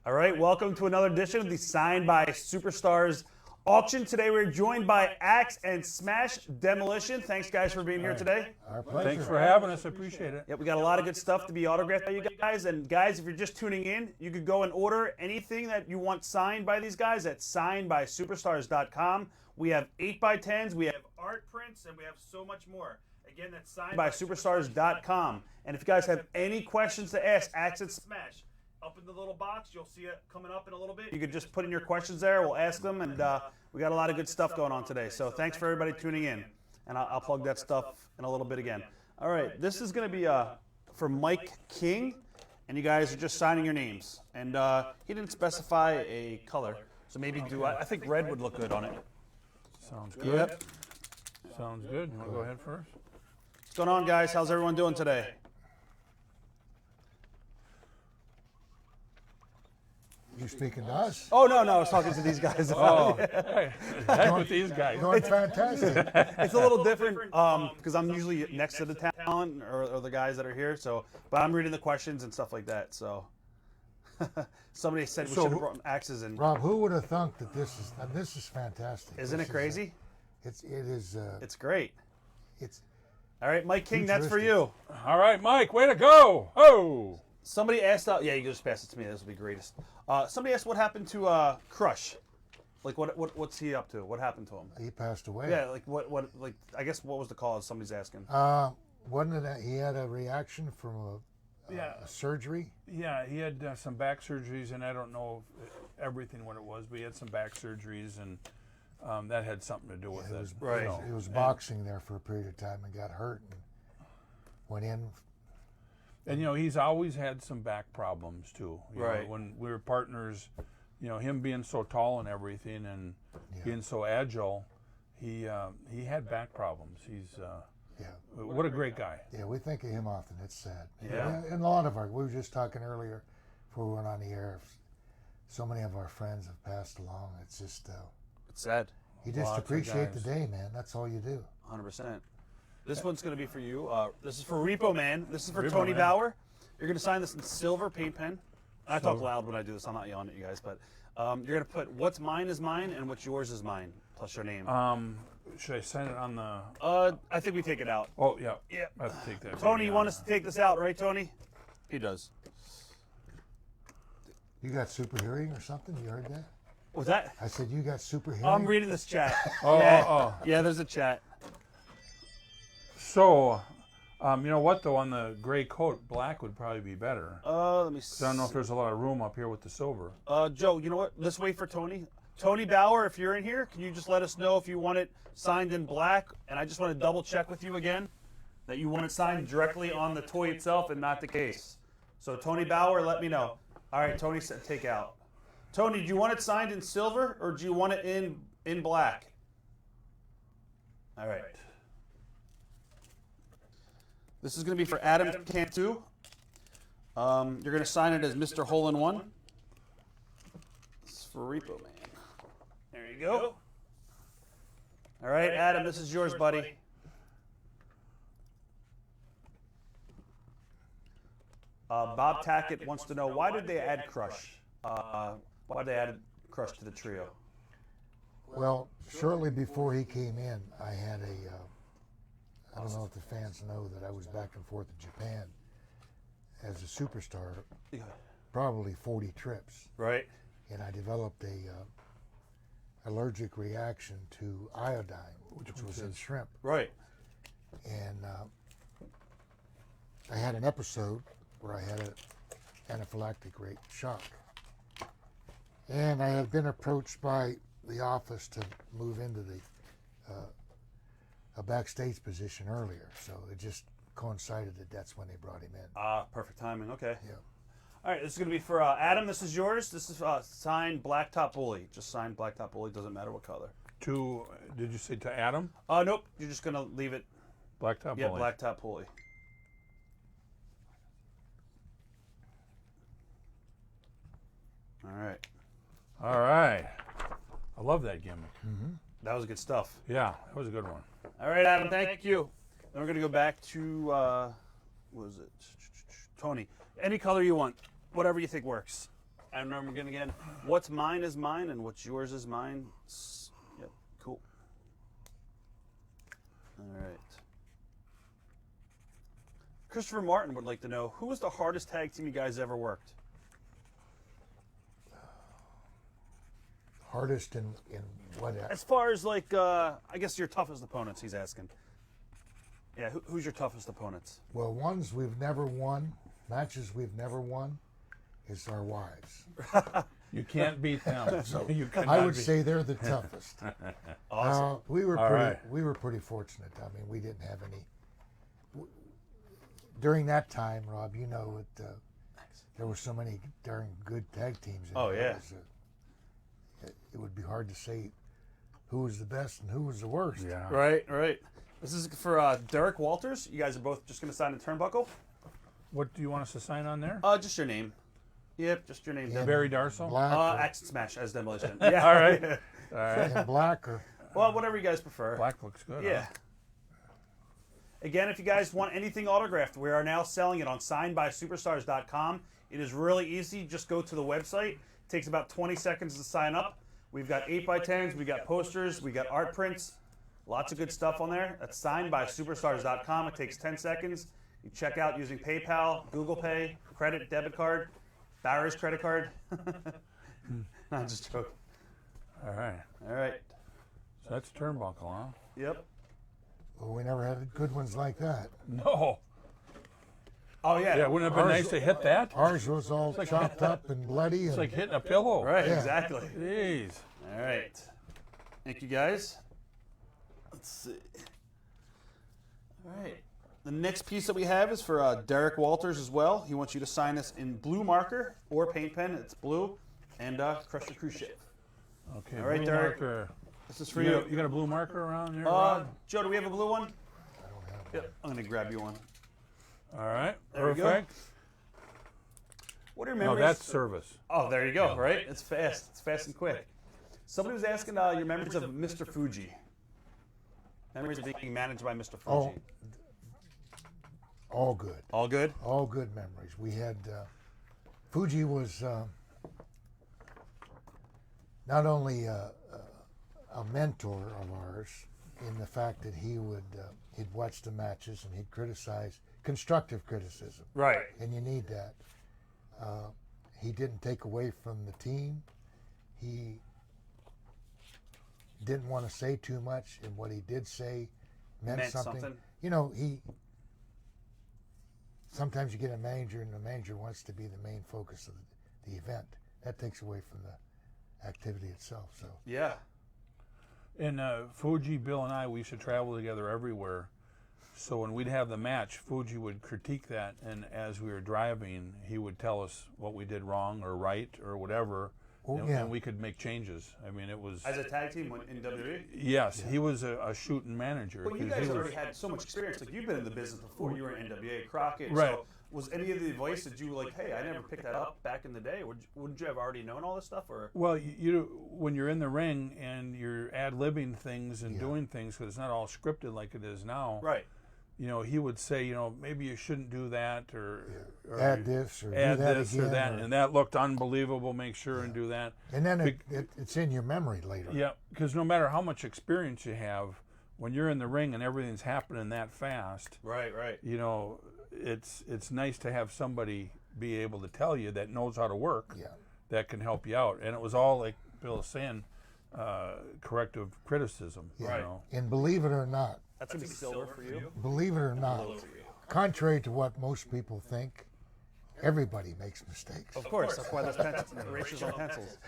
All right, welcome to another edition of the Signed by Superstars auction. Today we're joined by Axe and Smash Demolition. Thanks, guys, for being here today. Our pleasure. Thanks for having us. I appreciate it. Yep, we got a lot of good stuff to be autographed by you guys. And guys, if you're just tuning in, you could go and order anything that you want signed by these guys at signedbysuperstars.com. We have 8x10s, we have art prints, and we have so much more. Again, that's signedbysuperstars.com. And if you guys have any questions to ask Axe and Smash, up in the little box, you'll see it coming up in a little bit. You could just put in your questions there. We'll ask them, and we got a lot of good stuff going on today. So thanks for everybody tuning in, and I'll plug that stuff in a little bit again. All right, this is going to be for Mike King, and you guys are just signing your names. And he didn't specify a color, so maybe I think red would look good on it. Sounds good. Yep. Sounds good. You want to go ahead first? What's going on, guys? How's everyone doing today? You speaking to us? Oh, no, I was talking to these guys. Oh, hey, heck with these guys. Doing fantastic. It's a little different because I'm usually next to the talent or the guys that are here. So, but I'm reading the questions and stuff like that. So, somebody said we should have brought axes in. Rob, who would have thunk that this is fantastic? Isn't it crazy? It is. It's great. It's All right, Mike King, that's for you. All right, Mike, way to go. Oh. Somebody asked, yeah, you can just pass it to me. This will be greatest. Somebody asked what happened to Crush. Like, what's he up to? What happened to him? He passed away. Yeah, like like I guess what was the cause? Somebody's asking. Wasn't it that he had a reaction from a surgery? Yeah, he had some back surgeries, and I don't know everything what it was, but he had some back surgeries, and that had something to do with it. Right. He was boxing there for a period of time and got hurt and went in. And, you know, he's always had some back problems, too. You Right. know, when we were partners, you know, him being so tall and everything and being so agile, he had back problems. He's what a great guy. Yeah, we think of him often. It's sad. Yeah. And a lot of we were just talking earlier before we went on the air. So many of our friends have passed along. It's just It's sad. you just Lots of appreciate the guys. day, man. That's all you do. 100%. This one's going to be for you. This is for Repo Man. This is for Repo Tony Man. Bauer. You're going to sign this in silver paint pen. I talk loud when I do this. I'm not yelling at you guys, but you're going to put what's mine is mine and what's yours is mine, plus your name. Should I sign it on the... I think we take it out. Oh, yeah. Yeah. I have to take that. Tony, you want us to take this out, right, Tony? He does. You got super hearing or something? You heard that? Was that? I said you got super hearing. I'm reading this chat. Oh. Yeah, there's a chat. So, you know what, though, on the gray coat, black would probably be better. Let me see. I don't know if there's a lot of room up here with the silver. Joe, you know what? Let's wait for Tony. Tony Bauer, if you're in here, can you just let us know if you want it signed in black? And I just want to double check with you again that you want it signed directly on the toy itself and not the case. So Tony Bauer, let me know. All right, Tony said take out. Tony, do you want it signed in silver or do you want it in black? All right. This is going to be for Adam Cantu. You're going to sign it as Mr. Hole-in-One. This is for Repo Man. There you go. All right, Adam, this is yours, buddy. Bob Tackett wants to know, why did they add Crush? Why did they add Crush to the trio? Well, shortly before he came in, I had I don't know if the fans know that I was back and forth to Japan as a superstar, probably 40 trips. Right. And I developed a allergic reaction to iodine, which was in shrimp. Right. And I had an episode where I had an anaphylactic rate shock. And I had been approached by the office to move into a backstage position earlier, so it just coincided that's when they brought him in. Perfect timing. Okay. Yeah. All right, this is going to be for Adam. This is yours. This is signed Blacktop Bully. Just signed Blacktop Bully. Doesn't matter what color. Did you say to Adam? Nope. You're just going to leave it. Blacktop Yeah, Bully. Blacktop Bully. All right. All right. I love that gimmick. Mm-hmm. That was good stuff. Yeah, that was a good one. All right, Adam, thank you. Then we're going to go back to, what was it? Tony. Any color you want. Whatever you think works. And remember again, what's mine is mine, and what's yours is mine. Yep, cool. All right. Christopher Martin would like to know, who was the hardest tag team you guys ever worked? Hardest in what? As far as like, I guess your toughest opponents, he's asking. Yeah, who's your toughest opponents? Well, ones we've never won, matches we've never won, is our wives. You can't beat them. So You I cannot would beat- say they're the toughest. Awesome. We were All pretty. right. We were pretty fortunate. I mean, we didn't have any. During that time, Rob, you know, there were so many darn good tag teams. Oh, yeah. It would be hard to say who was the best and who was the worst. Yeah. Right, right. This is for Derek Walters. You guys are both just going to sign a turnbuckle? What do you want us to sign on there? Just your name. Yep, just your name. Yeah. Barry Darsow? Black Accent Smash as Demolition. Yeah. All right. All right. and black or Well, whatever you guys prefer. Black looks good. Yeah. Huh? Again, if you guys want anything autographed, we are now selling it on signedbysuperstars.com. It is really easy. Just go to the website. It takes about 20 seconds to sign up. We've got 8x10s, we got posters, we got art prints. Lots of good stuff on there. That's signedbysuperstars.com. It takes 10 seconds. You check out using PayPal, Google Pay, credit, debit card, Barry's credit card. I'm just joking. All right. All right. So that's turnbuckle, huh? Yep. well, we never had good ones like that. No. Oh, yeah. Yeah, wouldn't it have been nice to hit that? Ours was all chopped up and bloody. It's And like hitting a pillow. Right, Yeah. exactly. Jeez. All right. Thank you, guys. Let's see. All right. The next piece that we have is for Derek Walters as well. He wants you to sign this in blue marker or paint pen. It's blue. And crush your cruise ship. Okay. All right, blue Derek. marker. This is for You you. got, you got a blue marker around here, Rod? Joe, do we have a blue one? I don't have Yep. I'm going to grab you one. All right. There we go. Perfect. What are your No, memories? that's service. Oh, there you go, right? It's fast. It's fast and quick. Somebody was asking your memories of Mr. Fuji. Memories of being managed by Mr. Fuji. Oh, all good. All good? All good memories. We had Fuji was not only a mentor of ours in the fact that he'd watch the matches and he'd criticize, constructive criticism, Right. and you need that. He didn't take away from the team. He didn't want to say too much, and what he did say meant something. You know, sometimes you get a manager and the manager wants to be the main focus of the event. That takes away from the activity itself. So Yeah. And Fuji, Bill, and I, we used to travel together everywhere. So when we'd have the match, Fuji would critique that, and as we were driving, he would tell us what we did wrong or right or whatever, Oh, and, yeah. and we could make changes. I mean, it was... As a tag team in WWE? Yes, he was a shooting manager. Well, you 'cause guys he was- already had so much experience. Like, you've been in the business before. You were in NWA, Crockett. Right. So was any of the advice that you like, hey, I never picked that up back in the day? Wouldn't you have already known all this stuff? Or Well, when you're in the ring and you're ad-libbing things and doing things, because it's not all scripted like it is now. Right. You know, he would say, you know, maybe you shouldn't do that, or add this or add do that this again. or that, and that looked unbelievable. Make sure and do that. And then it's in your memory later. Yeah, because no matter how much experience you have, when you're in the ring and everything's happening that fast, Right, right. you know, it's nice to have somebody be able to tell you that knows how to work, Yeah. that can help you out. And it was all, like Bill is saying, corrective criticism. Right. You know. And believe it or not, That's going to be silver for you. believe it or not, contrary to what most people think, everybody makes mistakes. Of course. That's why there's erasers on pencils.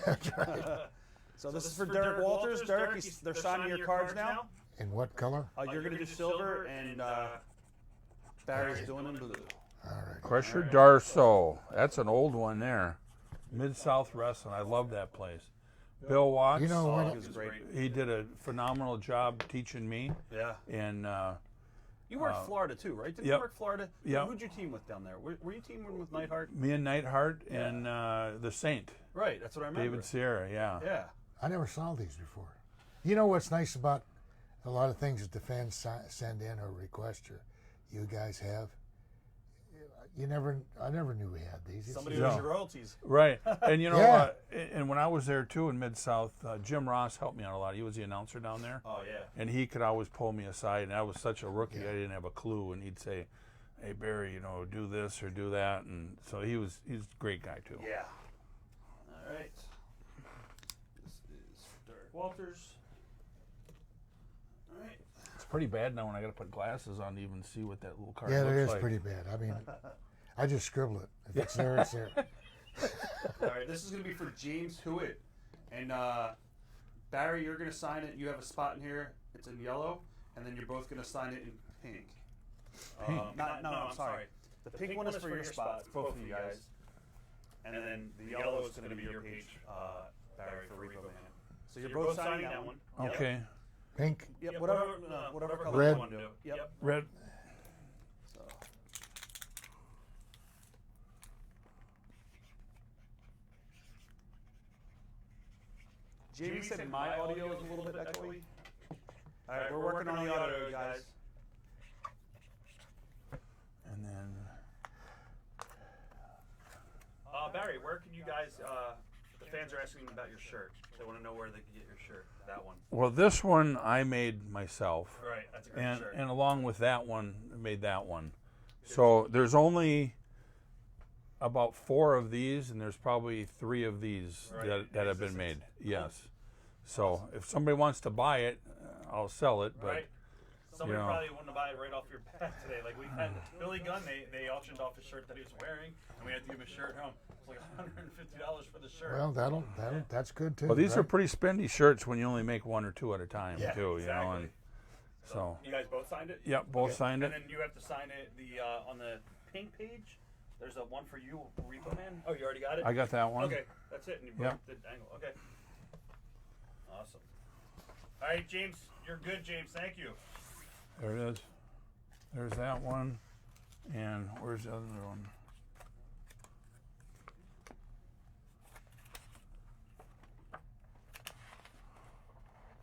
So this is for Derek Walters. Derek, they're signing your cards now. In what color? You're going to do silver, and Barry's doing in blue. All right. Crusher Darsow. That's an old one there. Mid-South Wrestling. I love that place. Bill Watts. You know Oh, what? he was great. He did a phenomenal job teaching me. Yeah. And You worked Florida too, right? Didn't yep. you work Florida? Yep. Who'd you team with down there? Were you teaming with Neidhart? me and Neidhart and the Saint, Right, that's what I remember. David Sierra, yeah. Yeah. I never saw these before. You know what's nice about a lot of things that the fans send in or request or you guys have? I never knew we had these. Somebody Yeah. owes your royalties. Right. And you know, Yeah. and when I was there too in Mid-South, Jim Ross helped me out a lot. He was the announcer down there. Oh yeah. And he could always pull me aside, and I was such a rookie, Yeah. I didn't have a clue. And he'd say, "Hey Barry, you know, do this or do that." And so he's a great guy too. Yeah. All right. This is Derek Walters. All right. It's pretty bad now when I got to put glasses on to even see what that little card Yeah, looks it is like. pretty bad. I mean, I just scribble it. If it's there, it's there. All right. This is gonna be for James Hewitt, and Barry, you're gonna sign it. You have a spot in here. It's in yellow, and then you're both gonna sign it in pink. No, I'm sorry. The pink one is for your spot, both of you guys. And then the yellow is going to be your page, Barry, for Repo Man. So you're both signing that one. Okay. Pink. Yep, whatever color Red. you want to do. Yep. Red. So. Jamie said my audio is a little bit echoey. All right, we're working on the audio, guys. And then Barry, where can you guys? The fans are asking about your shirt. They want to know where they can get your shirt. That one. well, this one I made myself. Right, that's a great And shirt. and along with that one, I made that one. So there's only about 4 of these, and there's probably 3 of these Right. that have been made. Yes. So if somebody wants to buy it, I'll sell it. But Right. Somebody you know. probably wanted to buy it right off your back today. Like we had Billy Gunn, they auctioned off his shirt that he was wearing, and we had to give him a shirt home. It was like $150 for the shirt. Well, that's good too. well, these are right? pretty spendy shirts when you only make 1 or 2 at a time Yeah, too. You know. exactly. And so You guys both signed it? yep, both signed And it. then you have to sign it on the pink page. There's a one for you, Repo Man. Oh, you already got it? I got that one. Okay, that's it. And you Yep. broke the angle. Okay. Awesome. All right, James. You're good, James. Thank you. There it is. There's that one. And where's the other one?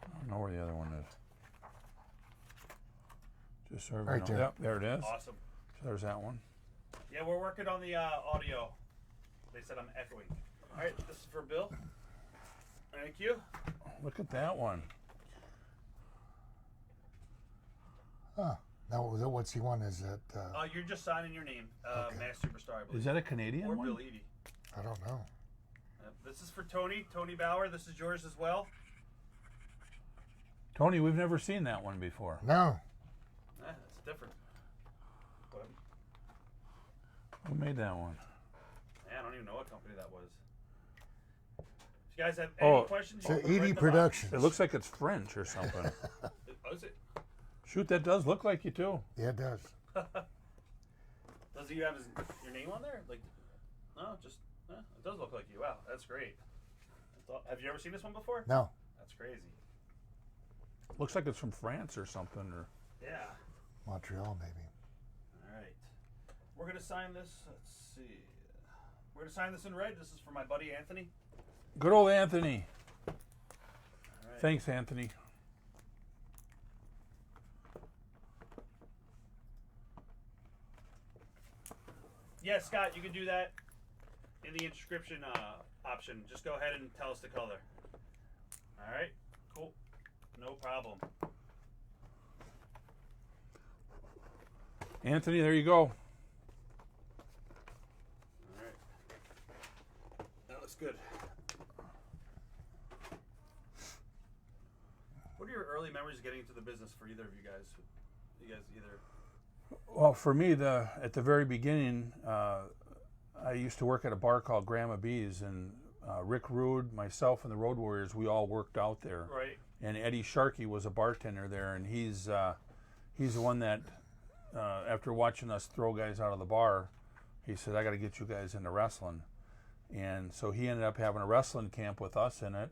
I don't know where the other one is. Just so everybody Right knows. there. Yep, there it is. Awesome. So there's that one. Yeah, we're working on the audio. They said I'm echoing. All right, this is for Bill. Thank you. Look at that one. Huh. Now, what's he want? Is that? You're just signing your name, Okay. Mass Superstar, I believe. Is that a Canadian or one? Bill Eadie. I don't know. This is for Tony Bauer. This is yours as well. Tony, we've never seen that one before. No. It's different. But, Who made that one? I don't even know what company that was. If you guys have any questions, So you can write Eadie them up. Productions. It looks like it's French or something. Oh, is it? Shoot, that does look like you too. Yeah, it does. Does he have your name on there? Like, no, just it does look like you. Wow, that's great. Have you ever seen this one before? No. That's crazy. Looks like it's from France or something. Or Yeah. Montreal, maybe. All right. We're gonna sign this. Let's see. We're gonna sign this in red. This is for my buddy Anthony. good old Anthony. All right. Thanks, Anthony. Yeah, Scott, you can do that in the inscription option. Just go ahead and tell us the color. All right. Cool. No problem. Anthony, there you go. All right. That looks good. What are your early memories of getting into the business for either of you guys? You guys either. Well, for me, at the very beginning, I used to work at a bar called Grandma B's, and Rick Rude, myself, and the Road Warriors, we all worked out there. Right. And Eddie Sharkey was a bartender there, and he's the one that, after watching us throw guys out of the bar, he said, "I got to get you guys into wrestling." And so he ended up having a wrestling camp with us in it,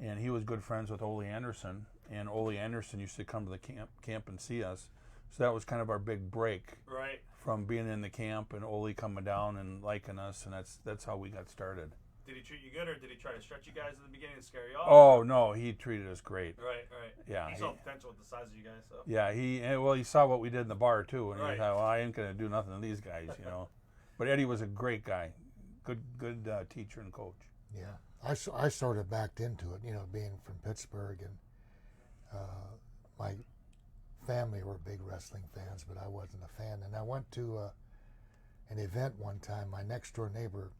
and he was good friends with Ole Anderson, and Ole Anderson used to come to the camp and see us. So that was kind of our big break Right. from being in the camp and Ole coming down and liking us, and that's how we got started. Did he treat you good, or did he try to stretch you guys at the beginning and scare you off? Oh no, he treated us great. Right. Yeah, He saw potential with the size of you guys, so. Yeah, he saw what we did in the bar too, and Right. he thought, well, I ain't gonna do nothing to these guys, you know. But Eddie was a great guy, good teacher and coach. Yeah, I sort of backed into it, you know, being from Pittsburgh, and my family were big wrestling fans, but I wasn't a fan. And I went to an event one time. My next door neighbor,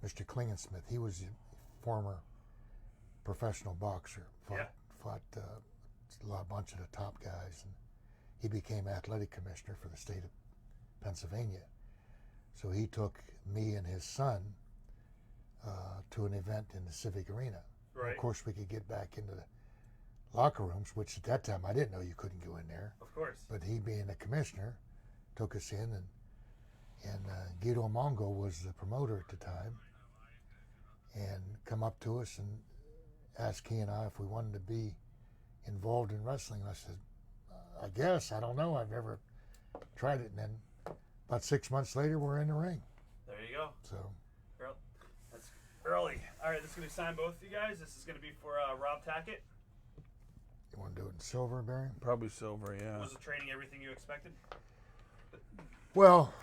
Mr. Klingensmith, he was a former professional boxer, fought a bunch of the top guys, and he became athletic commissioner for the state of Pennsylvania. So he took me and his son to an event in the Civic Arena. Right. Of course, we could get back into the locker rooms, which at that time I didn't know you couldn't go in there. Of course. But he, being a commissioner, took us in, and Guido Mongo was the promoter at the time, and come up to us and asked he and I if we wanted to be involved in wrestling. I said, I guess, I don't know, I've never tried it. And then about 6 months later, we're in the ring. There you go. So That's early. All right, this is going to be signed both of you guys. This is going to be for Rob Tackett. you want to do it in silver, Barry? Probably silver, yeah. Was the training everything you expected? Well,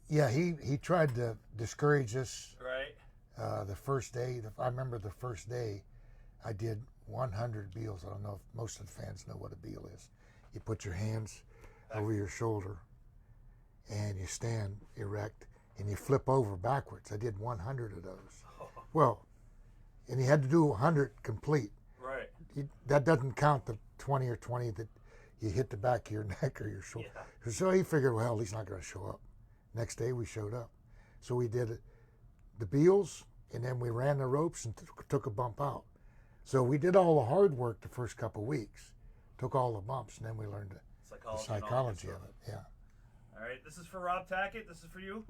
yeah, he tried to discourage us. Right. The first day, I remember the first day, I did 100 beals. I don't know if most of the fans know what a beal is. You put your hands over your shoulder, and you stand erect, and you flip over backwards. I did 100 of those. Well, and you had to do 100 complete. Right. That doesn't count the 20 or 20 that you hit the back of your neck or your shoulder. Yeah. So he figured, well, he's not going to show up. Next day we showed up. So we did the beals, and then we ran the ropes and took a bump out. So we did all the hard work the first couple of weeks, took all the bumps, and then we learned the psychology of it. Yeah. All right, this is for Rob Tackett. This is for you.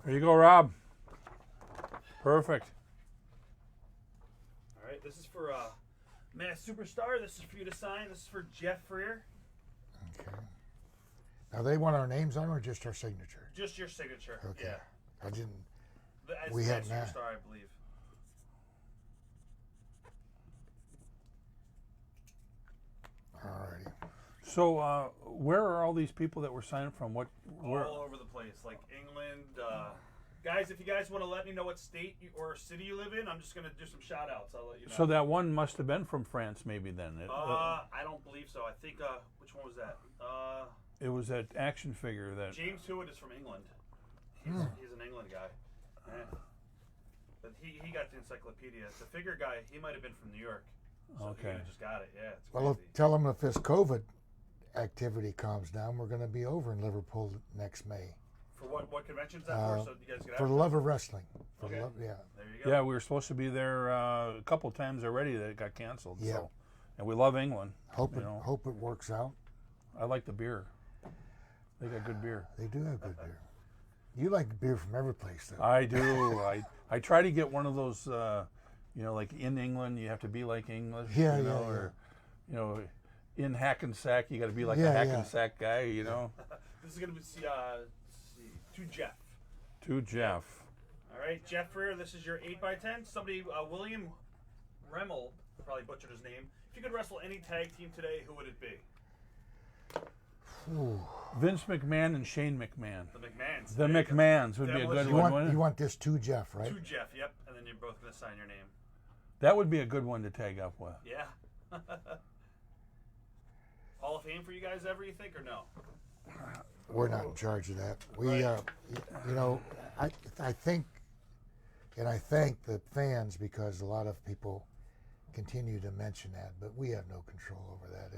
There you go, Rob. Perfect. All right, this is for Mass Superstar. This is for you to sign. This is for Jeff Freer. Okay. Now they want our names on, or just our signature? Just your signature. Okay. Yeah. I didn't. As We Mass had that. Superstar, I believe. Alrighty. So, where are all these people that were signing from? Where? All over the place, like England. Guys, if you guys want to let me know what state or city you live in, I'm just going to do some shout outs. I'll let you know. So that one must have been from France, maybe then. I don't believe so. I think, which one was that? It was that action figure that. James Hewitt is from England. He's an England guy. Yeah. But he got the encyclopedia. The figure guy, he might have been from New York. So Okay. He just got it. Yeah, it's Well, crazy. tell them if this COVID activity calms down, we're going to be over in Liverpool next May. For what convention is that for? So you guys get For the love of wrestling. For the Okay. yeah. There you go. Yeah, we were supposed to be there a couple times already that it got canceled. Yeah. So, and we love England. Hope you it know. hope it works out. I like the beer. They got good beer. They do have good beer. You like beer from every place, though. I do. I try to get one of those. Like in England, you have to be like English. Yeah, you know, yeah, Or, in Hackensack, you got to be like Yeah, a yeah. Hackensack guy. You know. This is going to be to Jeff. To Jeff. All right, Jeff Freer, this is your 8x10. Somebody, William Remmel, probably butchered his name. If you could wrestle any tag team today, who would it be? Ooh. Vince McMahon and Shane McMahon. The McMahons. The There you go. McMahons would be a Demolition. good You one. want wouldn't you it? want this to Jeff, right? To Jeff, yep. And then you're both going to sign your name. That would be a good one to tag up with. Yeah. Hall of Fame for you guys ever, you think, or no? We're not in charge of that. We, Right. I think, and I thank the fans because a lot of people continue to mention that, but we have no control over that.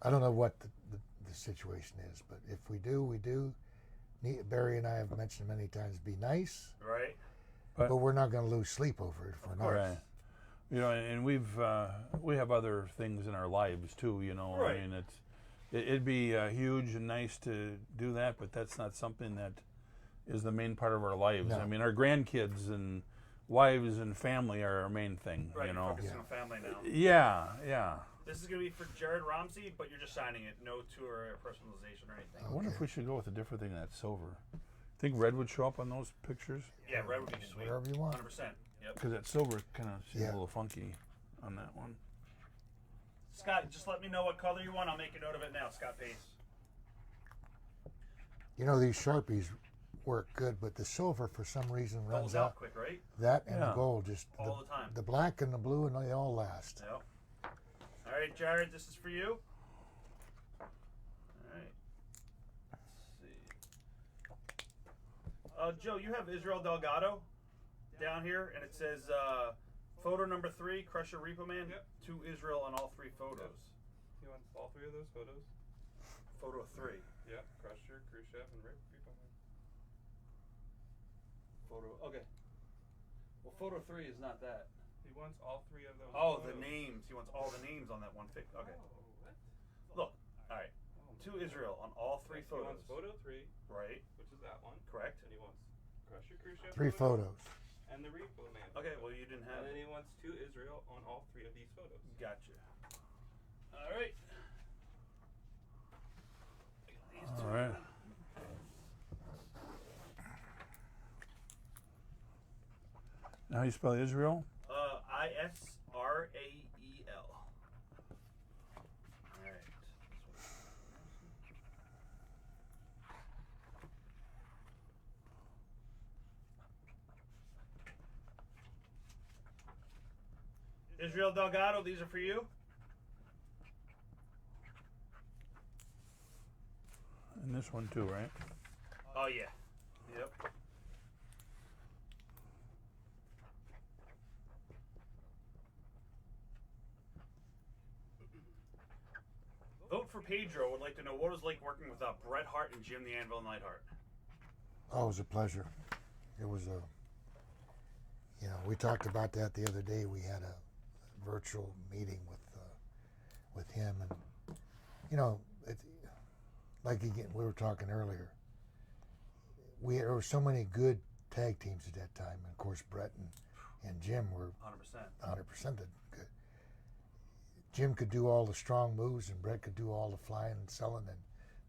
I don't know what the situation is, but if we do, we do. Barry and I have mentioned many times, be nice, Right. but we're not going to lose sleep over it if we're not. Right. And we have other things in our lives too. Right. I mean, it'd be huge and nice to do that, but that's not something that is the main part of our lives. No. I mean, our grandkids and wives and family are our main thing. Right, you're focusing on family now. Yeah, yeah. This is going to be for Jared Romsey, but you're just signing it. No tour or personalization or anything. I wonder if we should go with a different thing than that silver. Think red would show up on those pictures? Yeah, red would be sweet. Whatever you want. 100%. Yep. Because that silver kind of seems Yeah. a little funky on that one. Scott, just let me know what color you want. I'll make a note of it now. Scott Pace. You know, these Sharpies work good, but the silver for some reason runs Goes out out. quick, right? That and Yeah. the gold just All the time. The black and the blue, and they all last. Yep. All right, Jared, this is for you. All right. Let's see. Joe, you have Israel Delgado down here, and it says photo number 3, Crusher Repo Man, to Israel on all 3 photos. He wants all 3 of those photos. Photo 3. Yeah, Crusher, Khrushchev, and Repo Man. Photo. Okay. Well, photo 3 is not that. He wants all 3 of those. Oh, photos. the names. He wants all the names on that one pic. Okay. Oh, what? Look. All right. Oh, To Israel on all 3 yes, photos. He wants photo 3, Right. which is that one. Correct. And he wants Crusher, Khrushchev. 3 photo, photos. And the Repo Man. Okay. Well, you didn't have. And then he wants to Israel on all 3 of these photos. Gotcha. All right. All right. Now how you spell Israel? Israel. All right. Israel Delgado, these are for you. And this one too, right? Oh yeah. Yep. Vote for Pedro would like to know what it was like working with Bret Hart and Jim the Anvil Neidhart. Oh, it was a pleasure. It was a, you know, we talked about that the other day. We had a virtual meeting with him, and you know, like again, we were talking earlier. There were so many good tag teams at that time, and of course, Bret and Jim were 100%. 100% good. Jim could do all the strong moves, and Bret could do all the flying and selling and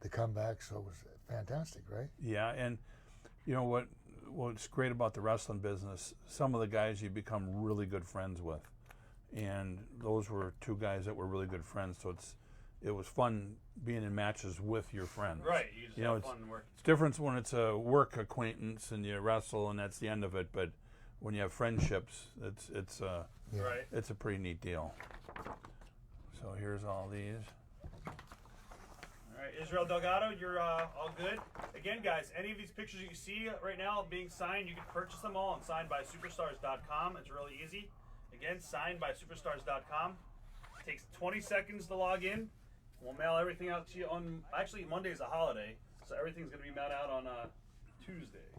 the comeback. So it was fantastic, right? Yeah, and you know what's great about the wrestling business, some of the guys you become really good friends with. And those were 2 guys that were really good friends, so it was fun being in matches with your friends. Right, you just know, have fun working. It's different when it's a work acquaintance and you wrestle and that's the end of it, but when you have friendships, it's Right. it's a pretty neat deal. So here's all these. All right, Israel Delgado, you're all good. Again, guys, any of these pictures you see right now being signed, you can purchase them all on signedbysuperstars.com. It's really easy. Again, signedbysuperstars.com. It takes 20 seconds to log in. We'll mail everything out to you on, actually Monday is a holiday, so everything's going to be mailed out on Tuesday.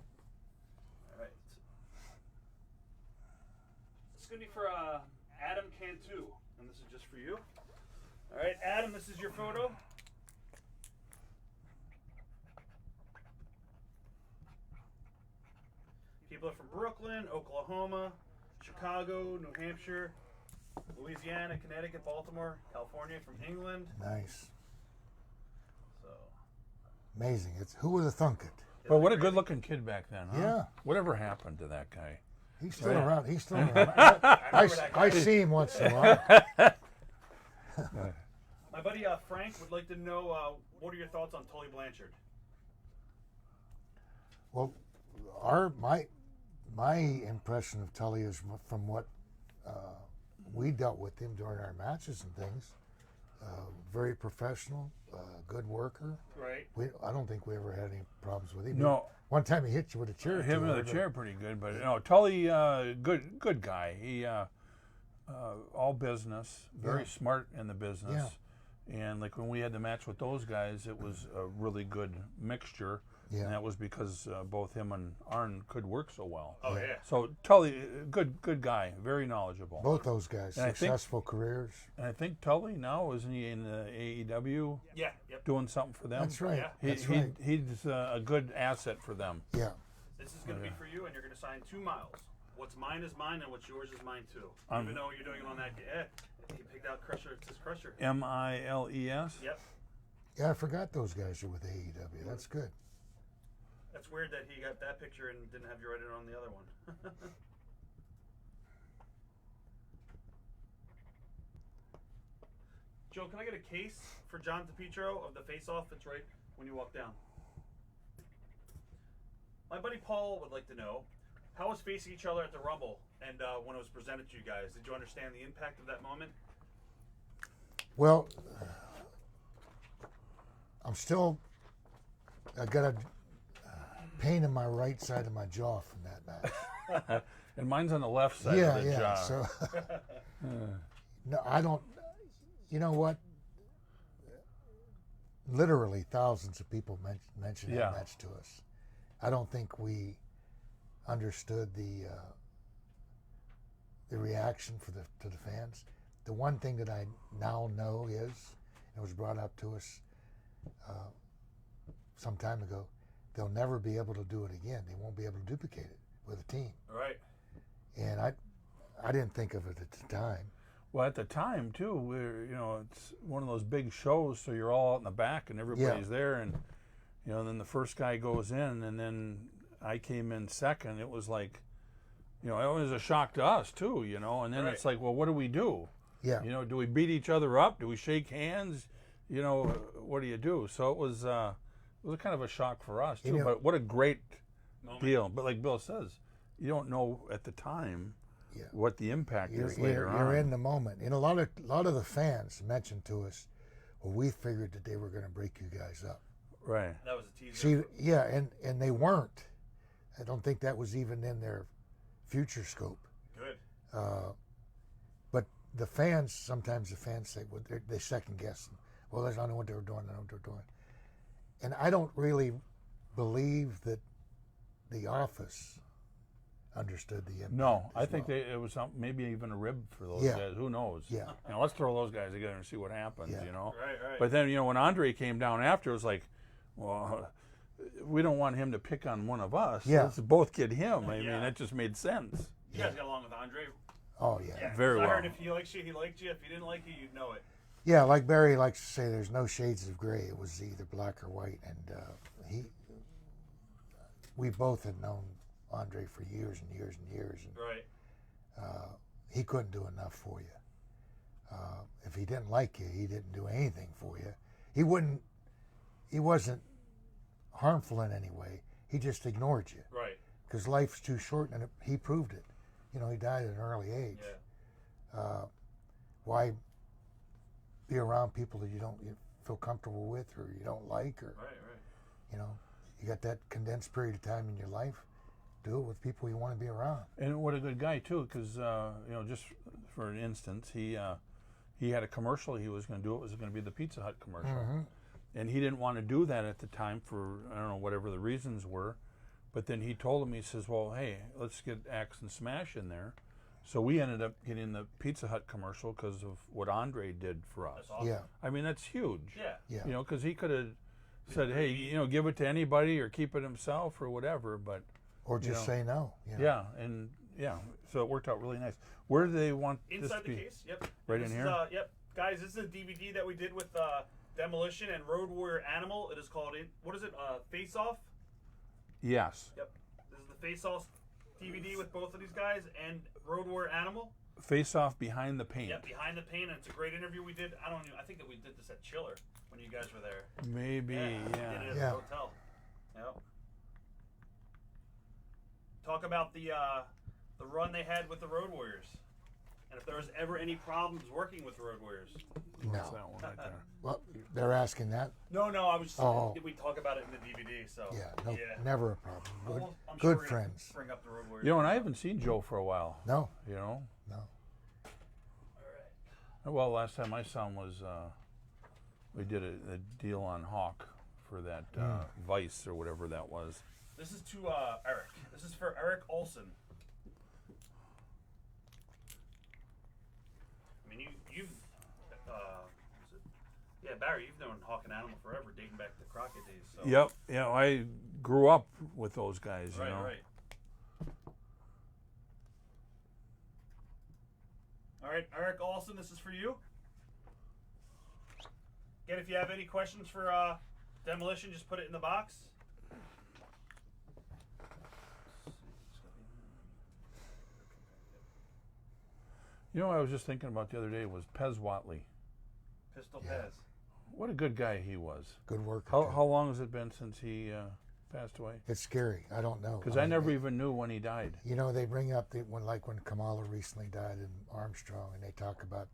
All right. This is going to be for Adam Cantu, and this is just for you. All right, Adam, this is your photo. People are from Brooklyn, Oklahoma, Chicago, New Hampshire, Louisiana, Connecticut, Baltimore, California, from England. Nice, So, amazing. Who would have thunk it? But what a good-looking kid back then, huh? Yeah. Whatever happened to that guy? He's still around. He's still around. remember that guy. I see him once in a while. my buddy Frank would like to know what are your thoughts on Tully Blanchard? Well, my impression of Tully is from what we dealt with him during our matches and things. Very professional, good worker. Right. I don't think we ever had any problems with him. No. One time he hit you with a chair. Him too, in the but- chair pretty good, but no, Tully, good guy. He all business, very Yeah. smart in the business. And like when we had the match with those guys, it was a really good mixture. Yeah. And that was because both him and Arn could work so well. Oh, yeah. So Tully, good guy, very knowledgeable. Both those guys, And I think- successful careers. And I think Tully now, isn't he in the AEW Yeah, yep. doing something for them? That's right. Yeah. That's right. He's a good asset for them. Yeah. This is going to be for you, and you're going to sign 2 miles. What's mine is mine, and what's yours is mine too. I'm- Even though you're doing it on that, He picked out Crusher. It says Crusher. Miles. Yep. Yeah, I forgot those guys are with AEW. That's good. That's weird that he got that picture and didn't have you write it on the other one. Joe, can I get a case for John DePietro of the face-off that's right when you walk down? My buddy Paul would like to know, how was facing each other at the Rumble and when it was presented to you guys? Did you understand the impact of that moment? Well, I got a pain in my right side of my jaw from that match. And mine's on the left side Yeah, of the yeah. jaw. So, no, I don't. You know what? Literally thousands of people mentioned that match to us. I don't think we understood the reaction to the fans. The one thing that I now know is, it was brought up to us some time ago, they'll never be able to do it again. They won't be able to duplicate it with a team. Right. And I didn't think of it at the time. Well, at the time too, it's one of those big shows, so you're all out in the back and everybody's there, and then the first guy goes in, and then I came in second. It was like, it was a shock to us too, and then it's like, well, what do we do? Yeah. Do we beat each other up? Do we shake hands? What do you do? So it was kind of a shock for us too. But what a great deal. But like Bill says, you don't know at the time what the impact is later on. You're in the moment. And a lot of the fans mentioned to us, well, we figured that they were going to break you guys up. Right. That was a teaser. See, and they weren't. I don't think that was even in their future scope. Good. But sometimes the fans say, well, they second guess them. Well, I don't know what they were doing. I don't know what they're doing. And I don't really believe that the office understood the impact. No, I think it was maybe even a rib for those guys. Who knows? Yeah. Let's throw those guys together and see what happens, Right, right. But then, when Andre came down after, it was like, well, we don't want him to pick on one of us. Yeah. Let's both get him. I mean, that just made sense. You guys got along with Andre? Oh, yeah. Very well. I heard if he likes you, he liked you. If he didn't like you, you'd know it. Yeah, like Barry likes to say, there's no shades of gray. It was either black or white. And we both had known Andre for years and years and years. And, right. He couldn't do enough for you. If he didn't like you, he didn't do anything for you. He wasn't harmful in any way. He just ignored you. Right. Because life's too short, and he proved it. He died at an early age. Yeah. Why be around people that you feel comfortable with or you don't like? Or Right. You got that condensed period of time in your life. Do it with people you want to be around. And what a good guy too, because just for an instance, he had a commercial he was going to do. It was going to be the Pizza Hut commercial, and he didn't want to do that at the time for I don't know whatever the reasons were. But then he told him, he says, "Well, hey, let's get Axe and Smash in there." So we ended up getting the Pizza Hut commercial because of what Andre did for us. That's awesome. Yeah. I mean, that's huge. Yeah. Yeah. Because he could have said, "Hey, give it to anybody or keep it himself or whatever," but. Or just say no. Yeah, and so it worked out really nice. Where do they want this Inside to be? the case, yep. Right This in is, here? yep. Guys, this is a DVD that we did with Demolition and Road Warrior Animal. It is called, what is it, Face Off? Yes. Yep. This is the Face Off DVD with both of these guys and Road Warrior Animal. Face Off Behind the Paint. Yep, Behind the Paint, and it's a great interview we did. I think that we did this at Chiller when you guys were there. Maybe, We did it at the hotel. Yep. Talk about the run they had with the Road Warriors, and if there was ever any problems working with the Road Warriors. That's No. that one right there. Well, they're asking that. No, I was. Oh. We talk about it in the DVD, so Yeah, never a problem. Good, Well, I'm sure good we're gonna friends. Bring up the Road Warriors. And I haven't seen Joe for a while. No. No. All right. Well, last time I saw him was we did a deal on Hawk for that Vice or whatever that was. This is to Eric. This is for Eric Olson. I mean, you've Barry, you've known Hawk and Animal forever, dating back to Crockett days. So. Yep. Yeah, I grew up with those guys. Right. All right, Eric Olson, this is for you. Again, if you have any questions for Demolition, just put it in the box. You know what I was just thinking about the other day was Pez Watley. Pistol Yeah. Pez. What a good guy he was. Good work. How long has it been since he passed away? It's scary. I don't know. Because I never even knew when he died. You know, they bring up when Kamala recently died and Armstrong, and they talk about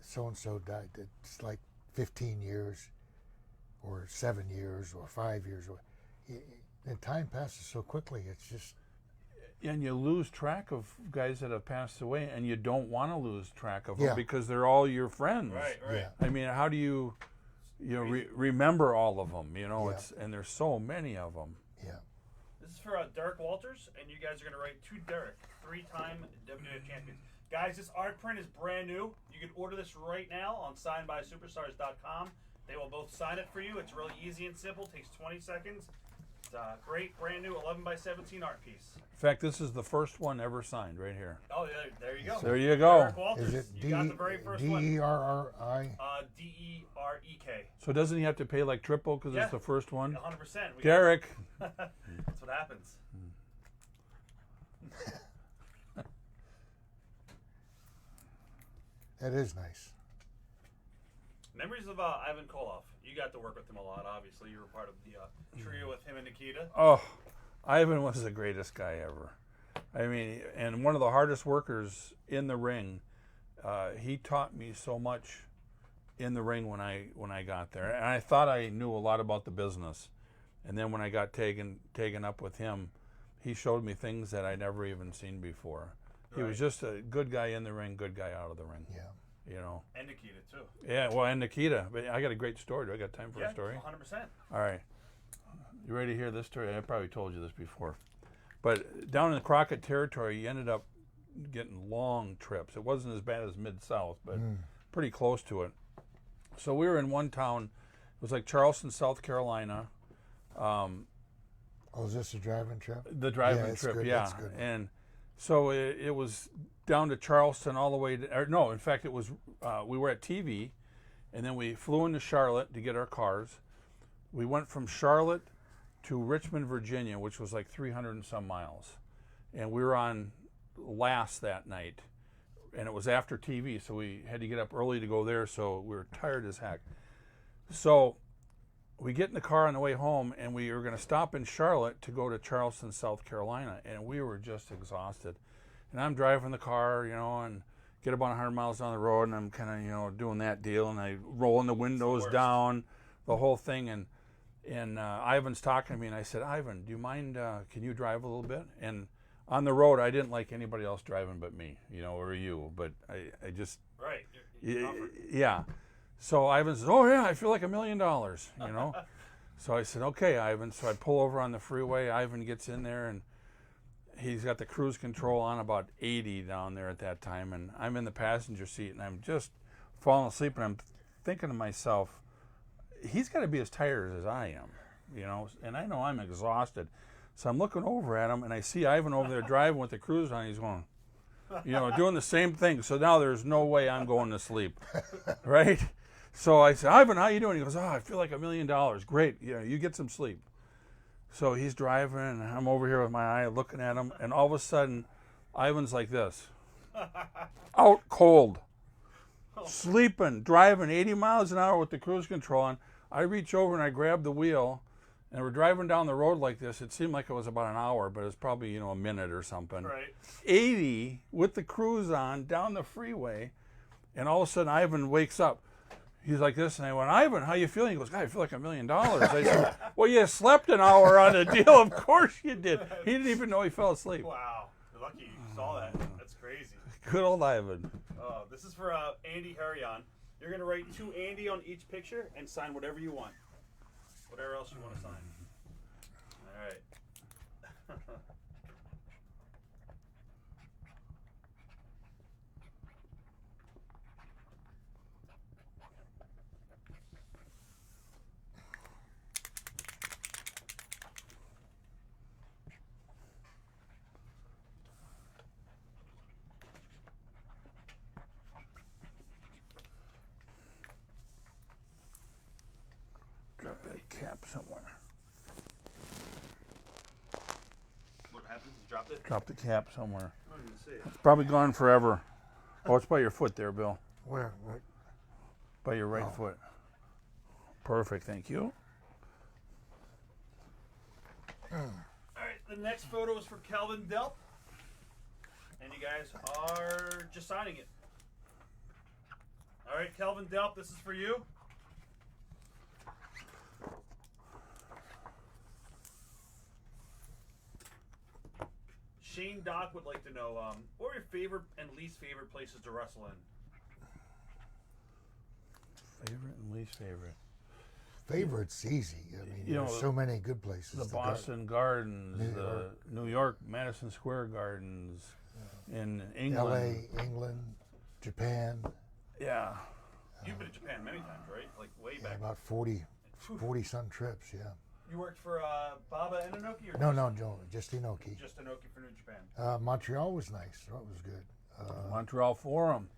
so and so died. It's like 15 years, or 7 years, or 5 years. And time passes so quickly. It's just. And you lose track of guys that have passed away, and you don't want to lose track of Yeah. them because they're all your friends. Right. Yeah. I mean, how do you remember all of them? You know, Yeah. and there's so many of them. Yeah. This is for Derek Walters, and you guys are going to write to Derek, 3-time WWF champion. Guys, this art print is brand new. You can order this right now on signedbysuperstars.com. They will both sign it for you. It's really easy and simple. Takes 20 seconds. It's a great, brand new 11x17 art piece. In fact, this is the first one ever signed right here. Oh, yeah, there you go. There you go. Derek Walters, Is it you got the very first one. DERRI? DEREK. So doesn't he have to pay like triple because Yeah. it's the first one? 100%. Derek. That's what happens. That is nice. Memories of Ivan Koloff. You got to work with him a lot, obviously. You were part of the trio with him and Nikita. Oh, Ivan was the greatest guy ever. I mean, and one of the hardest workers in the ring. He taught me so much in the ring when I got there, and I thought I knew a lot about the business. And then when I got taken up with him, he showed me things that I never even seen before. He was just a good guy in the ring, good guy out of the ring. Yeah. You know. And Nikita, too. Yeah, well, and Nikita. But I got a great story. Do I got time for a story? 100%. All right. You ready to hear this story? I probably told you this before. But down in the Crockett territory, you ended up getting long trips. It wasn't as bad as Mid-South, but pretty close to it. So we were in one town. It was like Charleston, South Carolina. Oh, is this a driving trip? The driving that's trip, good. yeah. That's good. And so it was down to Charleston all the way to, or no, in fact, it was, we were at TV, and then we flew into Charlotte to get our cars. We went from Charlotte to Richmond, Virginia, which was like 300 and some miles. And we were on last that night, and it was after TV, so we had to get up early to go there, so we were tired as heck. So we get in the car on the way home, and we were going to stop in Charlotte to go to Charleston, South Carolina, and we were just exhausted. And I'm driving the car, you know, and get about 100 miles down the road, and I'm kind of, you know, doing that deal, and I rolling the windows down, the whole thing, and Ivan's talking to me, and I said, Ivan, do you mind, can you drive a little bit? And on the road, I didn't like anybody else driving but me, you know, or you, but I just... Right. Yeah. So Ivan says, oh, yeah, I feel like $1 million, you know. So I said, okay, Ivan. So I pull over on the freeway. Ivan gets in there, and he's got the cruise control on about 80 down there at that time. And I'm in the passenger seat, and I'm just falling asleep. And I'm thinking to myself, he's got to be as tired as I am, you know. And I know I'm exhausted. So I'm looking over at him, and I see Ivan over there driving with the cruise on. He's going, you know, doing the same thing. So now there's no way I'm going to sleep, right? So I said, Ivan, how you doing? He goes, oh, I feel like $1 million. Great, you know, you get some sleep. So he's driving, and I'm over here with my eye looking at him, and all of a sudden, Ivan's like this, out cold, sleeping, driving 80 miles an hour with the cruise control on. I reach over and I grab the wheel, and we're driving down the road like this. It seemed like it was about an hour, but it was probably, you know, a minute or something. Right. 80 with the cruise on down the freeway, and all of a sudden Ivan wakes up. He's like this, and I went, Ivan, how you feeling? He goes, God, I feel like $1 million. I said, well, you slept an hour on the deal. Of course you did. He didn't even know he fell asleep. Wow. You're lucky you saw that. That's crazy. Good old Ivan. This is for Andy Harrion. You're going to write to Andy on each picture and sign whatever you want. Whatever else you want to sign. All right. happened? You dropped it? Dropped the cap somewhere. I don't even see it. It's probably gone forever. Oh, it's by your foot there, Bill. Where? By your right foot. Perfect, thank you. All right, the next photo is for Calvin Delp. And you guys are just signing it. All right, Calvin Delp, this is for you. Shane Dock would like to know, what were your favorite and least favorite places to wrestle in? Favorite and least favorite. Favorite's easy. I mean, You know, there's so many good places. The to go. Boston Gardens, New the York. New York Madison Square Gardens, in England. L.A., England, Japan. Yeah. You've been to Japan many times, right? Like way Yeah, back. about 40-some trips, yeah. You worked for Baba Inoki or No, just Inoki. just Inoki for New Japan? Montreal was nice. That was good. Montreal Forum.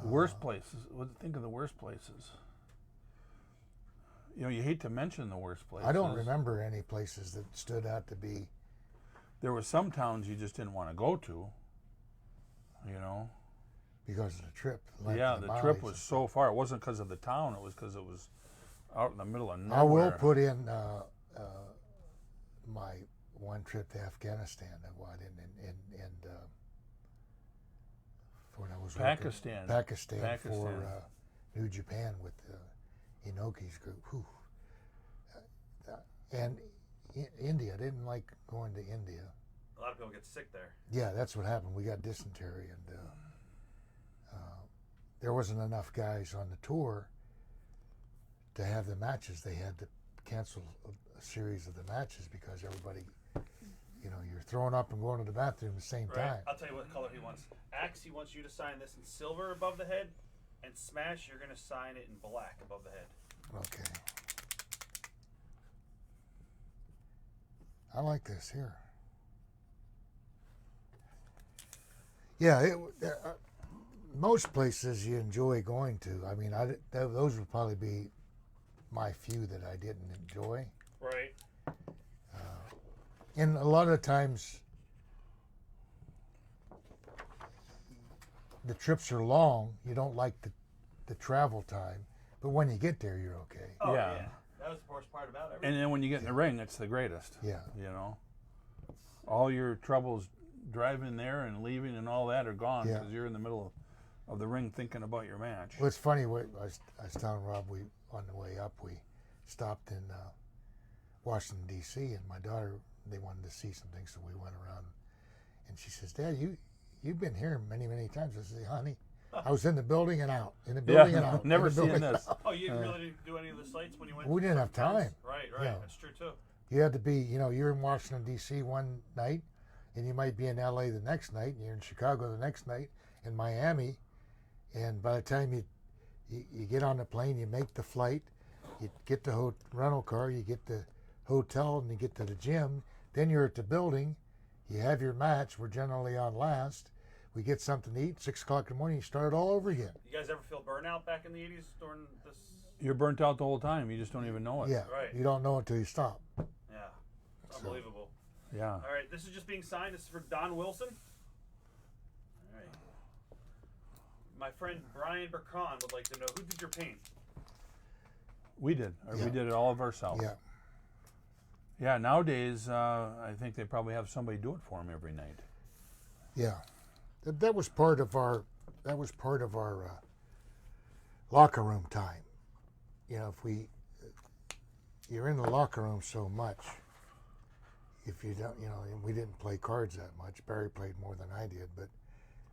Worst places. Think of the worst places. You know, you hate to mention the worst places. I don't remember any places that stood out to be. There were some towns you just didn't want to go to. You know. Because of the trip. Yeah, the trip was so far. It wasn't because of the town. It was because it was out in the middle of nowhere. I will put in my one trip to Afghanistan that I did and when I was Pakistan. Pakistan for New Japan with Inoki's group. Whew. And India, I didn't like going to India. A lot of people get sick there. Yeah, that's what happened. We got dysentery, and there wasn't enough guys on the tour to have the matches. They had to cancel a series of the matches because everybody, you know, you're throwing up and going to the bathroom at the same time. I'll tell you what color he wants. Axe, he wants you to sign this in silver above the head, and Smash, you're going to sign it in black above the head. Okay. I like this here. Yeah, most places you enjoy going to. I mean, those would probably be my few that I didn't enjoy. Right. And a lot of times, the trips are long. You don't like the travel time, but when you get there, you're okay. Oh, Yeah. yeah. That was the worst part about everything. And then when you get in the ring, it's the greatest. Yeah. You know, all your troubles driving there and leaving and all that are gone Yeah. because you're in the middle of the ring thinking about your match. Well, it's funny. I was telling Rob, on the way up, we stopped in Washington, D.C., and my daughter, they wanted to see some things, so we went around. And she says, Dad, you've been here many, many times. I said, honey, I was in the building and out, in the building and out. Never in the seen building this. and out. Oh, you really didn't do any of the sites when you went? We didn't have time. Right. Yeah. That's true, too. You had to be, you're in Washington, D.C. one night, and you might be in L.A. the next night, and you're in Chicago the next night, in Miami, and by the time you get on the plane, you make the flight, you get the rental car, you get the hotel, and you get to the gym, then you're at the building, you have your match, we're generally on last, we get something to eat, 6 o'clock in the morning, you start it all over again. You guys ever feel burnout back in the 80s during this? You're burnt out the whole time. You just don't even know it. Yeah, Right. you don't know until you stop. Yeah. Unbelievable. Yeah. All right, this is just being signed. This is for Don Wilson. All right. My friend Brian Bercon would like to know, who did your paint? We did. Yeah. We did it all of ourselves. Yeah. Yeah, nowadays, I think they probably have somebody do it for them every night. Yeah, that was part of our locker room time. If you're in the locker room so much, if you don't, and we didn't play cards that much. Barry played more than I did, but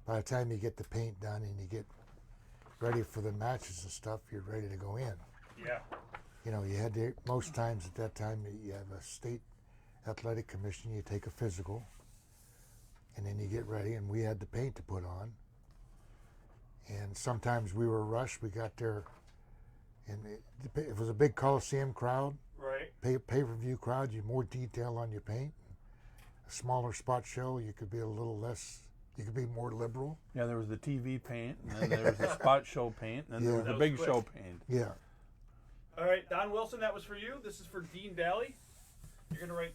by the time you get the paint done and you get ready for the matches and stuff, you're ready to go in. Yeah. You had to, most times at that time, you have a state athletic commission, you take a physical, and then you get ready, and we had the paint to put on. And sometimes we were rushed. We got there, and it was a big Coliseum crowd, Right. pay-per-view crowd. You more detail on your paint. A smaller spot show, you could be a little less. You could be more liberal. Yeah, there was the TV paint, and then there was the spot show paint, and then there was That the was big quick. show paint. Yeah. All right, Don Wilson, that was for you. This is for Dean Daly. You're going to write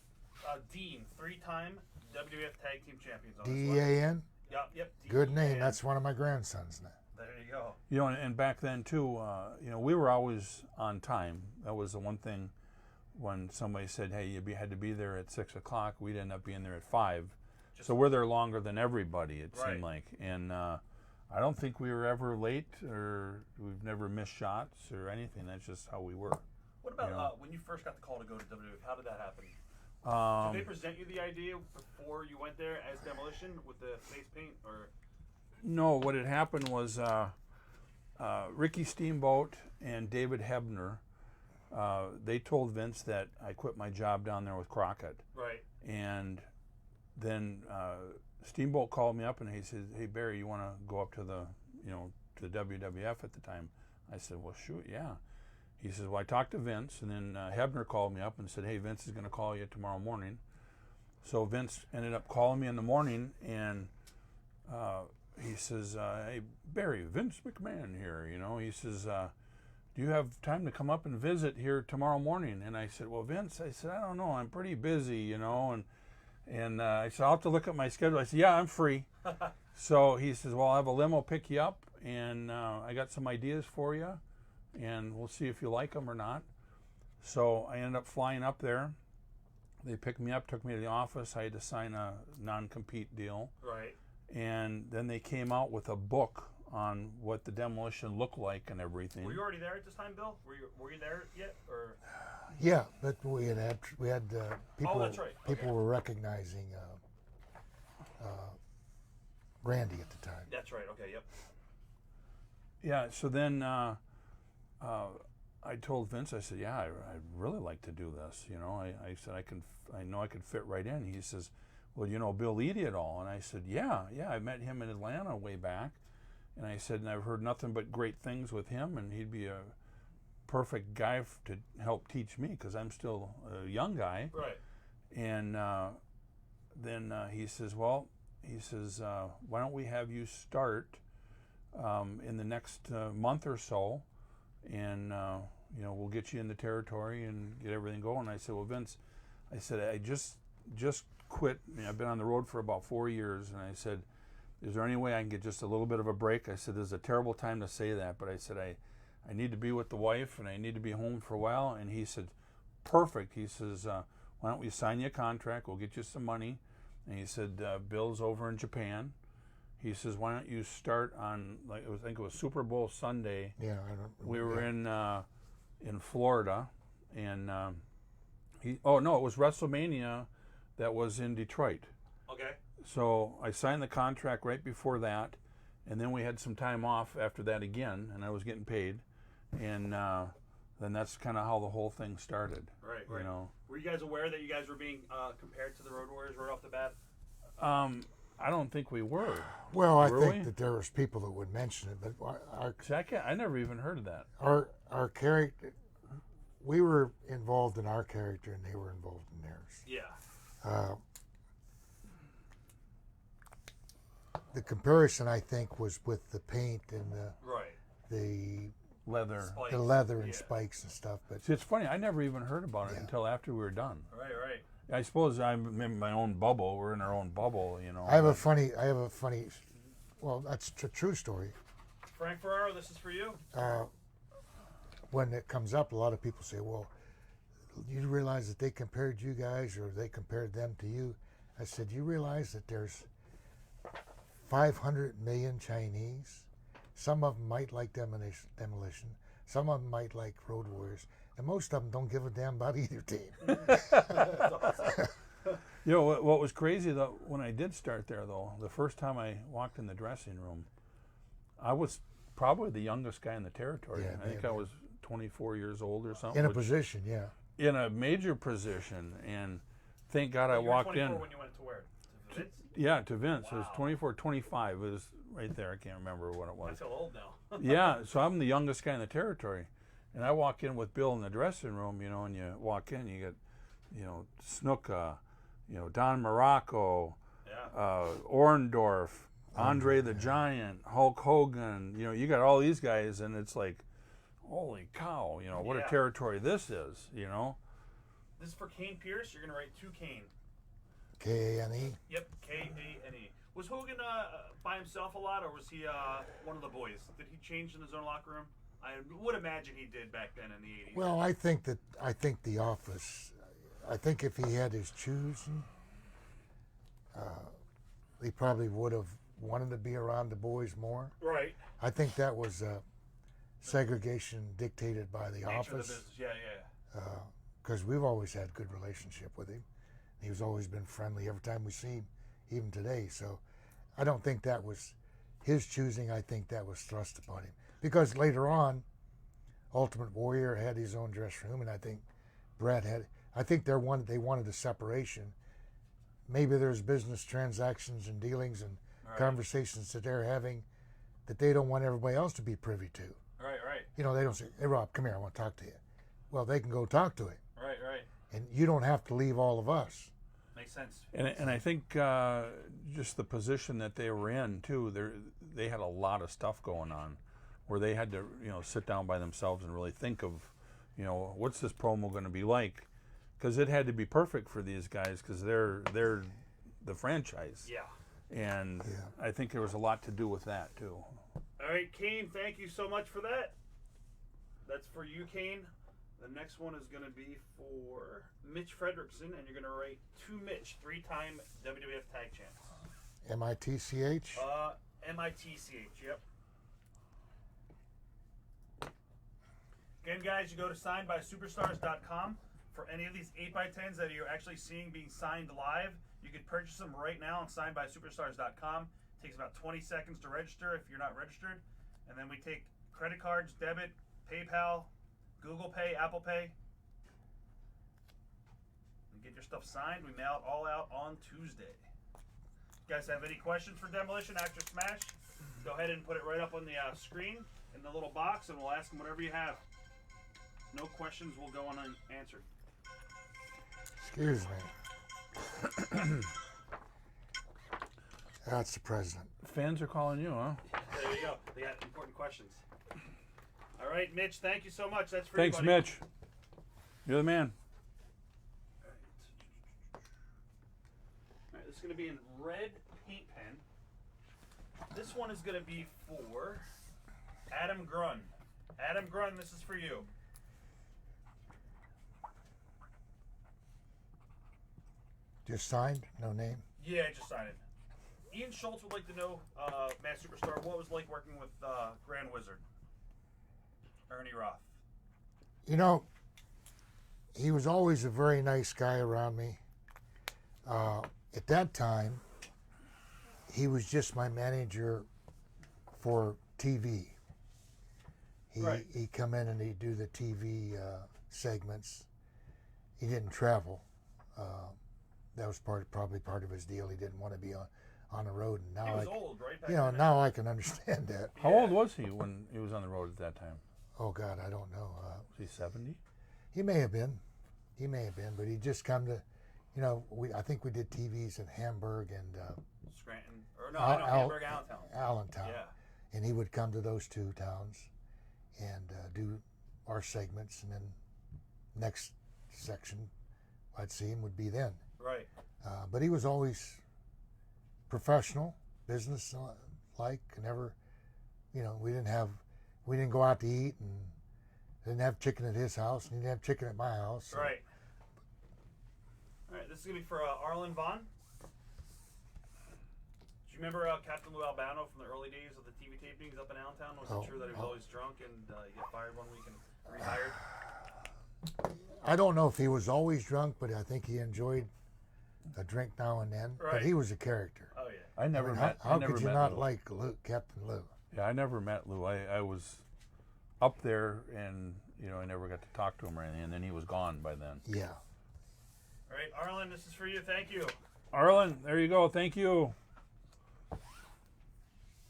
Dean 3-time WWF Tag Team Champions on this one. DEAN. Yep. Good name. DEAN. That's one of my grandsons now. There you go. You know, and back then too, you know, we were always on time. That was the one thing. When somebody said, "Hey, you had to be there at 6 o'clock," we'd end up being there at 5. So we're there longer than everybody. It seemed like, and I don't think we were ever late, or we've never missed shots or anything. That's just how we were. What about You know? when you first got the call to go to WWF? How did that happen? Did they present you the idea before you went there as Demolition with the face paint, or? No, what had happened was Ricky Steamboat and David Hebner. They told Vince that I quit my job down there with Crockett. Right. And then Steamboat called me up and he said, "Hey Barry, you want to go up to the, to the WWF at the time?" I said, "Well, shoot, yeah." He says, "Well, I talked to Vince," and then Hebner called me up and said, "Hey, Vince is going to call you tomorrow morning." So Vince ended up calling me in the morning, and he says, "Hey Barry, Vince McMahon here. He says, do you have time to come up and visit here tomorrow morning?" And I said, "Well, Vince," I said, "I don't know. I'm pretty busy, and I said, "I'll have to look at my schedule." I said, "Yeah, I'm free." So he says, "Well, I'll have a limo pick you up, and I got some ideas for you, and we'll see if you like them or not." So I ended up flying up there. They picked me up, took me to the office. I had to sign a non-compete deal. Right. And then they came out with a book on what the Demolition looked like and everything. Were you already there at this time, Bill? Were you there yet, or? Yeah, but we had people. Oh, that's right. People Okay. were recognizing Randy at the time. That's right. Okay. Yep. Yeah, so then I told Vince, I said, "Yeah, I'd really like to do this. I said, I know I could fit right in." He says, "Well, you know Bill Eadie at all?" And I said, yeah, I met him in Atlanta way back. And I said, and I've heard nothing but great things with him, and he'd be a perfect guy to help teach me, because I'm still a young guy. Right. And then he says, "Well," he says, "why don't we have you start in the next month or so, and we'll get you in the territory and get everything going." I said, "Well, Vince," I said, "I just quit. I've been on the road for about 4 years," and I said, "Is there any way I can get just a little bit of a break?" I said, "This is a terrible time to say that, but I said, I need to be with the wife, and I need to be home for a while." And he said, "Perfect." He says, "Why don't we sign you a contract? We'll get you some money." And he said, "Bill's over in Japan." He says, "Why don't you start on, I think it was Super Bowl Sunday." Yeah, I don't. We were in Florida, and it was WrestleMania that was in Detroit. Okay. So I signed the contract right before that, and then we had some time off after that again, and I was getting paid, and then that's kind of how the whole thing started. Right. You know. Were you guys aware that you guys were being compared to the Road Warriors right off the bat? I don't think we were. Well, I Were think we? that there was people that would mention it, but See, I never even heard of that. our character, we were involved in our character, and they were involved in theirs. Yeah. The comparison, I think, was with the paint and Right. the Leather. Spikes. the leather and Yeah. spikes and stuff. But See, it's funny. I never even heard about it Yeah. until after we were done. Right. Right. I suppose I'm in my own bubble. We're in our own bubble, I have a funny. Well, that's a true story. Frank Ferraro, this is for you. When it comes up, a lot of people say, "Well, you realize that they compared you guys, or they compared them to you?" I said, "You realize that there's 500 million Chinese. Some of them might like Demolition. Some of them might like Road Warriors. And most of them don't give a damn about either team." What was crazy, though, when I did start there, though, the first time I walked in the dressing room, I was probably the youngest guy in the territory. Yeah, I think man. I was 24 years old or something. In a which- position, yeah. in a major position, and thank God I You were walked 24 in. when you went to where? To Vince? Yeah, to Vince. It was Wow. 24, 25. It was right there. I can't remember what it I was. feel old now. Yeah, so I'm the youngest guy in the territory. And I walk in with Bill in the dressing room, and you walk in, you get, Snuka, Don Morocco, Yeah. Orndorff, Andre the Giant, Hulk Hogan. You got all these guys, and it's like, holy cow, what a Yeah. territory this is, This is for Kane Pierce. You're gonna write to Kane. Kane. Yep, Kane. Was Hogan by himself a lot, or was he one of the boys? Did he change in his own locker room? I would imagine he did back then in the 80s. Well, I think the Office. I think if he had his choosing, he probably would have wanted to be around the boys more. Right. I think that was segregation dictated by the Nature of the Office. business. Yeah. Because we've always had good relationship with him. He's always been friendly every time we see him, even today. So I don't think that was his choosing. I think that was thrust upon him. Because later on, Ultimate Warrior had his own dressing room, and I think Brad had. I think they wanted a separation. Maybe there's business transactions and dealings and conversations that they're having that they don't want everybody else to be privy to. Right. You know, they don't say, "Hey, Rob, come here, I want to talk to you." Well, they can go talk to him. Right. And you don't have to leave all of us. Makes sense. And I think just the position that they were in too, they had a lot of stuff going on, where they had to sit down by themselves and really think of, what's this promo going to be like, because it had to be perfect for these guys because they're the franchise. Yeah. And I think there was a lot to do with that too. All right, Kane, thank you so much for that. That's for you, Kane. The next one is going to be for Mitch Fredrickson, and you're going to write to Mitch, 3-time WWF Tag Champs. MITCH? MITCH, yep. Again, guys, you go to signedbysuperstars.com for any of these 8x10s that you're actually seeing being signed live. You can purchase them right now on signedbysuperstars.com. It takes about 20 seconds to register if you're not registered. And then we take credit cards, debit, PayPal, Google Pay, Apple Pay. And get your stuff signed. We mail it all out on Tuesday. You guys have any questions for Demolition after Smash? Go ahead and put it right up on the screen in the little box, and we'll ask them whatever you have. No questions will go unanswered. Excuse me. That's the president. Fans are calling you, huh? There you go. They got important questions. All right, Mitch, thank you so much. That's for Thanks, you, buddy. Mitch. You're the man. All right, this is going to be in red paint pen. This one is going to be for Adam Grun. Adam Grun, this is for you. Just signed? No name? Yeah, just sign it. Ian Schultz would like to know, Matt Superstar, what it was like working with Grand Wizard, Ernie Roth. You know, he was always a very nice guy around me. At that time, he was just my manager for TV. He'd come in and he'd do the TV segments. He didn't travel. That was probably part of his deal. He didn't want to be on the road. And now He was old, right? Back you know, then? now I can understand that. How old was he when he was on the road at that time? Oh God, I don't know. Was he 70? He may have been, but he just come to, I think we did TVs in Hamburg and Scranton. Or no, I know, Hamburg, Allentown. Allentown. Yeah. And he would come to those two towns and do our segments, and then next section I'd see him would be then. Right. But he was always professional, business like, never, we didn't go out to eat and didn't have chicken at his house and he didn't have chicken at my house. So. Right. All right, this is going to be for Arlen Vaughn. Do you remember Captain Lou Albano from the early days of the TV tapings up in Allentown? Was it true that he was always drunk and he got fired one week and rehired? I don't know if he was always drunk, but I think he enjoyed a drink now and then. Right. But he was a character. Oh, yeah. I never met. How I never could you met not Lou. like Captain Lou? Yeah, I never met Lou. I was up there, and I never got to talk to him or anything. And then he was gone by then. Yeah. All right, Arlen, this is for you. Thank you. Arlen, there you go. Thank you. All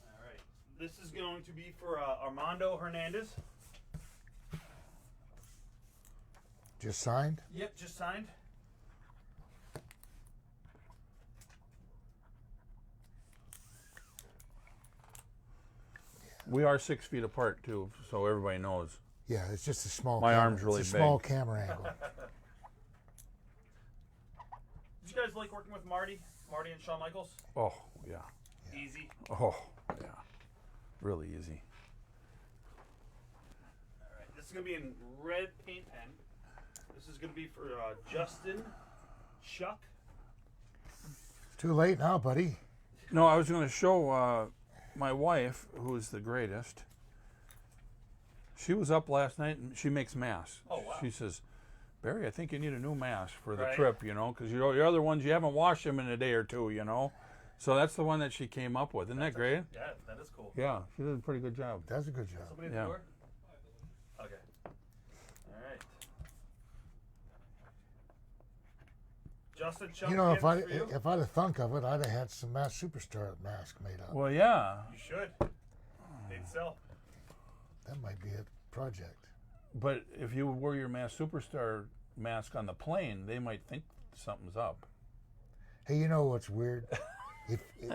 right. This is going to be for Armando Hernandez. Just signed? Yep, just signed. We are 6 feet apart too, so everybody knows. Yeah, it's just a small. My arm's really it's a small big. camera angle. Did you guys guys like working with Marty? Marty and Shawn Michaels? Oh, yeah. Easy. Oh, yeah. Really easy. All right. This is going to be in red paint pen. This is going to be for Justin, Chuck. Too late now, buddy. No, I was going to show my wife, who's the greatest. She was up last night and she makes masks. Oh, wow. She says, Barry, I think you need a new mask for the Right. trip, you know, because your other ones, you haven't washed them in a day or two, you know. So that's the one that she came up with. Isn't that great? Yeah, that is cool. Yeah, she did a pretty good job. That's a good job. Somebody at Yeah. the door? Okay. All right. Justin, Chuck, You know, again, for you. if I'd have thunk of it, I'd have had some Mass Superstar mask made up. Well, yeah, You should. They'd sell. That might be a project. but if you wear your Mass Superstar mask on the plane, they might think something's up. Hey, you know what's weird? if You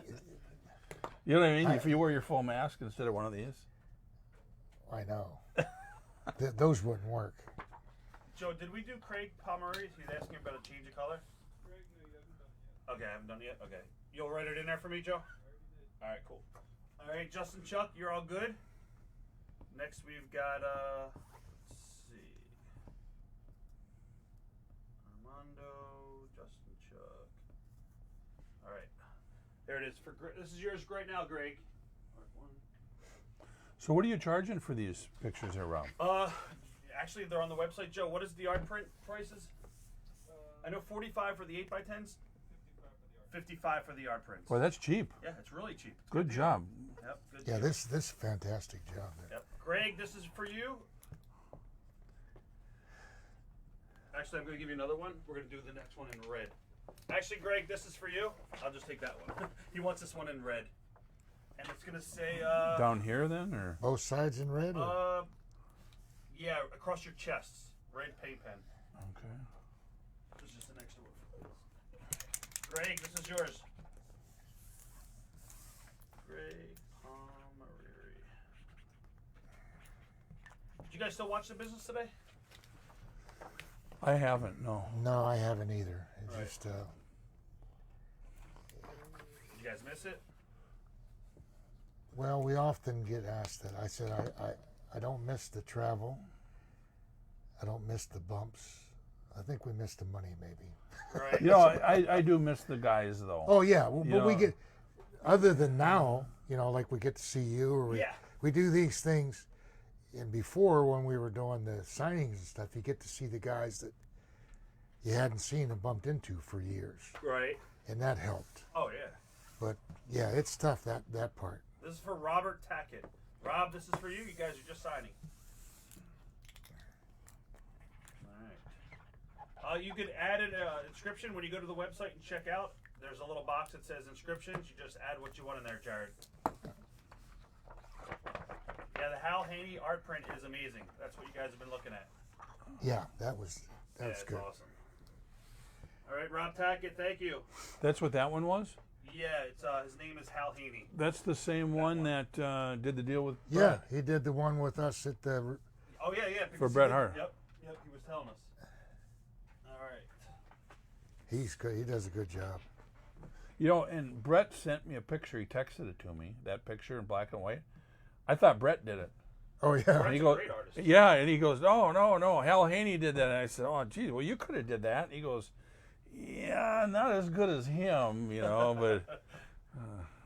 know what I mean? If you wear your full mask instead of one of these. I know, those wouldn't work. Joe, did we do Craig Pomeroy? He's asking about a change of color. Okay, I haven't done it yet. Okay. You'll write it in there for me, Joe? All right, cool. All right, Justin, Chuck, you're all good? Next, we've got, let's see. Armando, Justin, Chuck. All right. There it is. This is yours right now, Greg. All right, one. So what are you charging for these pictures here, Rob? Actually, they're on the website, Joe. What is the art print prices? I know 45 for the 8x10s. 55 for the art prints. Well, that's cheap. Yeah, it's really cheap. It's Good deal. job. Yep, good Yeah, deal. this fantastic job there. Yep. Greg, this is for you. Actually, I'm going to give you another one. We're going to do the next one in red. Actually, Greg, this is for you. I'll just take that one. He wants this one in red. And it's going to say, Down here then, or? Both sides in red. Or? yeah, across your chests. Red paint pen. Okay. This is just an extra one. Greg, this is yours. Greg Pomeroy. Did you guys still watch The Business today? I haven't, no. No, I haven't either. It's Right. just Did you guys miss it? well, we often get asked that. I said I don't miss the travel. I don't miss the bumps. I think we missed the money maybe. Right. You know, I do miss the guys, though. Oh yeah, well, You but we know. get other than now, you know, like we get to see you or Yeah. we do these things. And before, when we were doing the signings and stuff, you get to see the guys that you hadn't seen and bumped into for years, Right. and that helped. Oh, yeah. But yeah, it's tough that part. This is for Robert Tackett. Rob, this is for you. You guys are just signing. All right. You could add an inscription when you go to the website and check out. There's a little box that says inscriptions. You just add what you want in there, Jared. Yeah, the Hal Haney art print is amazing. That's what you guys have been looking at. Yeah, that was It's good. awesome. All right, Rob Tackett, thank you. That's what that one was? Yeah, it's his name is Hal Haney. That's the same one that did the deal with Yeah, Brett. he did the one with us at the. Oh yeah, yeah. For because Bret he- Hart. Yep, he was telling us. All right. He's good. He does a good job. You know, and Brett sent me a picture. He texted it to me, that picture in black and white. I thought Brett did it. Oh yeah. And Brett's he a goes, great artist. yeah, and he goes, no, Hal Haney did that. And I said, oh, geez, well, you could have did that. And he goes, yeah, not as good as him, you know, but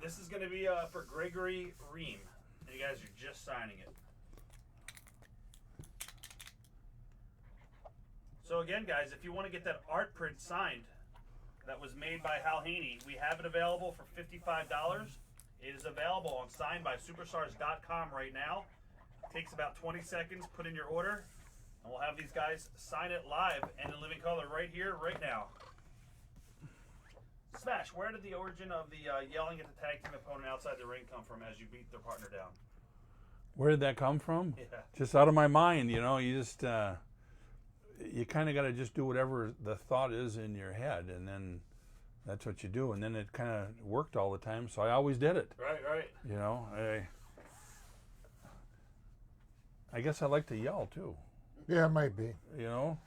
This is going to be for Gregory Ream. And you guys are just signing it. So again, guys, if you want to get that art print signed that was made by Hal Haney, we have it available for $55. It is available on signedbysuperstars.com right now. Takes about 20 seconds. Put in your order, and we'll have these guys sign it live and in living color right here, right now. Smash, where did the origin of the yelling at the tag team opponent outside the ring come from as you beat their partner down? where did that come from? Yeah. Just out of my mind, you know, you just, you kind of got to just do whatever the thought is in your head, and then that's what you do. And then it kind of worked all the time, so I always did it. Right. You know, I guess I like to yell too. Yeah, it might be. You know,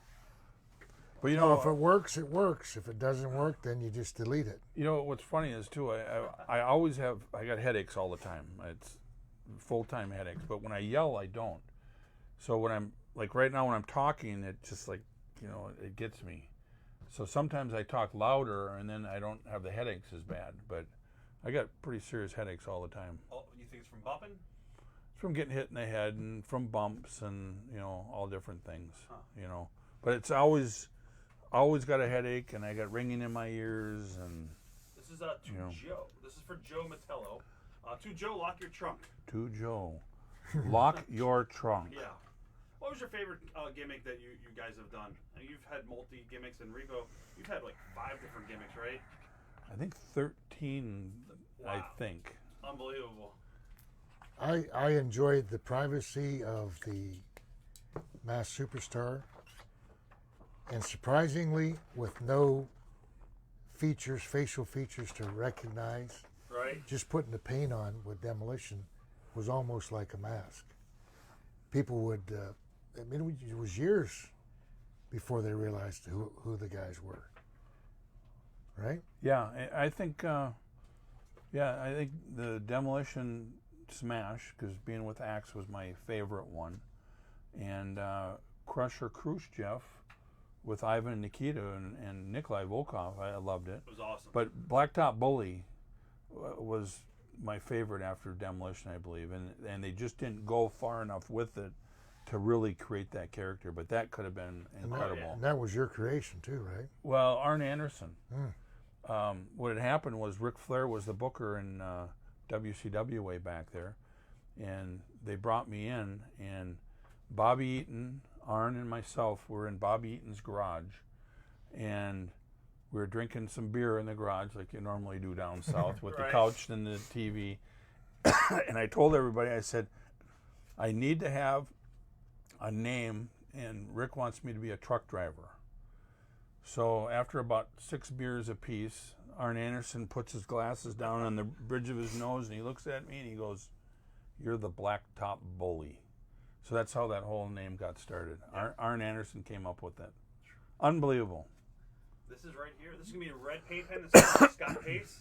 But you No, know, if it works, it works. If it doesn't work, then you just delete it. you know what's funny is too. I always have. I got headaches all the time. It's full-time headaches. But when I yell, I don't. So when I'm like right now when I'm talking, it just like it gets me. So sometimes I talk louder and then I don't have the headaches as bad. But I got pretty serious headaches all the time. Oh, you think it's from bumping? It's from getting hit in the head and from bumps and all different things. Huh. But it's always got a headache and I got ringing in my ears and. This is to Joe. This is for Joe Metello. To Joe, lock your trunk. To Joe, lock your trunk. Yeah. What was your favorite gimmick that you guys have done? You've had multi gimmicks in Repo. You've had like 5 different gimmicks, right? I think 13. Wow. I think. Unbelievable. I enjoyed the privacy of the Masked Superstar, and surprisingly, with no facial features to recognize, Right. just putting the paint on with Demolition was almost like a mask. People would, it was years before they realized who the guys were. Right? Yeah, I think. I think the Demolition Smash, because being with Axe was my favorite one, and Crusher Khrushchev with Ivan and Nikita and Nikolai Volkov, I loved it. It was awesome. But Blacktop Bully was my favorite after Demolition, I believe, and they just didn't go far enough with it to really create that character. But that could have been incredible. And that was your creation too, right? Well, Arn Anderson. What had happened was Ric Flair was the booker in WCW way back there, and they brought me in, and Bobby Eaton, Arn, and myself were in Bobby Eaton's garage, and we were drinking some beer in the garage like you normally do down south with the couch and the TV. And I told everybody, I said, I need to have a name, and Rick wants me to be a truck driver. So after about 6 beers apiece, Arn Anderson puts his glasses down on the bridge of his nose, and he looks at me and he goes, "You're the Blacktop Bully." So that's how that whole name got started. Arn Anderson came up with it. Unbelievable. This is right here. This is going to be a red paint pen. This is Scott Pace.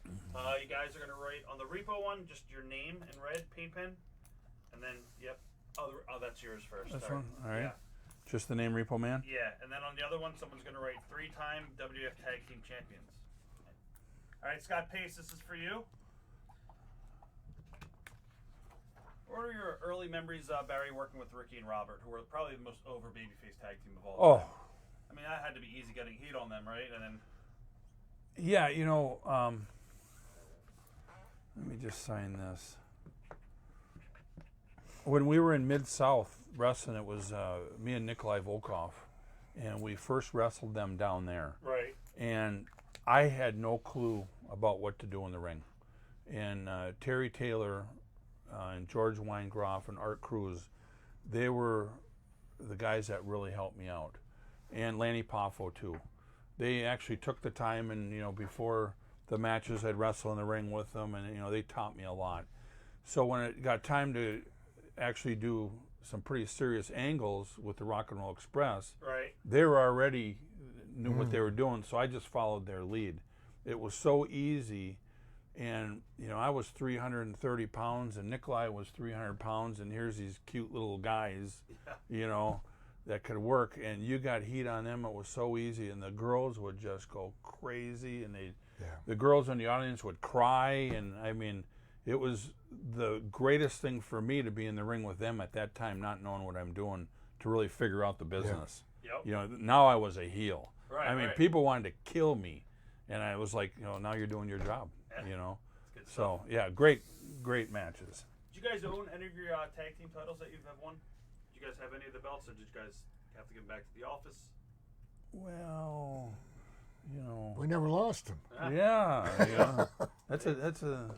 You guys are going to write on the Repo one just your name in red paint pen. And then, yep. Oh, that's yours first. This Sorry. one? All right. Yeah. Just the name Repo Man? Yeah, and then on the other one, someone's going to write 3-time WF Tag Team Champions. All right, Scott Pace, this is for you. What are your early memories, Barry, working with Ricky and Robert, who were probably the most over babyface tag team of all time? I mean, that had to be easy getting heat on them, right? And then, yeah, let me just sign this. When we were in Mid-South wrestling, it was me and Nikolai Volkov, and we first wrestled them down there. right? And I had no clue about what to do in the ring. And Terry Taylor and George Weingroff and Art Cruz, they were the guys that really helped me out. And Lanny Poffo too. They actually took the time, and before the matches, I'd wrestle in the ring with them, and they taught me a lot. So when it got time to actually do some pretty serious angles with the Rock and Roll Express, Right. they were already knew what they were doing, so I just followed their lead. It was so easy, and I was 330 pounds, and Nikolai was 300 pounds, and here's these cute little guys, that could work, and you got heat on them. It was so easy, and the girls would just go crazy, and the girls in the audience would cry, and I mean, it was the greatest thing for me to be in the ring with them at that time, not knowing what I'm doing, to really figure out the business. Yep. Now I was a heel. Right, I mean, right. people wanted to kill me, and I was like, now you're doing your job. Yeah. Good stuff. So yeah, great matches. Did you guys own any of your tag team titles that you've won? Did you guys have any of the belts, or did you guys have to give them back to the office? Well, We never lost them. yeah. That's a.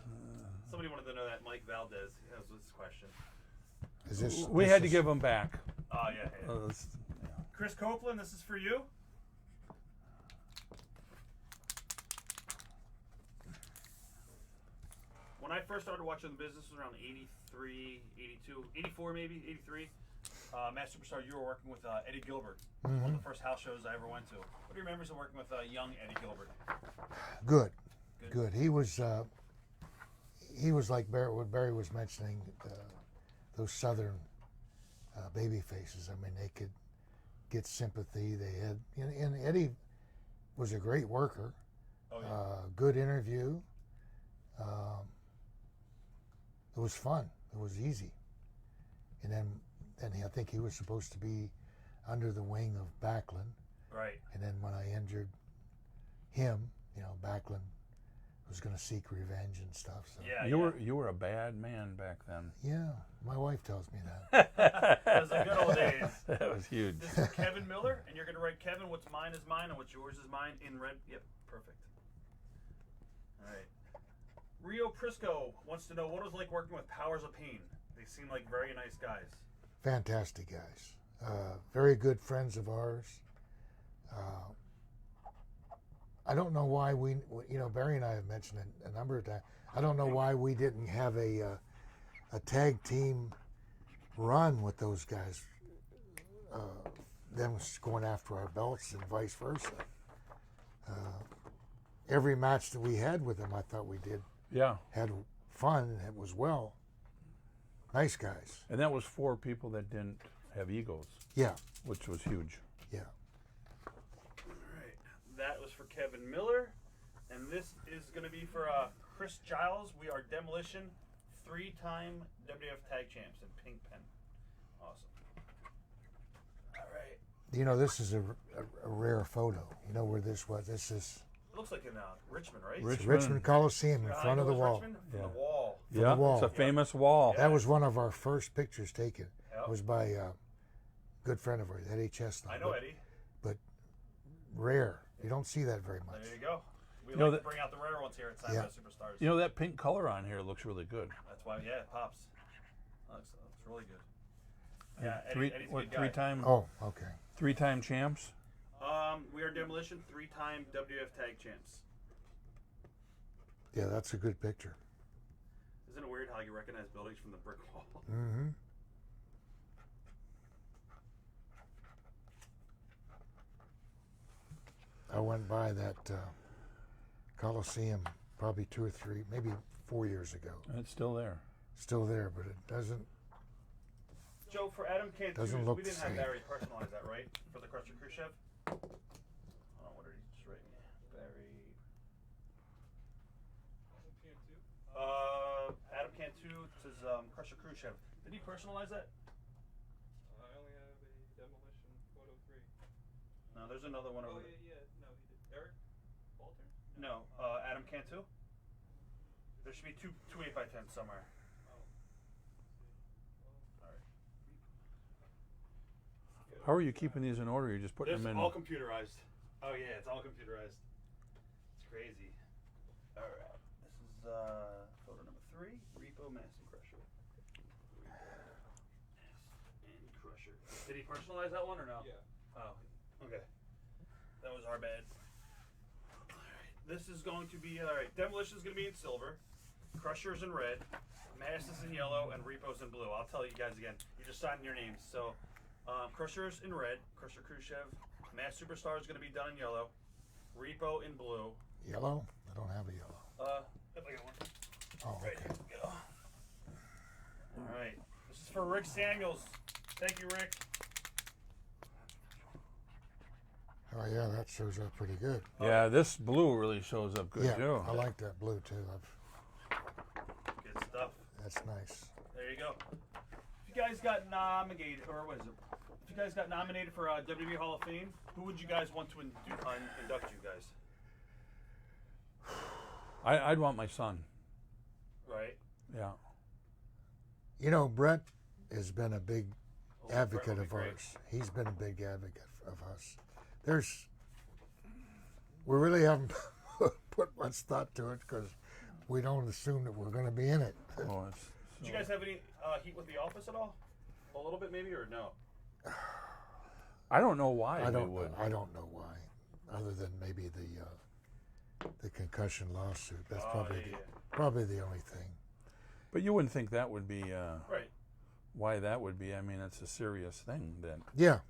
Somebody wanted to know that. Mike Valdez. That was his question. Is this? We had to give them back. Oh yeah. Chris Copeland, this is for you. When I first started watching the business, it was around 83, 82, 84 maybe, 83. Matt Superstar, you were working with Eddie Gilbert. Mm-hmm. One of the first house shows I ever went to. What are your memories of working with young Eddie Gilbert? Good. He was like Barry, what Barry was mentioning, those Southern baby faces. I mean, they could get sympathy. They had, and Eddie was a great worker. Oh, yeah. Good interview. It was fun. It was easy. And then I think he was supposed to be under the wing of Backlund. Right. And then when I injured him, Backlund was going to seek revenge and stuff. So Yeah, you were a bad man back then. yeah, my wife tells me that. Those are good old days. That was huge. This is Kevin Miller, and you're going to write, Kevin, what's mine is mine, and what's yours is mine in red. Yep, perfect. All right. Rio Prisco wants to know what it was like working with Powers of Pain. They seem like very nice guys. Fantastic guys. Very good friends of ours. I don't know why Barry and I have mentioned it a number of times. I don't know why we didn't have a tag team run with those guys. Them going after our belts and vice versa. Every match that we had with them, I thought we had fun and it was well. Nice guys. And that was 4 people that didn't have egos. Yeah. Which was huge. Yeah. All right. That was for Kevin Miller. And this is going to be for Chris Giles. We are Demolition, 3-time WWF Tag Champs in pink pen. Awesome. All right. This is a rare photo. You know where this was? This is It looks like in Richmond, right? Richmond Coliseum in front of the wall. Richmond? From the wall. Yeah, the wall. it's a famous wall. That was one of our first pictures taken. Yep. It was by a good friend of ours, Eddie Chestnut. I know Eddie. But rare. You don't see that very much. There you go. We know like that- to bring out the rare ones here at Sign by Superstars. You know, that pink color on here looks really good. That's why, yeah, it pops. Looks really good. Yeah, Three, Eddie's a what, good guy. 3-time, Oh, okay. 3-time champs? We are Demolition, 3-time WWF Tag Champs. Yeah, that's a good picture. Isn't it weird how you recognize buildings from the brick wall? Mm-hmm. I went by that Coliseum probably 2 or 3, maybe 4 years ago. And it's still there. Still there, but it doesn't. Joe, for Adam Cantu, Doesn't look we the didn't have same. Barry personalize that, right? For the Crusher Khrushchev? Hold on, what did he just write me? Barry. Adam Cantu says Crusher Khrushchev. Did he personalize that? I only have a Demolition photo 3. No, there's another one Oh, over there. yeah. No, he did. Eric Walter? No, Adam Cantu. There should be two 8x10s somewhere. How are you keeping these in order? You're just putting It's them in. all computerized. Oh yeah, it's all computerized. It's crazy. All right, this is photo number 3: Repo, Mass, and Crusher. Mass and Crusher. Did he personalize that one or no? Yeah. Oh, okay. That was our bad. All right, this is going to be Demolition is going to be in silver, Crusher's in red, Mass is in yellow, and Repo's in blue. I'll tell you guys again. You just signed your names, so. Crusher's in red, Crusher Khrushchev. Mass Superstar is going to be done in yellow. Repo in blue. Yellow? I don't have a yellow. Yep, I got one. Oh, Right, okay. here we go. All right. This is for Rick Samuels. Thank you, Rick. Oh, yeah, that shows up pretty good. Yeah, this blue really shows up good Yeah, too. I like that blue too. Good stuff. That's nice. There you go. If you guys got nominated, or what is it? If you guys got nominated for WWE Hall of Fame, who would you guys want to induct you guys? I'd want my son. Right. Yeah. Brett has been a big advocate Brett would of be great. ours. He's been a big advocate of us. We really haven't put much thought to it because we don't assume that we're going to be in it. Oh, it's Did you guys have any heat with The Office at all? A little bit, maybe, or no? I don't know why I we don't would. I don't know why, other than maybe the concussion lawsuit. That's Oh, probably yeah. probably the only thing. But you wouldn't think that would be Right. why that would be. I mean, it's a serious thing that, Yeah,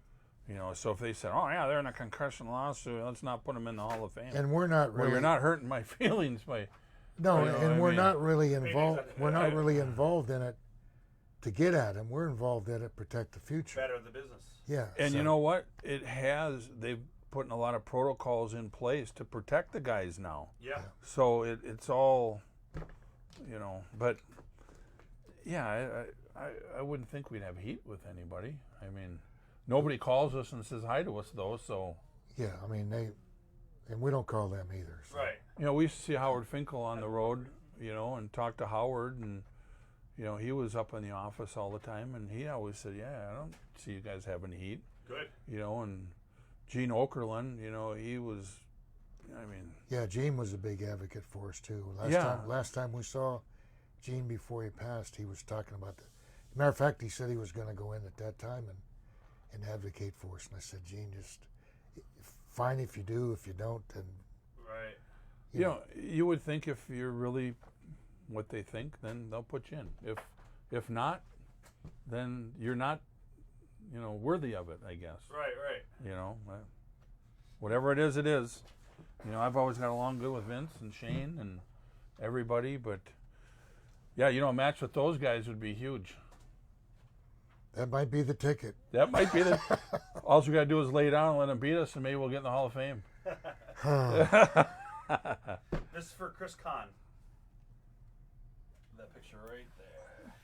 you know, so if they said, oh, yeah, they're in a concussion lawsuit, let's not put them in the Hall of Fame. and we're not well, really. you're not hurting my feelings by, No, you know, and I we're mean- not really involved. exactly. We're not really involved in it to get at him. We're involved in it to protect the future. Better the business. Yeah. and so- you know what? They've put a lot of protocols in place to protect the guys now. Yeah. So it's all, you know, but yeah, I wouldn't think we'd have heat with anybody. I mean, nobody calls us and says hi to us though. So Yeah, I mean and we don't call them either. So. Right. you know, we used to see Howard Finkel on the road, you know, and talk to Howard, and you know, he was up in the office all the time, and he always said, "Yeah, I don't see you guys having heat," Good. you know, and Gene Okerlund, you know, he was, I mean, Yeah, Gene was a big advocate for us too. Yeah. Last time we saw Gene before he passed, he was talking about the. Matter of fact, he said he was going to go in at that time and advocate for us. And I said, Gene, just fine if you do. If you don't, then Right. you know, you would think if you're really what they think, then they'll put you in. If not, then you're not, you know, worthy of it, I guess. Right. Right. You know, whatever it is, it is. You know, I've always got along good with Vince and Shane and everybody, but yeah, you know, a match with those guys would be huge. that might be the ticket. That might be the. All we got to do is lay down and let them beat us, and maybe we'll get in the Hall of Fame. This is for Chris Kahn. That picture right there.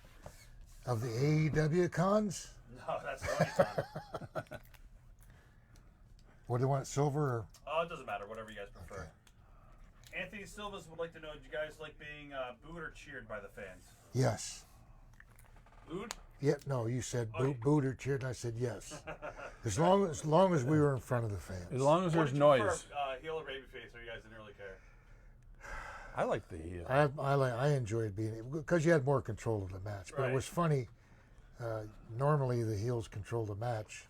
Of the AEW cons, No, that's Tony Khan. what do you want, silver or? Oh, it doesn't matter. Whatever you guys prefer. Anthony Silvas would like to know: do you guys like being booed or cheered by the fans? Yes. Booed? Yeah, no, you said Oh, booed or cheered, and I said yes. As long as we were in front of the fans. As long as What there's did you noise. prefer, heel or babyface, or you guys didn't really care? I like the heel. I enjoyed being because you had more control of the match. But Right. it was funny. Normally the heels control the match,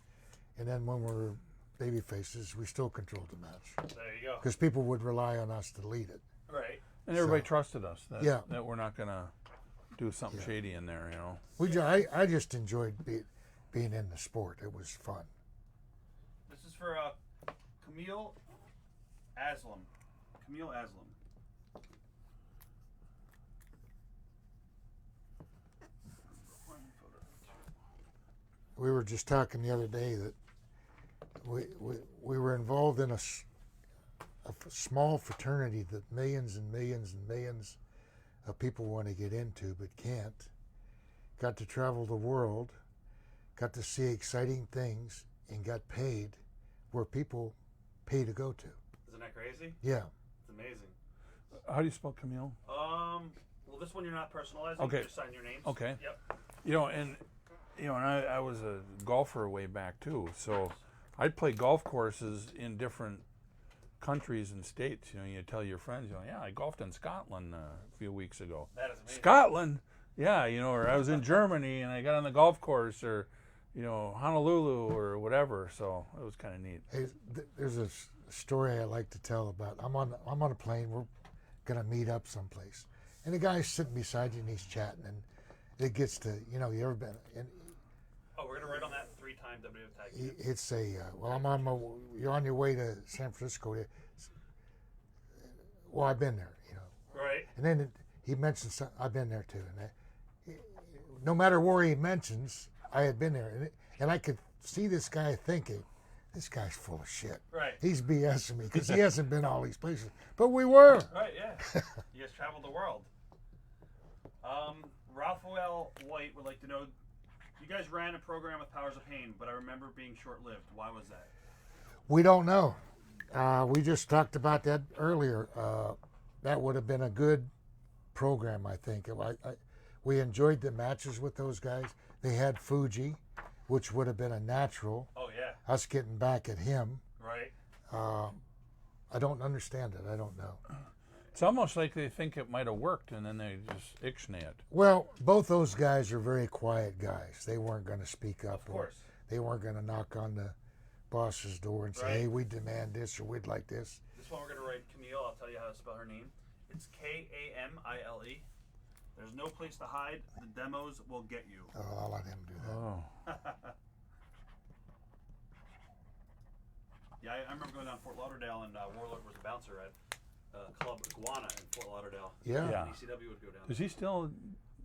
and then when we're baby faces, we still controlled the match There you go. because people would rely on us to lead it. Right. And everybody So- trusted us that, Yeah. that we're not going to do something shady in there, you know. I just enjoyed being in the sport. It was fun. This is for Camille Aslam. Camille Aslam. We were just talking the other day that we were involved in a small fraternity that millions and millions and millions of people want to get into but can't. Got to travel the world, got to see exciting things, and got paid where people pay to go to. Isn't that crazy? Yeah. It's amazing. How do you spell Camille? Well, this one you're not personalizing. Okay. You just sign your names. Okay. Yep. You know, and I was a golfer way back too, so I'd play golf courses in different countries and states. You know, you tell your friends, you know, yeah, I golfed in Scotland a few weeks ago. That is amazing. Scotland, yeah, you know, or I was in Germany and I got on the golf course, or you know, Honolulu or whatever. So it was kind of neat. Hey, there's a story I like to tell about. I'm on a plane. We're gonna meet up someplace, and the guy's sitting beside you and he's chatting, and it gets to you ever been. And Oh, we're gonna write on that 3-time WWF tag team. it's you're on your way to San Francisco. Well, I've been there, Right. and then he mentions I've been there too, and no matter where he mentions, I had been there, and I could see this guy thinking, this guy's full of shit. Right. He's BSing me because he hasn't been all these places, but we were. Right. Yeah. You guys traveled the world. Raphael White would like to know: you guys ran a program with Powers of Pain, but I remember being short-lived. Why was that? We don't know. We just talked about that earlier. That would have been a good program, I think. We enjoyed the matches with those guys. They had Fuji, which would have been a natural. Oh yeah. Us getting back at him. Right. I don't understand it. I don't know. It's almost like they think it might have worked, and then they just ixnay it. Well, both those guys are very quiet guys. They weren't going to speak up. Of course. They weren't going to knock on the boss's door and say, Right. hey, we demand this or we'd like this. This one we're gonna write Camille. I'll tell you how to spell her name. It's Kamile. There's no place to hide. The demos will get you. Oh, I'll let him do that. Oh. Yeah, I remember going down Fort Lauderdale, and Warlord was a bouncer at Club Iguana in Fort Lauderdale. Yeah. Yeah. And ECW would go down. Is he still?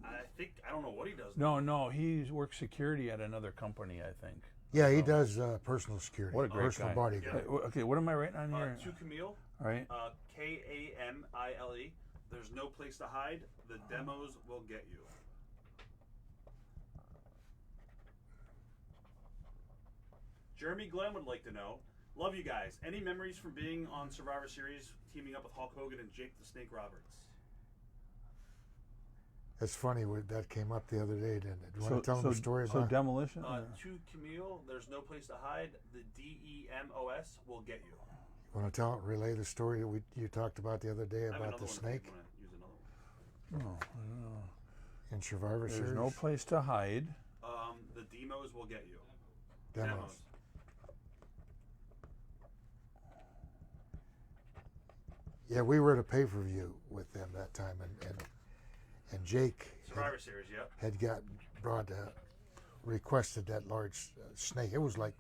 I don't know what he does now. No, he works security at another company, I think. Yeah, he does personal security. What a great personal guy. bodyguard. Okay, what am I writing on here? To Camille, All right. Kamile. There's no place to hide. The demos will get you. Jeremy Glenn would like to know, love you guys. Any memories from being on Survivor Series, teaming up with Hulk Hogan and Jake the Snake Roberts? That's funny. That came up the other day, didn't it? Do you want to tell him the story So about Demolition? To Camille, there's no place to hide. The DEMOS will get you. You want to relay the story that you talked about the other day I have about the another one if snake you wanna use another one. No, I don't know. in Survivor There's Series? no place to hide. The demos will get you. Demos. Yeah, we were at a pay-per-view with them that time, and Jake Survivor Series, yep. had requested that large snake. It was like,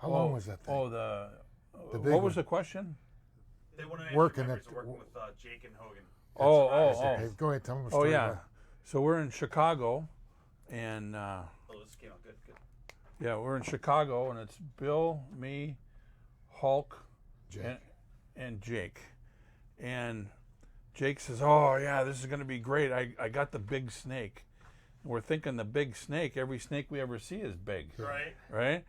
how long was that thing? Oh, The big what was one. the question? They want to Working memories at- of working with Jake and Hogan. Oh. Okay, go ahead, tell them the Oh story. yeah. about- So we're in Chicago, and Oh, this came out good. yeah, we're in Chicago, and it's Bill, me, Hulk, Jake. and Jake. And Jake says, "Oh yeah, this is going to be great. I got the big snake." And we're thinking the big snake. Every snake we ever see is big, Right. right?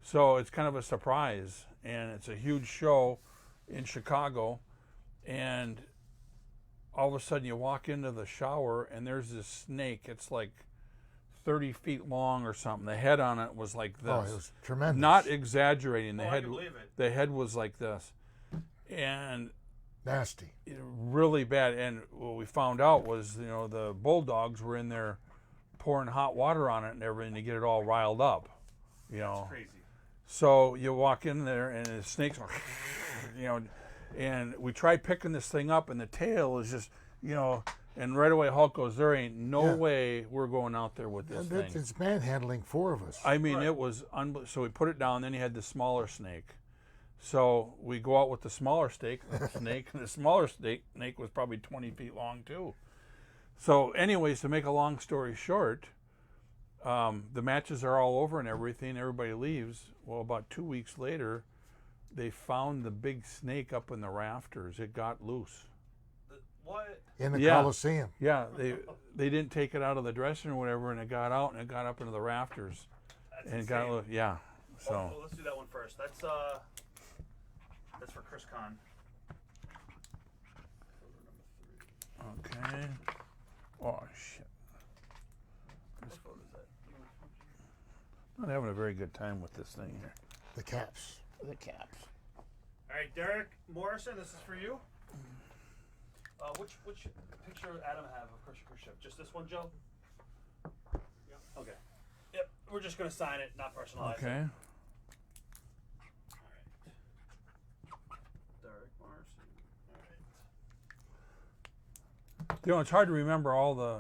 So it's kind of a surprise, and it's a huge show in Chicago, and all of a sudden you walk into the shower and there's this snake. It's like 30 feet long or something. The head on it was like this. Oh, it was tremendous. Not exaggerating. The I head, can believe it. the head was like this, and nasty. really bad. And what we found out was, the bulldogs were in there pouring hot water on it and everything to get it all riled up. It's crazy. So you walk in there and the snakes are, and we try picking this thing up and the tail is just, and right away Hulk goes, there ain't no way we're going out there with this thing. It's manhandling 4 of us. I mean, it was so we put it down. Then you had the smaller snake. So we go out with the smaller snake, and the smaller snake was probably 20 feet long too. So, anyways, to make a long story short, the matches are all over and everything. Everybody leaves. Well, about 2 weeks later, they found the big snake up in the rafters. It got loose. What? In the Yeah. Coliseum. Yeah, they didn't take it out of the dressing or whatever, and it got out and it got up into the rafters. That's And it insane. got loose. Yeah. So. Oh, let's do that one first. That's for Chris Kahn. Okay. Oh shit. What photo is that? Not having a very good time with this thing here. The caps. The caps. All right, Derek Morrison, this is for you. Which picture would Adam have of Khrushchev? Just this one, Joe? Yeah. Okay. Yep. We're just gonna sign it, not personalize it. Okay. All right. Derek Morrison. All right. It's hard to remember all the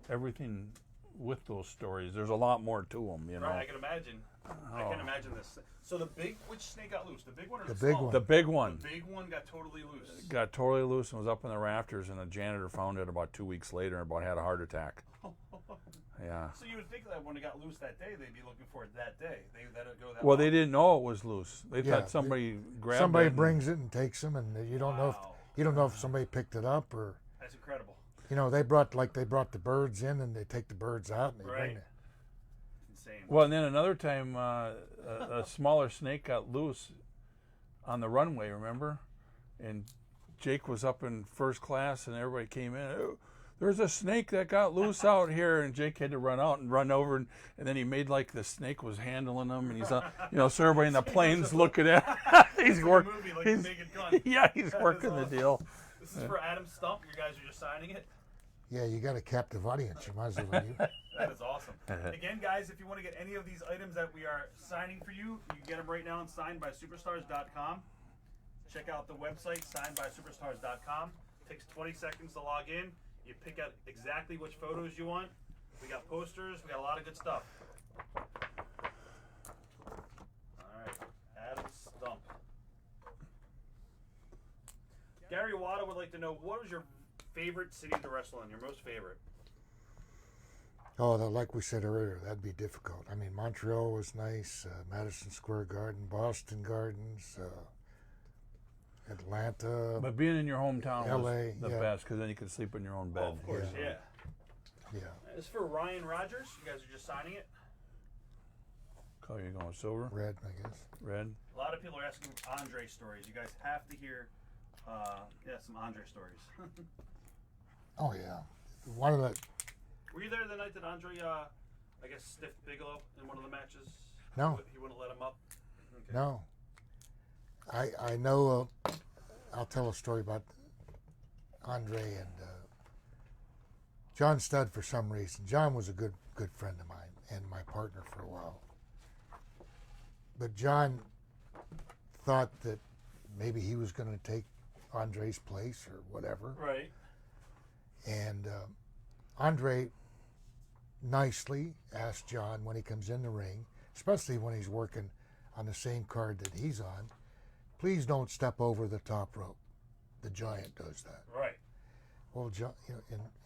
everything with those stories. There's a lot more to them, Right, I can imagine. I Oh. can imagine this. So which snake got loose? The big one or the, The big small one. The big one The big one got totally loose. got totally loose and was up in the rafters, and a janitor found it about 2 weeks later and about had a heart attack. Yeah. So you would think that when it got loose that day, they'd be looking for it that day. They let it go that Well, long. they didn't know it was loose. They Yeah, thought somebody grabbed Somebody it. and- brings it and takes them, and you don't know if somebody picked it up or That's incredible. they brought the birds in and they take the birds out and they bring Right. it. Insane. Well, and then another time, a smaller snake got loose on the runway. Remember? And Jake was up in first class, and everybody came in. "Oh, there's a snake that got loose out here," and Jake had to run out and run over, and then he made like the snake was handling him, and he's, so everybody in the plane's looking at. He's Like working. a movie, like the Naked Gun. Yeah, he's That is working the awesome. deal. This is for Adam Stump. You guys are just signing it. Yeah, you got a captive audience. You might as well. That is awesome. Again, guys, if you want to get any of these items that we are signing for you, you can get them right now on signedbysuperstars.com. Check out the website, signedbysuperstars.com. Takes 20 seconds to log in. You pick out exactly which photos you want. We got posters. We got a lot of good stuff. All right, Adam Stump. Gary Wada would like to know, what was your favorite city to wrestle in? Your most favorite? Oh, like we said earlier, that'd be difficult. I mean, Montreal was nice, Madison Square Garden, Boston Gardens, Atlanta. But being in your hometown LA, was the yeah. best, because then you could sleep in your own bed. Oh, of course, yeah. Yeah. This is for Ryan Rogers. You guys are just signing it. Color you going, silver? Red, I guess. Red? A lot of people are asking Andre stories. You guys have to hear, some Andre stories. Oh, yeah. One of the... Were you there the night that Andre, I guess, stiffed Bigelow in one of the matches? No. He wouldn't let him up? Okay. No. I know, I'll tell a story about Andre and John Studd for some reason. John was a good friend of mine and my partner for a while. But John thought that maybe he was going to take Andre's place or whatever. Right. And Andre nicely asked John when he comes in the ring, especially when he's working on the same card that he's on, please don't step over the top rope. The Giant does that. Right. Well, John,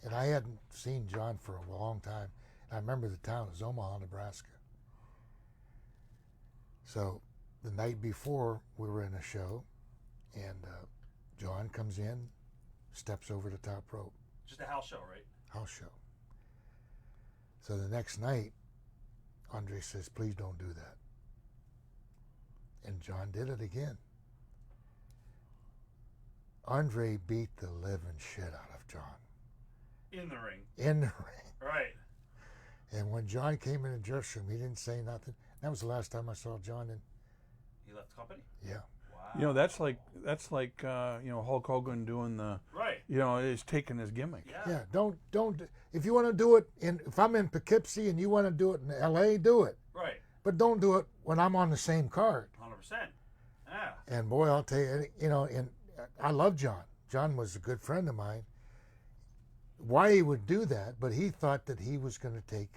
and I hadn't seen John for a long time. I remember the town was Omaha, Nebraska. So the night before, we were in a show, and John comes in, steps over the top rope. Just a house show, right? House show. So the next night, Andre says, please don't do that. And John did it again. Andre beat the living shit out of John. In the ring. In the ring. Right. And when John came in the dressing room, he didn't say nothing. That was the last time I saw John in. He left the company? Yeah. Wow. You know, that's like Hulk Hogan doing the, Right. is taking his gimmick. Yeah. Yeah. Don't. If you want to do it if I'm in Poughkeepsie and you want to do it in L.A., do it. Right. But don't do it when I'm on the same card. 100%. Yeah. And boy, I'll tell you, and I love John. John was a good friend of mine. Why he would do that, but he thought that he was going to take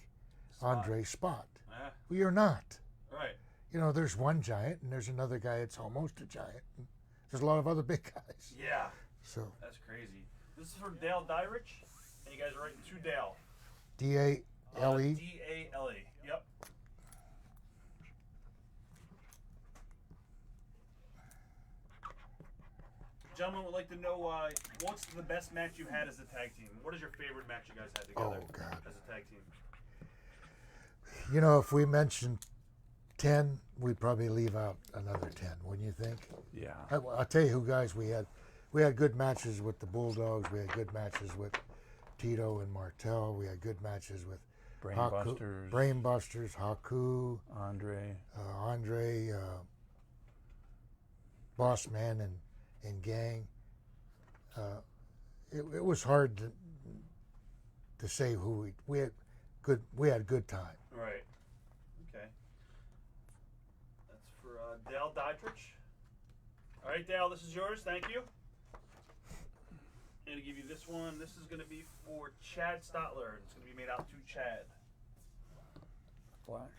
Andre's spot. Yeah. Well, you're not. Right. There's one giant, and there's another guy that's almost a giant. And there's a lot of other big guys. Yeah. So That's crazy. This is for Dale Dyrich, and you guys are writing to Dale. D-A-L-E. D-A-L-E. Yep. Gentlemen would like to know what's the best match you had as a tag team? What is your favorite match you guys had together Oh, God. as a tag team? If we mentioned 10, we'd probably leave out another 10, wouldn't you think? Yeah. I'll tell you who guys we had. We had good matches with the Bulldogs. We had good matches with Tito and Martel. We had good matches with Brainbusters. Brainbusters, Haku, Andre. Andre, Boss Man, and gang. It was hard to say who we had good. We had a good time. Right. Okay. That's for Dale Dietrich. All right, Dale, this is yours. Thank you. I'm going to give you this one. This is going to be for Chad Stotler. It's going to be made out to Chad. Black.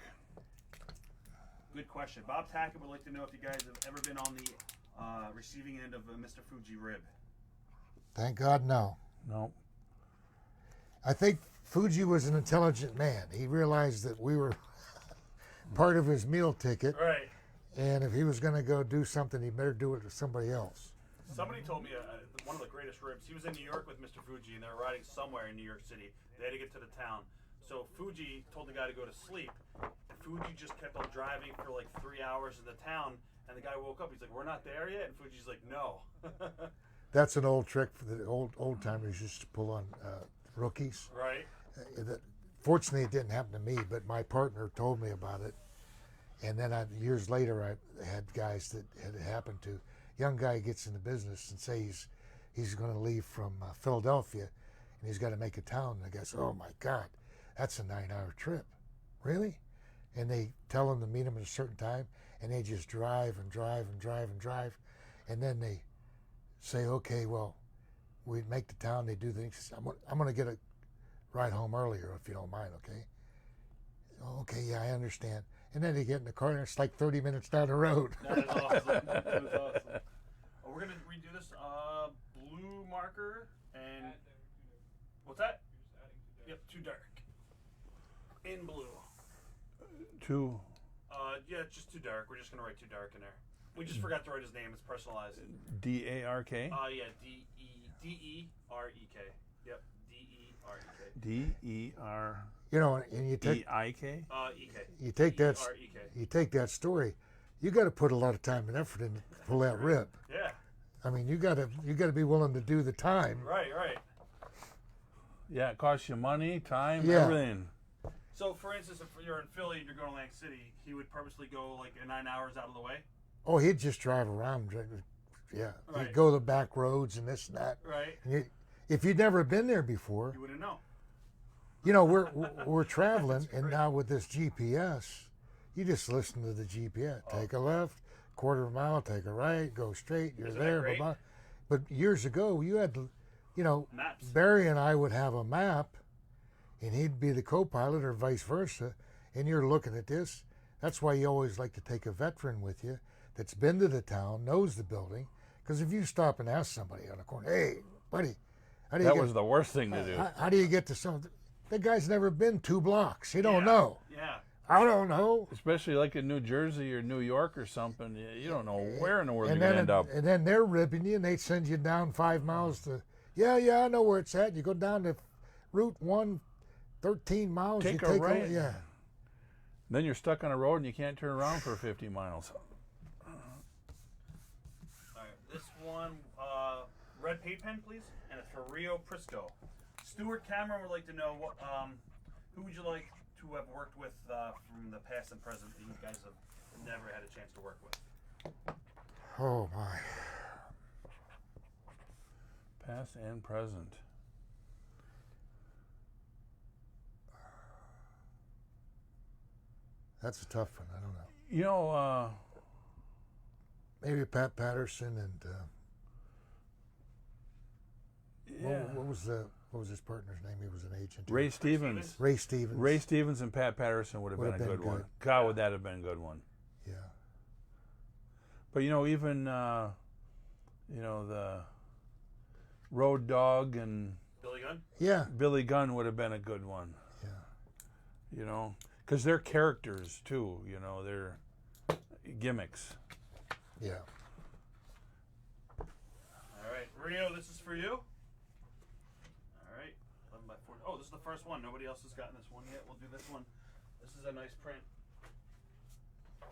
Good question. Bob Tackett would like to know if you guys have ever been on the receiving end of a Mr. Fuji rib. Thank God, no. No. I think Fuji was an intelligent man. He realized that we were part of his meal ticket, Right. and if he was going to go do something, he better do it with somebody else. Somebody told me one of the greatest ribs. He was in New York with Mr. Fuji, and they were riding somewhere in New York City. They had to get to the town. So Fuji told the guy to go to sleep, and Fuji just kept on driving for like 3 hours in the town, and the guy woke up. He's like, "We're not there yet," and Fuji's like, "No." That's an old trick for the old timers used to pull on rookies. Right. Fortunately, it didn't happen to me, but my partner told me about it. And then years later, I had guys that had happened to. Young guy gets in the business and says he's going to leave from Philadelphia, and he's got to make a town. And the guy says, "Oh my God, that's a 9-hour trip." Really? And they tell him to meet him at a certain time, and they just drive and drive and drive and drive. And then they say, "Okay, well, we'd make the town. They do things. I'm going to get a ride home earlier if you don't mind, okay? Oh, okay, yeah, I understand. And then they get in the car and it's like 30 minutes down the road. That is awesome. That is awesome. Oh, we're gonna redo this. Blue marker and what's that? Yep, too dark. In blue. Too. Yeah, it's just too dark. We're just gonna write too dark in there. We just forgot to write his name. It's personalized. D-A-R-K? Yeah, D-E-R-E-K. Yep, D-E-R-E-K. D-E-R... You know, and you take E-I-K? E-K. you take that D-E-R-E-K. you take that story. You got to put a lot of time and effort in to pull that rip. Yeah. I mean, you got to be willing to do the time. Right. Yeah, it costs you money, time, Yeah. everything. So, for instance, if you're in Philly and you're going to Atlantic City, he would purposely go like 9 hours out of the way. Oh, he'd just drive around. Yeah, Right. he'd go the back roads and this and that. Right. And if you'd never been there before, You wouldn't know. you know, we're traveling, and now with this GPS, you just listen to the GPS. Take a left, quarter of a mile, take a right, go straight. You're Isn't that there. great? Blah, blah. But years ago, you had to, you know, Maps. Barry and I would have a map, and he'd be the co-pilot or vice versa, and you're looking at this. That's why you always like to take a veteran with you that's been to the town, knows the building, because if you stop and ask somebody on the corner, hey, buddy, how do you That get, was the worst thing to do. how do you get to some? That guy's never been 2 blocks. He don't Yeah. know. Yeah. I don't know. Especially like in New Jersey or New York or something. You don't know where in the world And you're going then, to end up. and then they're ripping you, and they send you down 5 miles to. Yeah, I know where it's at. You go down to Route 1, 13 miles. Take you a take right. yeah. Then you're stuck on a road and you can't turn around for 50 miles. All right. This one, red paint pen, please, and it's for Rio Prisco. Stuart Cameron would like to know what, who would you like to have worked with from the past and present that you guys have never had a chance to work with? Oh my. Past and present. That's a tough one. I don't know. You know, Maybe Pat Patterson and yeah. what was his partner's name? He was an agent. Ray Stevens. Ray Stevens. Ray Stevens and Pat Patterson would have been a good one. God, would that have been a good one. Yeah. But you know, even you know, the Road Dog and Billy Gunn? Yeah. Billy Gunn would have been a good one. Yeah. You know, because they're characters too. You know, they're gimmicks. Yeah. All right. Rio, this is for you. All right. 11 by 4. Oh, this is the first one. Nobody else has gotten this one yet. We'll do this one. This is a nice print.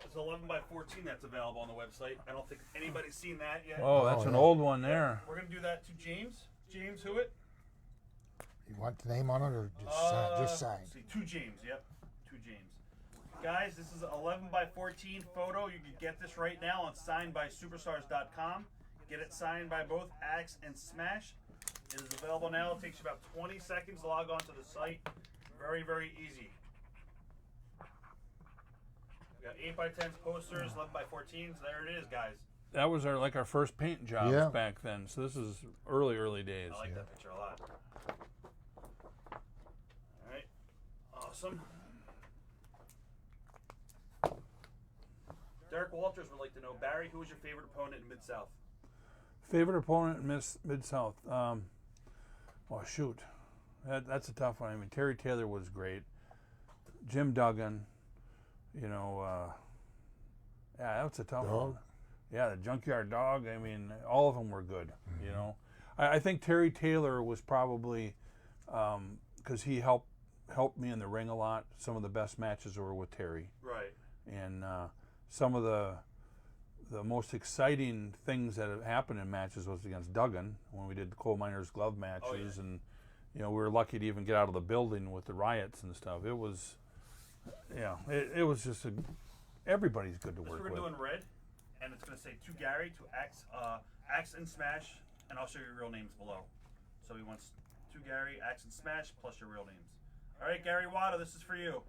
It's 11 by 14 that's available on the website. I don't think anybody's seen that yet. Oh, that's an yeah. old one there. We're going to do that to James. James Hewitt. You want the name on it or just sign? Just sign. Let's see, to James. Yep. To James. Guys, this is an 11 by 14 photo. You can get this right now on signedbysuperstars.com. Get it signed by both Axe and Smash. It is available now. It takes you about 20 seconds to log on to the site. Very, very easy. We got 8 by 10s posters, 11 by 14s. There it is, guys. That was our first paint jobs Yeah. back then. So this is early days. I like that picture a lot. All right. Awesome. Derek Walters would like to know, Barry, who was your favorite opponent in Mid-South? Favorite opponent in Mid-South? Oh, shoot. That's a tough one. I mean, Terry Taylor was great. Jim Duggan, you know, yeah, that's a tough one. Yeah, the Junkyard Dog. I mean, all of them were good, you know. I think Terry Taylor was probably, because he helped me in the ring a lot. Some of the best matches were with Terry. Right. And some of the most exciting things that have happened in matches was against Duggan when we did the coal miners glove matches, and you know, we were lucky to even get out of the building with the riots and stuff. It was, yeah, it was just everybody's good to work We're with. doing red, and it's going to say to Gary, to Axe and Smash, and I'll show you your real names below. So he wants to Gary, Axe and Smash, plus your real names. All right, Gary Wada, this is for you.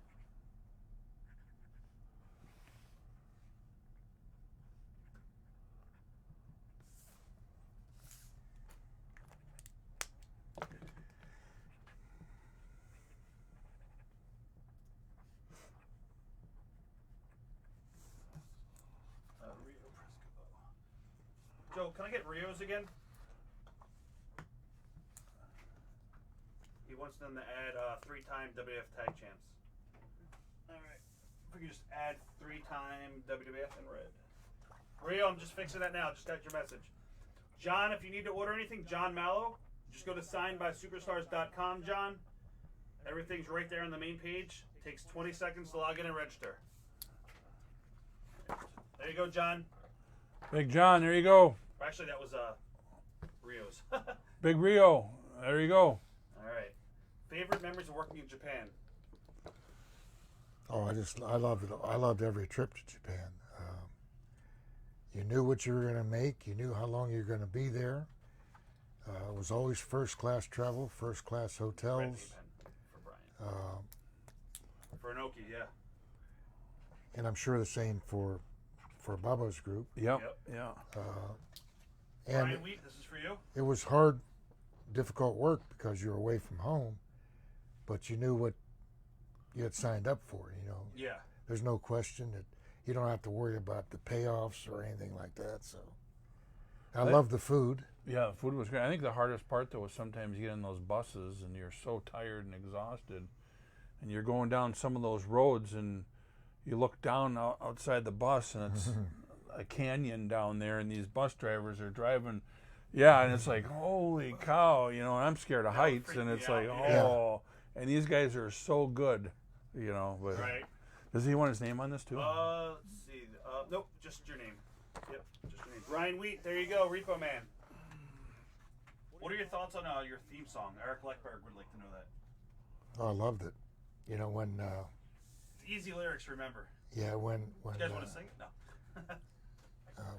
Joe, can I get Rio's again? He wants them to add 3-time WWF Tag Champs. All right. If we could just add 3-time WWF in red. Rio, I'm just fixing that now. Just got your message. John, if you need to order anything, John Mallow, just go to signedbysuperstars.com, John. Everything's right there on the main page. Takes 20 seconds to log in and register. There you go, John. Big John, there you go. Actually, that was Rio's. Big Rio, there you go. All right. Favorite memories of working in Japan? Oh, I loved it. I loved every trip to Japan. You knew what you were going to make. You knew how long you were going to be there. It was always first-class travel, first-class Red hotels. pen for Brian. For Inoki, yeah. And I'm sure the same for Bubba's group. Yep. Yep. Yeah. And Brian Wheat, this is for you. it was hard, difficult work because you were away from home, but you knew what you had signed up for. You know, Yeah. there's no question that you don't have to worry about the payoffs or anything like that. So I love the food. Yeah, the food was great. I think the hardest part, though, was sometimes you get in those buses and you're so tired and exhausted, and you're going down some of those roads and you look down outside the bus and it's a canyon down there, and these bus drivers are driving. Yeah, and it's like, holy cow, you know, and I'm scared of heights, and it's like, oh, and these guys are so good, you know. But Right. does he want his name on this too? Let's see. Nope, just your name. Yep, just your name. Brian Wheat, there you go, Repo Man. What are your thoughts on your theme song? Eric Leckberg would like to know that. Oh, I loved it. You know, when It's easy lyrics to remember. when You guys want to sing it? No.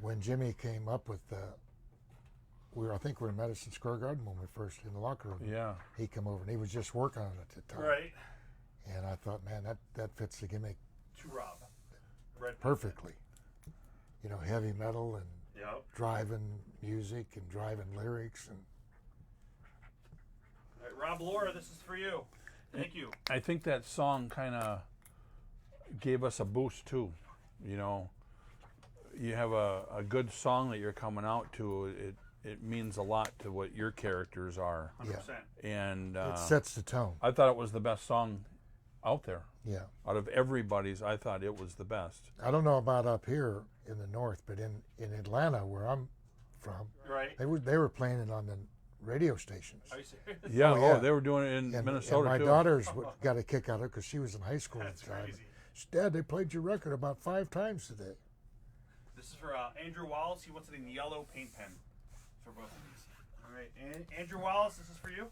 when Jimmy came up with I think we were in Madison Square Garden when we first in the locker room. Yeah. He came over and he was just working on it at the time. Right. And I thought, man, that fits the gimmick To Rob. Red perfectly. You know, heavy metal and Yep. driving music and driving lyrics and All right, Rob Laura, this is for you. Thank you. I think that song kind of gave us a boost too. You know, you have a good song that you're coming out to. It means a lot to what your characters are, 100%. and it sets the tone. I thought it was the best song out there. Yeah. Out of everybody's, I thought it was the best. I don't know about up here in the north, but in Atlanta, where I'm from, Right. they were playing it on the radio stations. Are you serious? Yeah, Oh, yeah. they were doing it in And Minnesota my too. daughters got a kick out of it because she was in high school at That's the time. crazy. She said, Dad, they played your record about 5 times today. This is for Andrew Wallace. He wants it in yellow paint pen for both of these. All right, and Andrew Wallace, this is for you.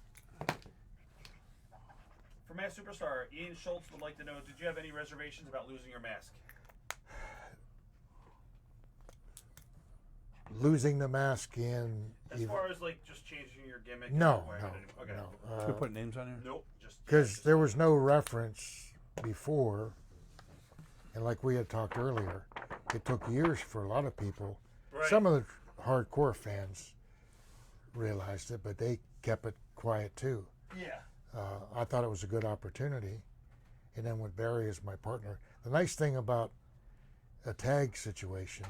For Mass Superstar, Ian Schultz would like to know, did you have any reservations about losing your mask? Losing the mask in As far as like just changing your gimmick? no, and wearing it anymore? Okay. no, Should we put names on here? Nope. Just because there was no reference before, and like we had talked earlier, it took years for a lot of people. Right. Some of the hardcore fans realized it, but they kept it quiet too. Yeah. I thought it was a good opportunity, and then with Barry as my partner, the nice thing about a tag situation,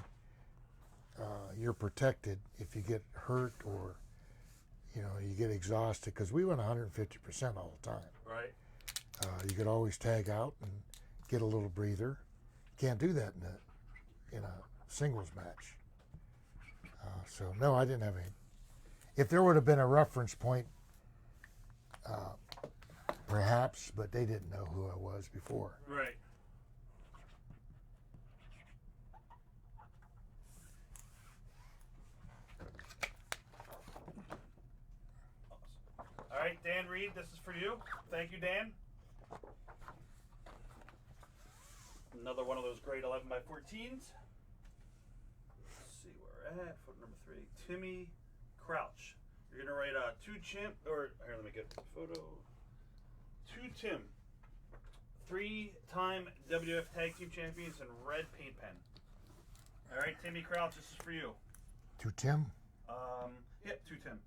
you're protected if you get hurt or you get exhausted, because we went 150% all the time. Right. You could always tag out and get a little breather. Can't do that in a singles match. So no, I didn't have any. If there would have been a reference point, perhaps, but they didn't know who I was before. Right. All right, Dan Reed, this is for you. Thank you, Dan. Another one of those great 11 by 14s. Let's see where we're at. Foot number 3. Timmy Crouch. You're gonna write two Chimp, or here, let me get the photo. To Tim. 3-time WWF Tag Team Champions in red paint pen. All right, Timmy Crouch, this is for you. To Tim, Yep, to Tim.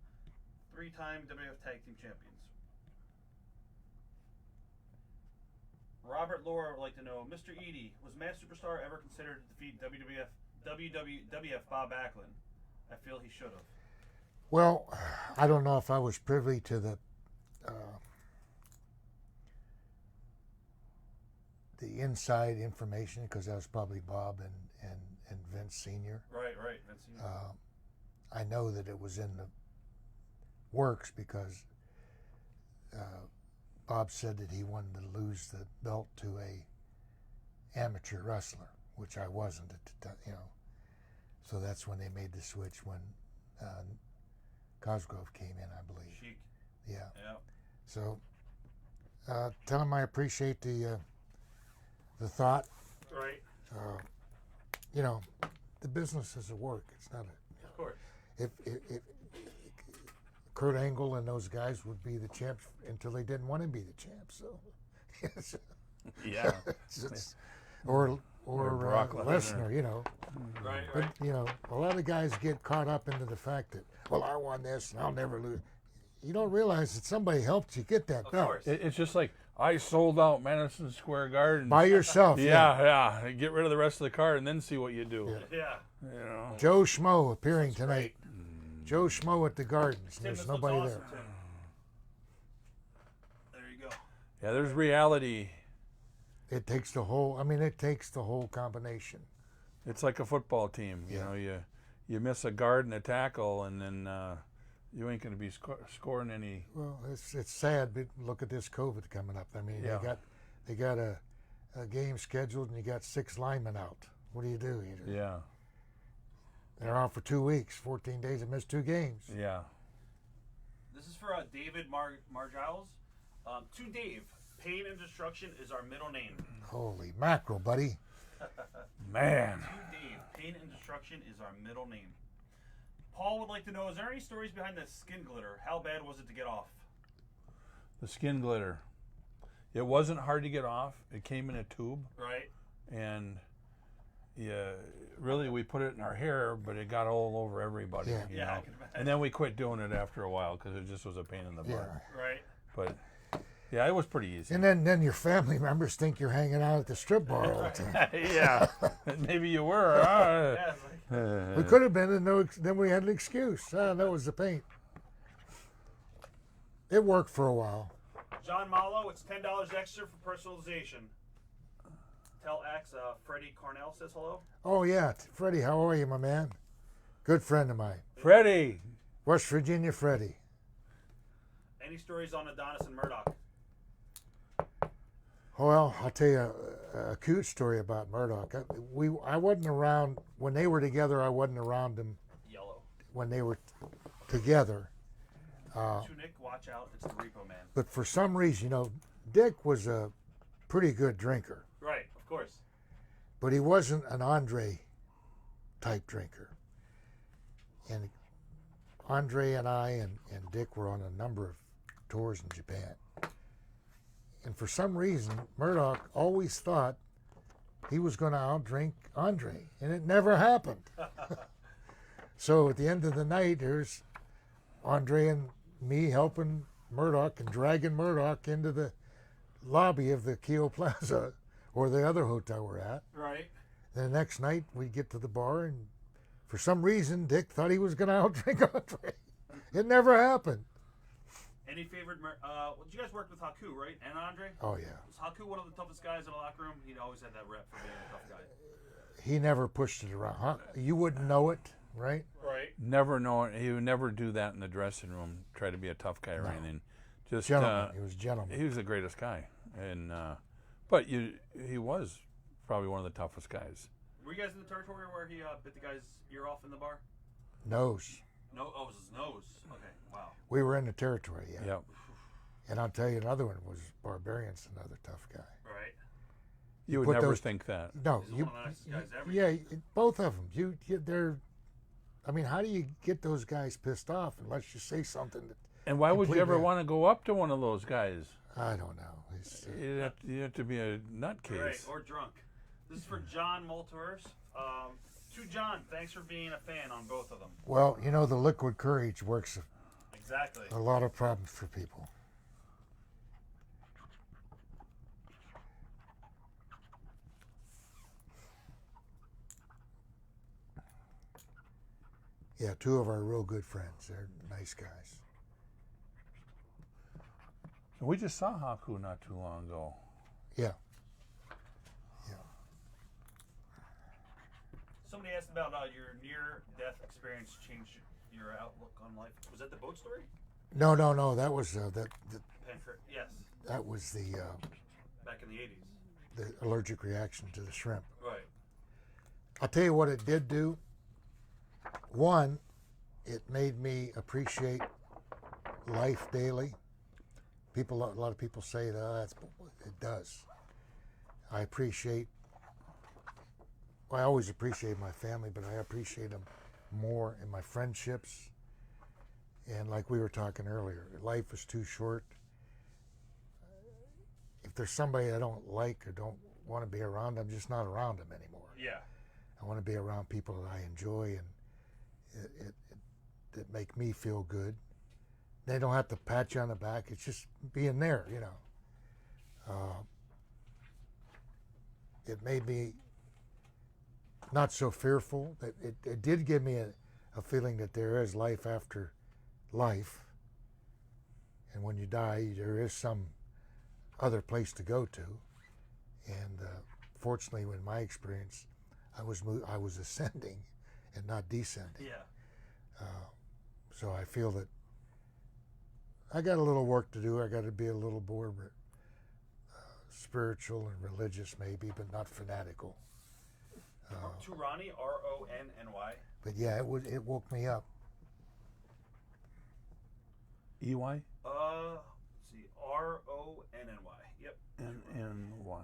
3-time WWF Tag Team Champions. Robert Laura would like to know, Mr. Eadie, was Mass Superstar ever considered to defeat WWF Bob Backlund? I feel he should have. Well, I don't know if I was privy to the inside information because that was probably Bob and Vince Sr. Right, Vince. I know that it was in the works because Bob said that he wanted to lose the belt to a amateur wrestler, which I wasn't at the time, you know. So that's when they made the switch when Cosgrove came in, I believe. Sheik. Yeah. Yeah. So tell him I appreciate the thought. Right. You know, the business is a work. It's not a. Of course. If Kurt Angle and those guys would be the champs until they didn't want to be the champs. So. Yes. Yeah. or Brock Lesnar, you know. Right. But, you know, a lot of guys get caught up into the fact that, well, I won this and I'll never lose. You don't realize that somebody helped you get that Of belt. course. It's just like I sold out Madison Square Garden. By yourself. Yeah. Get rid of the rest of the card and then see what you do. Yeah. You know. Joe Schmo appearing tonight. Joe Schmo at the Gardens. Tim, There's this nobody looks awesome, there. Tim. There you go. Yeah, there's reality. It takes the whole combination. It's like a football team. You Yeah. know, you miss a guard and a tackle, and then you ain't going to be scoring any. Well, it's sad, but look at this COVID coming up. I mean, Yeah. they got a game scheduled, and you got 6 linemen out. What do? Yeah. They're out for 2 weeks, 14 days, and missed 2 games. Yeah. This is for David Margiles. To Dave, Pain and Destruction is our middle name. Holy mackerel, buddy. Man. To Dave, Pain and Destruction is our middle name. Paul would like to know, is there any stories behind the skin glitter? How bad was it to get off? The skin glitter. It wasn't hard to get off. It came in a tube, Right. and really we put it in our hair, but it got all over everybody. Yeah. You Yeah, I know? can imagine. And then we quit doing it after a while because it just was a pain in the butt. Yeah. Right. But yeah, it was pretty easy. And then your family members think you're hanging out at the strip bar all the time. Yeah. Maybe you were. Yeah, it's like, We could have been, and then we had an excuse. That was the paint. It worked for a while. John Malo, it's $10 extra for personalization. Tell X, Freddie Cornell says hello. Oh, yeah. Freddie, how are you, my man? Good friend of mine. Freddie. West Virginia Freddie. Any stories on Adonis and Murdoch? Well, I'll tell you a cute story about Murdoch. I wasn't around when they were together. I wasn't around them Yellow. when they were together. Tunic, watch out, it's the Repo Man. But for some reason, Dick was a pretty good drinker, Right, of course. but he wasn't an Andre type drinker. And Andre and I and Dick were on a number of tours in Japan. And for some reason, Murdoch always thought he was going to outdrink Andre, and it never happened. So at the end of the night, there's Andre and me helping Murdoch and dragging Murdoch into the lobby of the Keo Plaza or the other hotel we're at. Right. The next night, we get to the bar, and for some reason, Dick thought he was going to outdrink Andre. It never happened. Any favorite, well, you guys worked with Haku, right? And Andre? Oh, yeah. Was Haku one of the toughest guys in the locker room? He always had that rep for being a tough guy. He never pushed it around. Huh? You wouldn't know it, right? Right. Never know. He would never do that in the dressing room. Try to be a tough guy or anything. Just Gentleman. He was a gentleman. he was the greatest guy, and but he was probably one of the toughest guys. Were you guys in the territory where he bit the guy's ear off in the bar? Nose. No, oh, it was his nose. Okay, wow. We were in the territory, yeah. Yep. And I'll tell you another one was Barbarian's another tough guy. Right. You would put never those- think that. No, He's one of the nicest guys ever. yeah, both of them. They're. I mean, how do you get those guys pissed off unless you say something that And why would you ever completely- want to go up to one of those guys? I don't know? It's, You have to be a nutcase. Right, or drunk. This is for John Multers. To John, thanks for being a fan on both of them. well, the liquid courage works Exactly. a lot of problems for people. Yeah, two of our real good friends. They're nice guys. We just saw Haku not too long ago. Yeah. Somebody asked about your near-death experience changed your outlook on life. Was that the boat story? No. That was Yes. that was the Back in the 80s. the allergic reaction to the shrimp. Right. I'll tell you what it did do. One, it made me appreciate life daily. A lot of people say that it does. I always appreciate my family, but I appreciate them more in my friendships. And like we were talking earlier, life is too short. If there's somebody I don't like or don't want to be around, I'm just not around them anymore. Yeah. I want to be around people that I enjoy and that make me feel good. They don't have to pat you on the back. It's just being there, you know. It made me not so fearful. It did give me a feeling that there is life after life. And when you die, there is some other place to go to. And fortunately, in my experience, I was ascending and not descending. Yeah. So I feel that I got a little work to do. I got to be a little more spiritual and religious, maybe, but not fanatical. Turani, R-O-N-N-Y. But yeah, it woke me up. EY? Let's see, R-O-N-N-Y. Yep. N-N-Y.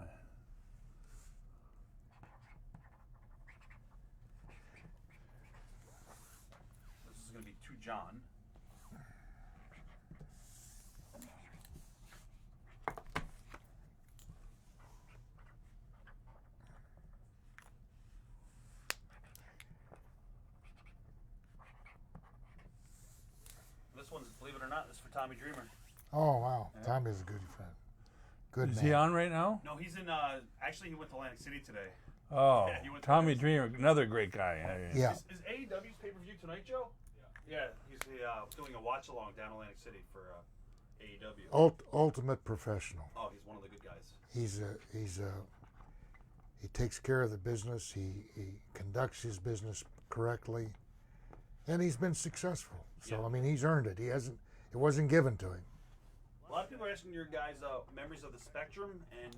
This is going to be to John. This one's, believe it or not, this is for Tommy Dreamer. Oh wow, Tommy's a good friend. Good Is man. he on right now? No, he's in, actually he went to Atlantic City today. Oh, Yeah, he went to Tommy Atlantic Dreamer, another great guy. Yeah. Is AEW's pay-per-view tonight, Joe? Yeah, he's doing a watch-along down Atlantic City for AEW. Ultimate professional. Oh, he's one of the good guys. He takes care of the business. He conducts his business correctly, and he's been successful. So Yeah. I mean, he's earned it. It wasn't given to him. A lot of people are asking your guys memories of the Spectrum and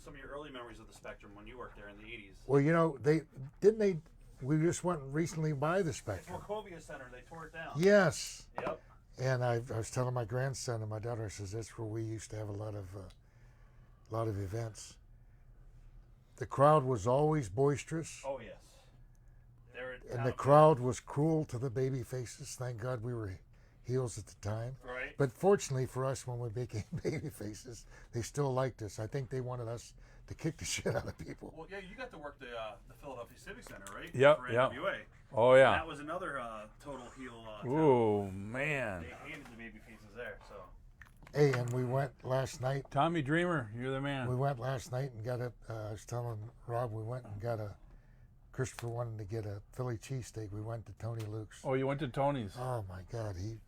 some of your early memories of the Spectrum when you worked there in the 80s. Well, you know, we just went recently by the It's Spectrum. Wachovia Center. They tore it down. Yes. Yep. And I was telling my grandson and my daughter, I says, that's where we used to have a lot of events. The crowd was always boisterous, Oh, yes. and the crowd was cruel to the baby faces. Thank God we were heels at the time. Right. But fortunately for us, when we became baby faces, they still liked us. I think they wanted us to kick the shit out of people. Well, yeah, you got to work the Philadelphia Civic Center, right? Yep, For yep. NWA. Oh, And yeah. that was another total heel. Town. Oh, man. They hated the baby faces there. So. Hey, and we went last night. Tommy Dreamer, you're the We man. went last night and got I was telling Rob, we went and got Christopher wanted to get a Philly cheesesteak. We went to Tony Luke's. Oh, you went to Tony's. Oh my God, he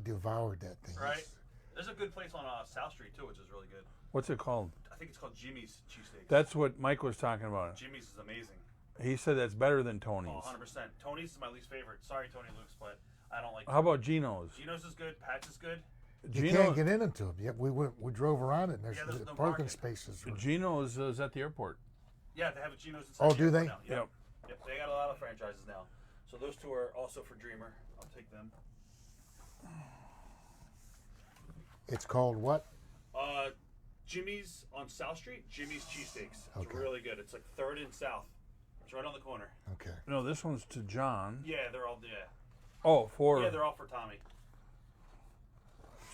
devoured that thing. Right. There's a good place on South Street too, which is really good. What's it called? I think it's called Jimmy's Cheesesteaks. That's what Mike was talking about. Jimmy's is amazing. He said that's better than Tony's. Oh, 100%. Tony's is my least favorite. Sorry, Tony Luke's, but I don't like. How about Gino's? Gino's is good. Pat's is good. You can't get into them. Yet we drove around it, and there's Yeah, there's no parking parking. spaces. Gino's is at the airport. Yeah, they have a Gino's. Oh, do they? Now. Yep. Yep. They got a lot of franchises now. So those two are also for Dreamer. I'll take them. It's called what? Jimmy's on South Street. Jimmy's Cheesesteaks. It's Okay. really good. It's like 3rd and South. It's right on the corner. Okay. No, this one's to John. Yeah, they're all Oh, for. Yeah, they're all for Tommy.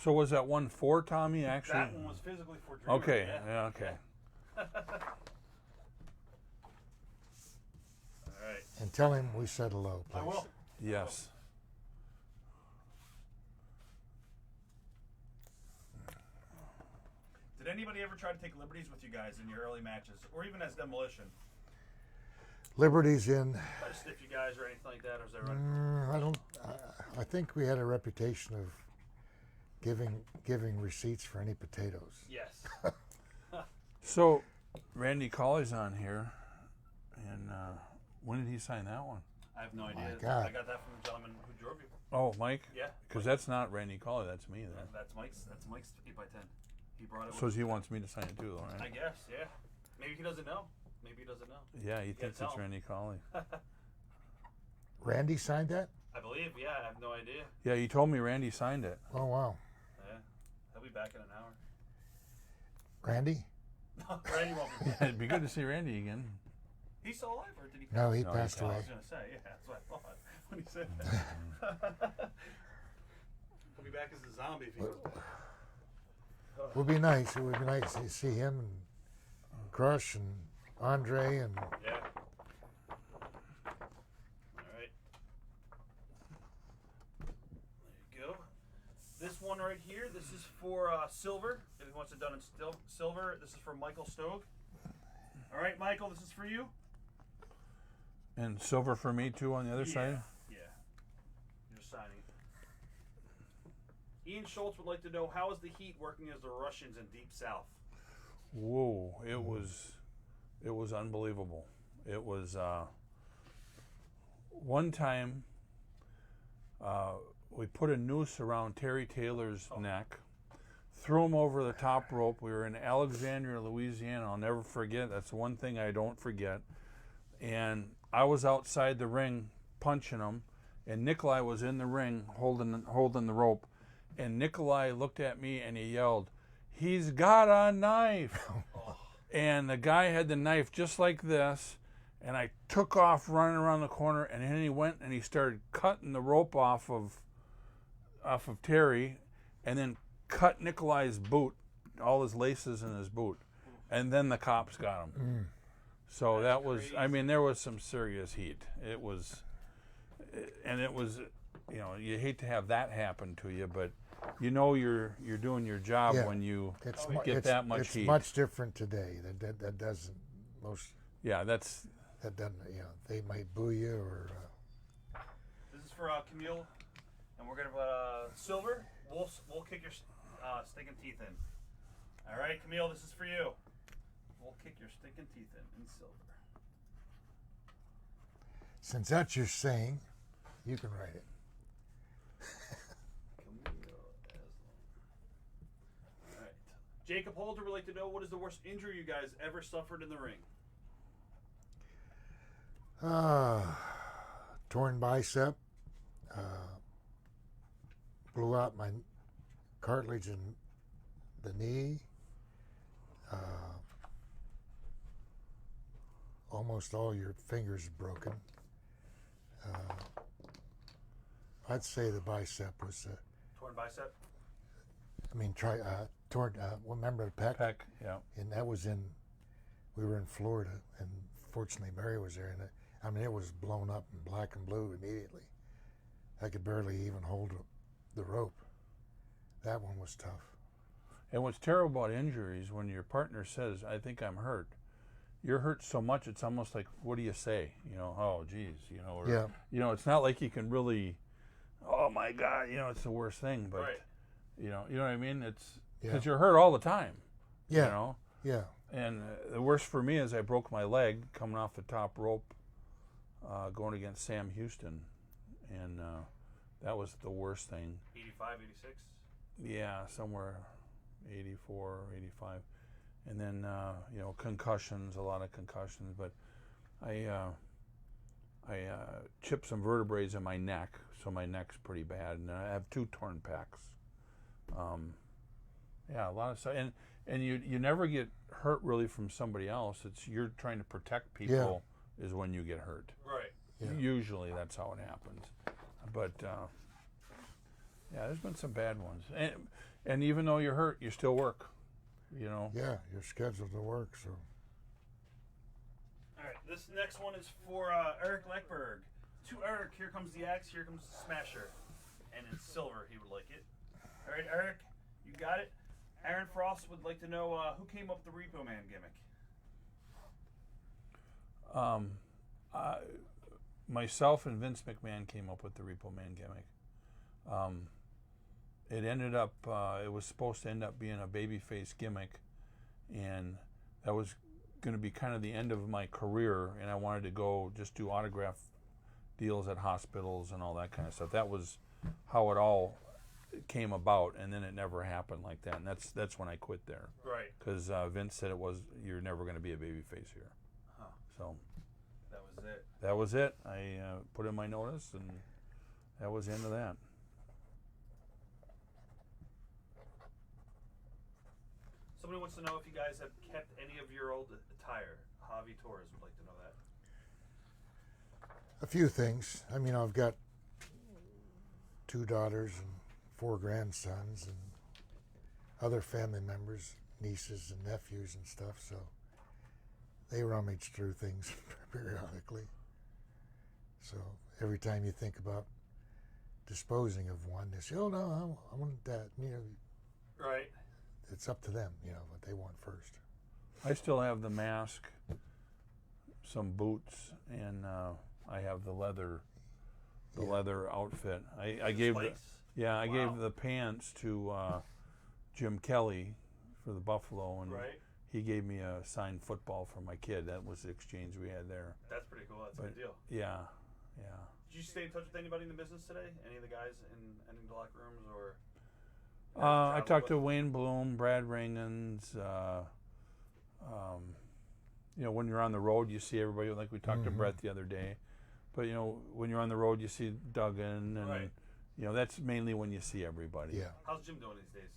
So was that one for Tommy actually? That one was physically for Dreamer. Okay. Yeah. Yeah. Okay. All right. And tell him we said hello, please. I will. Yes. Did anybody ever try to take liberties with you guys in your early matches, or even as Demolition? Liberty's in. Try to sniff you guys or anything like that, or is that right? I don't. I think we had a reputation of giving receipts for any potatoes. Yes. So, Randy Colley's on here, and when did he sign that one? I have no idea. My God. I got that from the gentleman who drove you. Oh, Mike? Yeah. Because that's not Randy Colley, that's me then. That's Mike's 8x10. He brought it So with he wants me to sign it too, though, I right? guess, yeah. Maybe he doesn't know. Maybe he doesn't know. Yeah, he thinks tell it's him. Randy Colley. Randy signed that. I believe, yeah. I have no idea. Yeah, he told me Randy signed it. Oh wow, Yeah. He'll be back in an hour. Randy? Randy won't be back. Yeah, it'd be good to see Randy again. He's still alive, or did he? No, he No, he passed I away. was gonna say, yeah, that's what I thought when he said that. He'll be back as a zombie if he goes back. Would be nice. It would be nice to see him and Crush and Andre and Yeah. All right. There you go. This one right here, this is for silver. If he wants it done in silver, this is for Michael Stogue. All right, Michael, this is for you. And silver for me too on the other side? Yeah. You're just signing it. Ian Schultz would like to know, how is the Heat working as the Russians in Deep South? Whoa, it was unbelievable. It was one time we put a noose around Terry Taylor's neck, threw him over the top rope. We were in Alexandria, Louisiana. I'll never forget. That's the one thing I don't forget. And I was outside the ring punching him, and Nikolai was in the ring holding the rope. And Nikolai looked at me and he yelled, "He's got a knife!" And the guy had the knife just like this, and I took off running around the corner, and then he went and he started cutting the rope off of Terry, and then cut Nikolai's boot, all his laces in his boot, and then the cops got him. So that was, I mean, there was some serious heat. It was, you know, you hate to have that happen to you, but you know you're doing your job Yeah. when you it's get that much heat. It's much different today. That doesn't Yeah, that's. that doesn't. You know, they might boo you or. This is for Camille, and we're gonna silver. We'll kick your stinking teeth in. All right, Camille, this is for you. We'll kick your stinking teeth in silver. Since that's your saying, you can write it. Camille Aslam. All right. Jacob Holder would like to know, what is the worst injury you guys ever suffered in the ring? Torn bicep. Blew out my cartilage in the knee. Almost all your fingers broken. I'd say the bicep was. Torn bicep. I mean, torn. Remember the pec? Peck, yeah. And that was in. We were in Florida, and fortunately Mary was there, and I mean it was blown up in black and blue immediately. I could barely even hold the rope. That one was tough. And what's terrible about injuries, when your partner says, "I think I'm hurt," you're hurt so much it's almost like, what do you say? You know, oh geez, you know, or, Yeah. you know, it's not like you can really, oh my God, you know, it's the worst thing, but Right. you know what I mean? It's Yeah. because you're hurt all the time. Yeah. You know, Yeah. and the worst for me is I broke my leg coming off the top rope, going against Sam Houston, and that was the worst thing. 85, 86. Yeah, somewhere 84, 85. And then, you know, concussions, a lot of concussions. But I chipped some vertebrae in my neck, so my neck's pretty bad. And I have 2 torn pecs. Yeah, a lot of stuff. And you never get hurt really from somebody else. It's you're trying to protect people is when you get hurt. Right. Yeah. Usually that's how it happens. But, yeah, there's been some bad ones. And even though you're hurt, you still work, you know. Yeah. You're scheduled to work, so. All right, this next one is for Eric Leckberg. To Eric, here comes the axe, here comes the smasher. And in silver, he would like it. All right, Eric, you got it. Aaron Frost would like to know who came up with the Repo Man gimmick. Myself and Vince McMahon came up with the Repo Man gimmick. It ended up, it was supposed to end up being a babyface gimmick, and that was going to be kind of the end of my career, and I wanted to go just do autograph deals at hospitals and all that kind of stuff. That was how it all came about, and then it never happened like that, and that's when I quit there. Right. Because Vince said you're never going to be a babyface here. Huh. So That was it. that was it. I put in my notice, and that was the end of that. Somebody wants to know if you guys have kept any of your old attire. Javi Torres would like to know that. A few things. I mean, I've got 2 daughters and 4 grandsons and other family members, nieces and nephews and stuff, so they rummage through things periodically. So every time you think about disposing of one, they say, oh no, I want that. You know, Right. it's up to them, you know, what they want first. I still have the mask, some boots, and I have the leather outfit. I gave gave the pants to Jim Kelly for the Buffalo, and Right. he gave me a signed football for my kid. That was the exchange we had there. That's pretty cool. That's a good deal. Yeah. Did you stay in touch with anybody in the business today? Any of the guys in any of the locker rooms or? I talked to Wayne Bloom, Brad Ringens. You know, when you're on the road, you see everybody. Like we talked to Brett the other day. But you know, when you're on the road, you see Duggan, and Right. you know that's mainly when you see everybody. Yeah. How's Jim doing these days?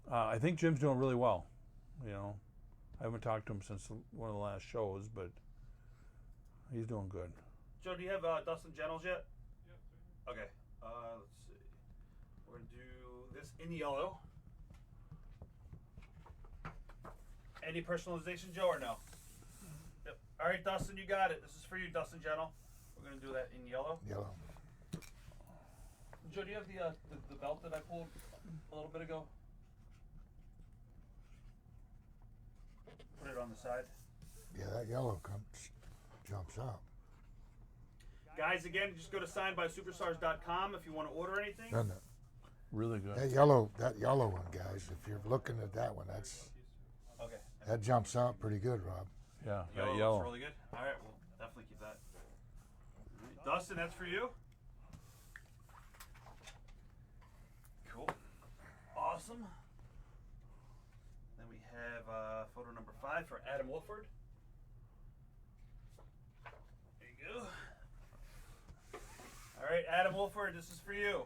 I think Jim's doing really well. You know, I haven't talked to him since one of the last shows, but he's doing good. Joe, do you have Dustin Gennels yet? Yep. Okay. Let's see. We're gonna do this in yellow. Any personalization, Joe, or no? Yep. All right, Dustin, you got it. This is for you, Dustin Gennel. We're gonna do that in yellow. Yellow. Joe, do you have the belt that I pulled a little bit ago? Put it on the side. Yeah, that yellow jumps out. Guys, again, just go to signedbysuperstars.com if you want to order anything. Doesn't it? Really good. That yellow one, guys, if you're looking at that one, Okay. that jumps out pretty good, Rob. Yeah, Yellow that looks yellow. really good. All right, we'll definitely keep that. All right, Dustin, that's for you. Cool. Awesome. Then we have photo number 5 for Adam Wolford. There you go. All right, Adam Wolford, this is for you.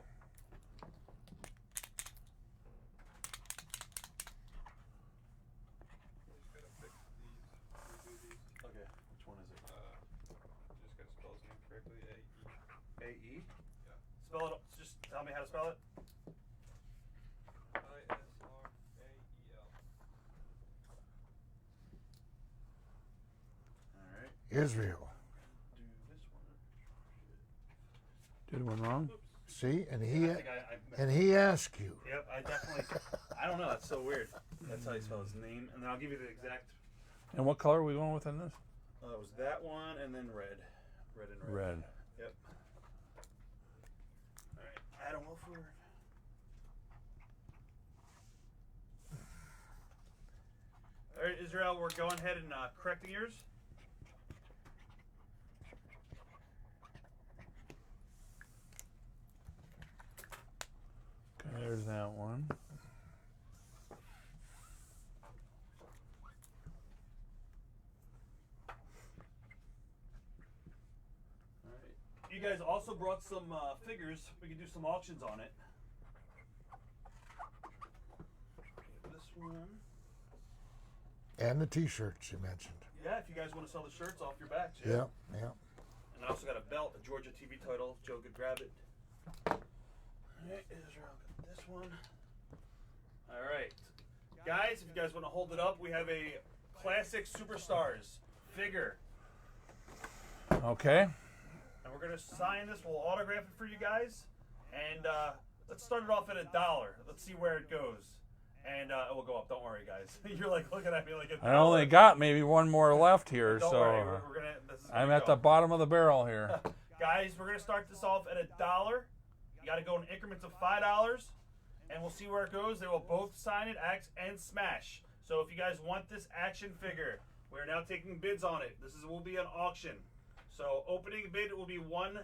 Just gotta fix these, redo these. Okay, which one is it? Just gotta spell his name correctly. A-E. A-E? Yeah. Spell it, just tell me how to spell it. I-S-R-A-E-L. All right, Israel. do this one. Did one wrong? See, and I he think I asked you. Yep, I definitely. I don't know. That's so weird. That's how you spell his name, and then I'll give you the exact. And what color are we going with in this? It was that one, and then red, and red. Red. Yep. All right, Adam Wolford. All right, Israel, we're going ahead and correcting yours. Okay, there's that one. All right. You guys also brought some figures. We can do some auctions on it. This one. And the T-shirts you mentioned. Yeah, if you guys want to sell the shirts off your backs. Yeah, yeah. And I also got a belt, a Georgia TV title. Joe could grab it. Alright, Israel, got this one. Alright. Guys, if you guys want to hold it up, we have a classic Superstars figure. Okay. And we're going to sign this. We'll autograph it for you guys. And let's start it off at $1. Let's see where it goes. And it will go up. Don't worry, guys. You're like looking at me like I only got maybe one more left here, Don't so worry. We're gonna, this is I'm gonna at the go. bottom of the barrel here. Guys, we're gonna start this off at $1. You got to go in increments of $5, and we'll see where it goes. They will both sign it, axe, and smash. So if you guys want this action figure, we're now taking bids on it. This will be an auction. So opening bid will be $1,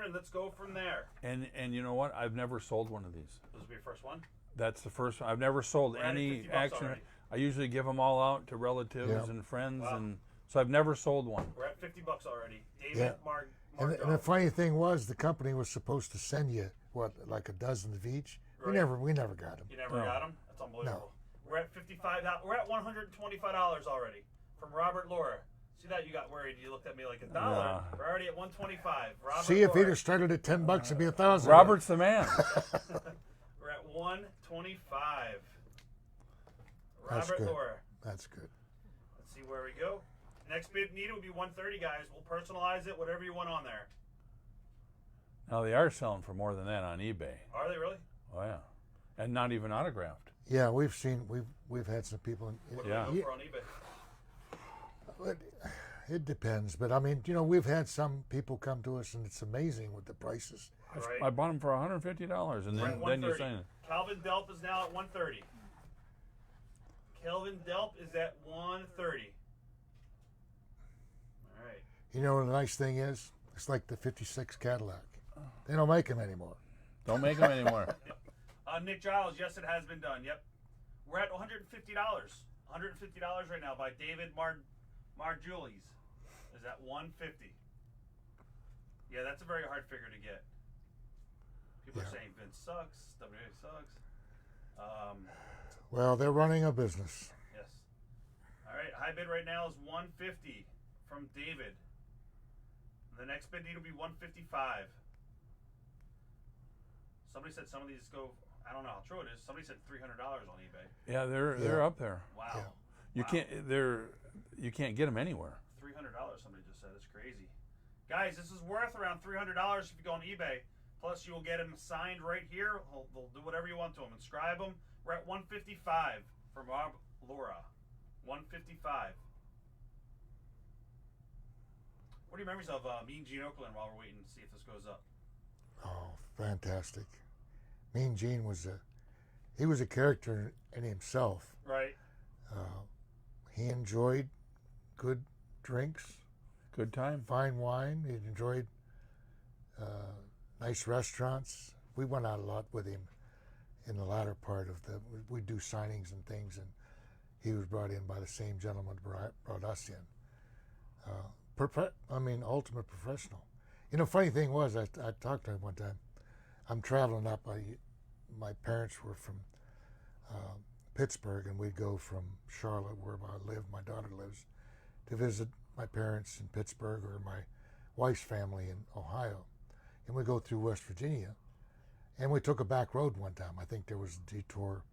and let's go from there. And you know what? I've never sold one of these. This will be your first one. That's the first one. I've never sold We're at any $50 action. already. I usually give them all out to relatives Yeah. and friends, Wow. and so I've never sold one. We're at $50 already. David, Yeah. Mark, And the funny thing was, the company was supposed to send you like a dozen of each. Right. We never got them. You never No. got them? That's unbelievable. We're at $55. We're at $125 already from Robert Laura. See that? You got worried. You looked at me like $1. Yeah. We're already at $125. Robert See, if Laura. he'd have started at $10, it'd be $1,000. Robert's the man. We're at $125. That's Robert good. Laura. That's good. Let's see where we go. Next bid needed will be $130, guys. We'll personalize it, whatever you want on there. Now they are selling for more than that on eBay. Are they really? Oh yeah, and not even autographed. Yeah, we've had some people. What do Yeah. we go for on eBay? It depends, but I mean, we've had some people come to us, and it's amazing with the prices. Right. I bought them for $150, and We're at then you $130. sign it. Calvin Delp is now at $130. Kelvin Delp is at $130. All right. You know what the nice thing is? It's like the '56 Cadillac. They don't make them anymore. Don't make them anymore. Nick Giles, yes, it has been done. Yep. We're at $150. $150 right now by David Marjulis. Is at $150. Yeah, that's a very hard figure to get. People are Yeah. saying Vince sucks. WA sucks. Well, they're running a business. Yes. All right. High bid right now is $150 from David. The next bid need will be $155. Somebody said some of these go. I don't know how true it is. Somebody said $300 on eBay. Yeah, they're up there. Wow. Yeah. You can't get them anywhere. $300. Somebody just said it's crazy. Guys, this is worth around $300 if you go on eBay. Plus, you will get them signed right here. They'll do whatever you want to them. Inscribe them. We're at $155 from Rob Laura. $155. What are your memories of Mean Gene Oakland while we're waiting to see if this goes up? Oh, fantastic! Mean Gene was a character in himself. Right. He enjoyed good drinks, Good time. fine wine. He enjoyed nice restaurants. We went out a lot with him in the latter part of we'd do signings and things, and he was brought in by the same gentleman brought us in. Ultimate professional. Funny thing was, I talked to him one time. I'm traveling up. My parents were from Pittsburgh, and we'd go from Charlotte, where I live, my daughter lives, to visit my parents in Pittsburgh or my wife's family in Ohio. And we go through West Virginia, and we took a back road one time. I think there was a detour.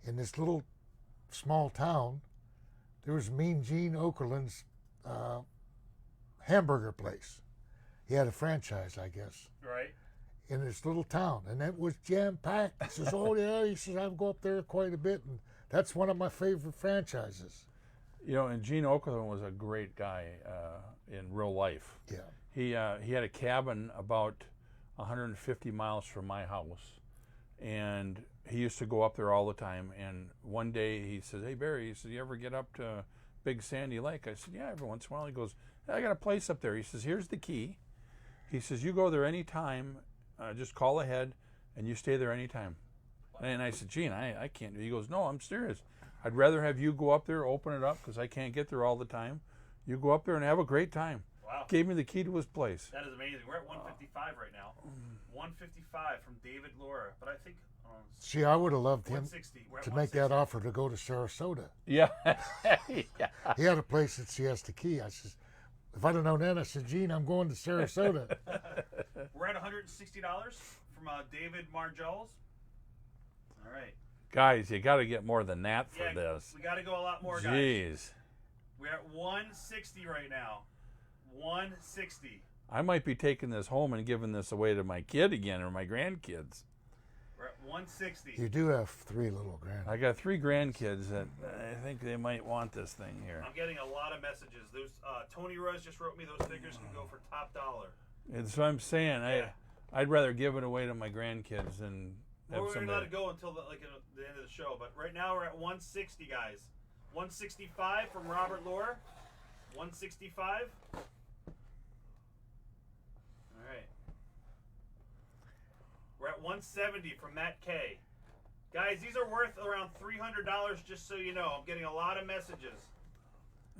In this little small town, there was Mean Gene Okerlund's hamburger place. He had a franchise, I guess, Right. in this little town, and that was jam-packed. He says, oh yeah, he says, I go up there quite a bit, and that's one of my favorite franchises. And Gene Oakland was a great guy in real life. Yeah. He had a cabin about 150 miles from my house, and he used to go up there all the time. And one day he says, "Hey Barry," he said, "you ever get up to Big Sandy Lake?" I said, "Yeah, every once in a while." He goes, "I got a place up there." He says, "Here's the key." He says, "You go there anytime, just call ahead, and you stay there anytime." And I said, "Gene, I can't do it." He goes, "No, I'm serious. I'd rather have you go up there, open it up, because I can't get there all the time. You go up there and have a great time." Wow. Gave me the key to his place. That is amazing. We're at 155 right now. 155 from David Laura. But I think See, I would have loved him 160. We're at to make that 160. offer to go to Sarasota. Yeah. Yeah. He had a place at Siesta Key. I says, if I'd have known that, I said, Gene, I'm going to Sarasota. We're at $160 from David Marjols. All right. Guys, you got to get more than that for Yeah, this. we got to go a lot more, guys. Jeez. We're at 160 right now. 160. I might be taking this home and giving this away to my kid again or my grandkids. We're at 160. You do have 3 little grandkids. I got 3 grandkids that I think they might want this thing here. I'm getting a lot of messages. Those Tony Rose just wrote me those figures can go for top dollar. That's what I'm saying. Yeah. I'd rather give it away to my grandkids than have Well, we're gonna let somebody. it go until the end of the show. But right now we're at 160, guys. 165 from Robert Lohr. 165. All right. We're at 170 from Matt K. Guys, these are worth around $300. Just so you know, I'm getting a lot of messages.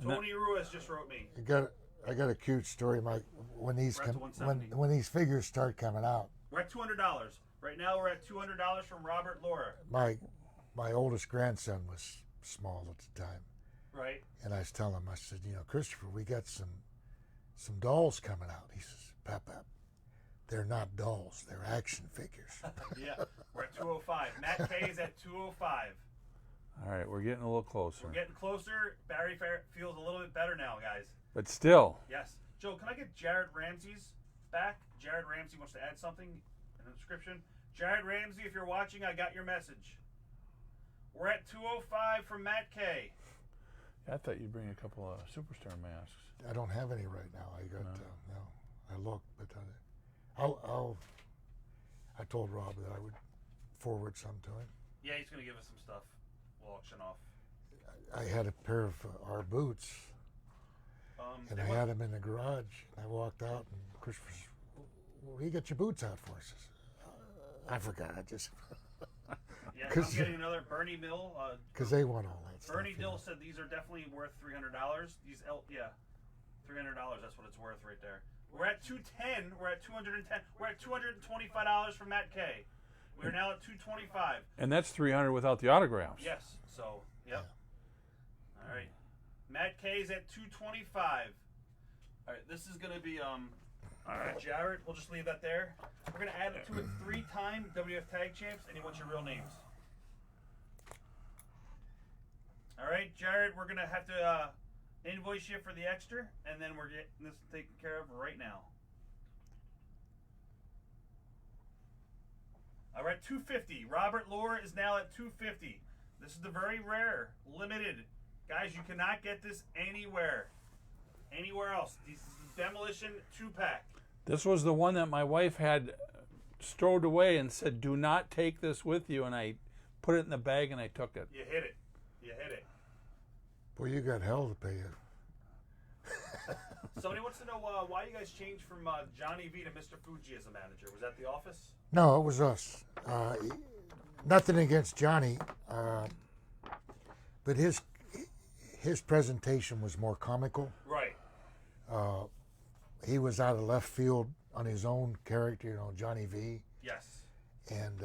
Tony Ruiz just wrote me. I got a cute story, Mike. When these We're at 170. when these figures start coming out, We're at $200. Right now we're at $200 from Robert Lohr. my oldest grandson was small at the time, Right. and I was telling him, I said, Christopher, we got some dolls coming out. He says, Pap, they're not dolls, they're action figures. Yeah. We're at 205. Matt K is at 205. All right, we're getting a little closer. We're getting closer. Barry feels a little bit better now, guys. But still, Yes. Joe, can I get Jared Ramsey's back? Jared Ramsey wants to add something in the description. Jared Ramsey, if you're watching, I got your message. We're at 205 from Matt K. I thought you'd bring a couple of superstar masks. I don't have any right now. I got no. I looked, but I told Rob that I would forward some to him. Yeah, he's going to give us some stuff. We'll auction off. I had a pair of our boots, and I had them in the garage. And I walked out, and Christopher says, "Well, you got your boots out for us?" I forgot. I just Yeah, I'm getting another Bernie Mill. because they want all that stuff. Bernie Dill said these are definitely worth $300. These, $300. That's what it's worth right there. We're at 210. We're at 210. We're at $225 from Matt K. We're now at 225. And that's 300 without the autographs. Yes. So, yep. All right. Matt K's at 225. All right. This is gonna be all right, Jared. We'll just leave that there. We're gonna add it to it 3-time WF Tag Champs, and he wants your real names. All right, Jared. We're gonna have to invoice you for the extra, and then we're getting this taken care of right now. All right, 250. Robert Lohr is now at 250. This is the very rare, limited. Guys, you cannot get this anywhere else. This is the Demolition 2-pack. This was the one that my wife had stowed away and said, "Do not take this with you." And I put it in the bag and I took it. You hit it. You hit it. Boy, you got hell to pay. Somebody wants to know why you guys changed from Johnny V to Mr. Fuji as a manager. Was that the office? No, it was us. Nothing against Johnny, but his presentation was more comical. Right. He was out of left field on his own character, Johnny V, Yes. and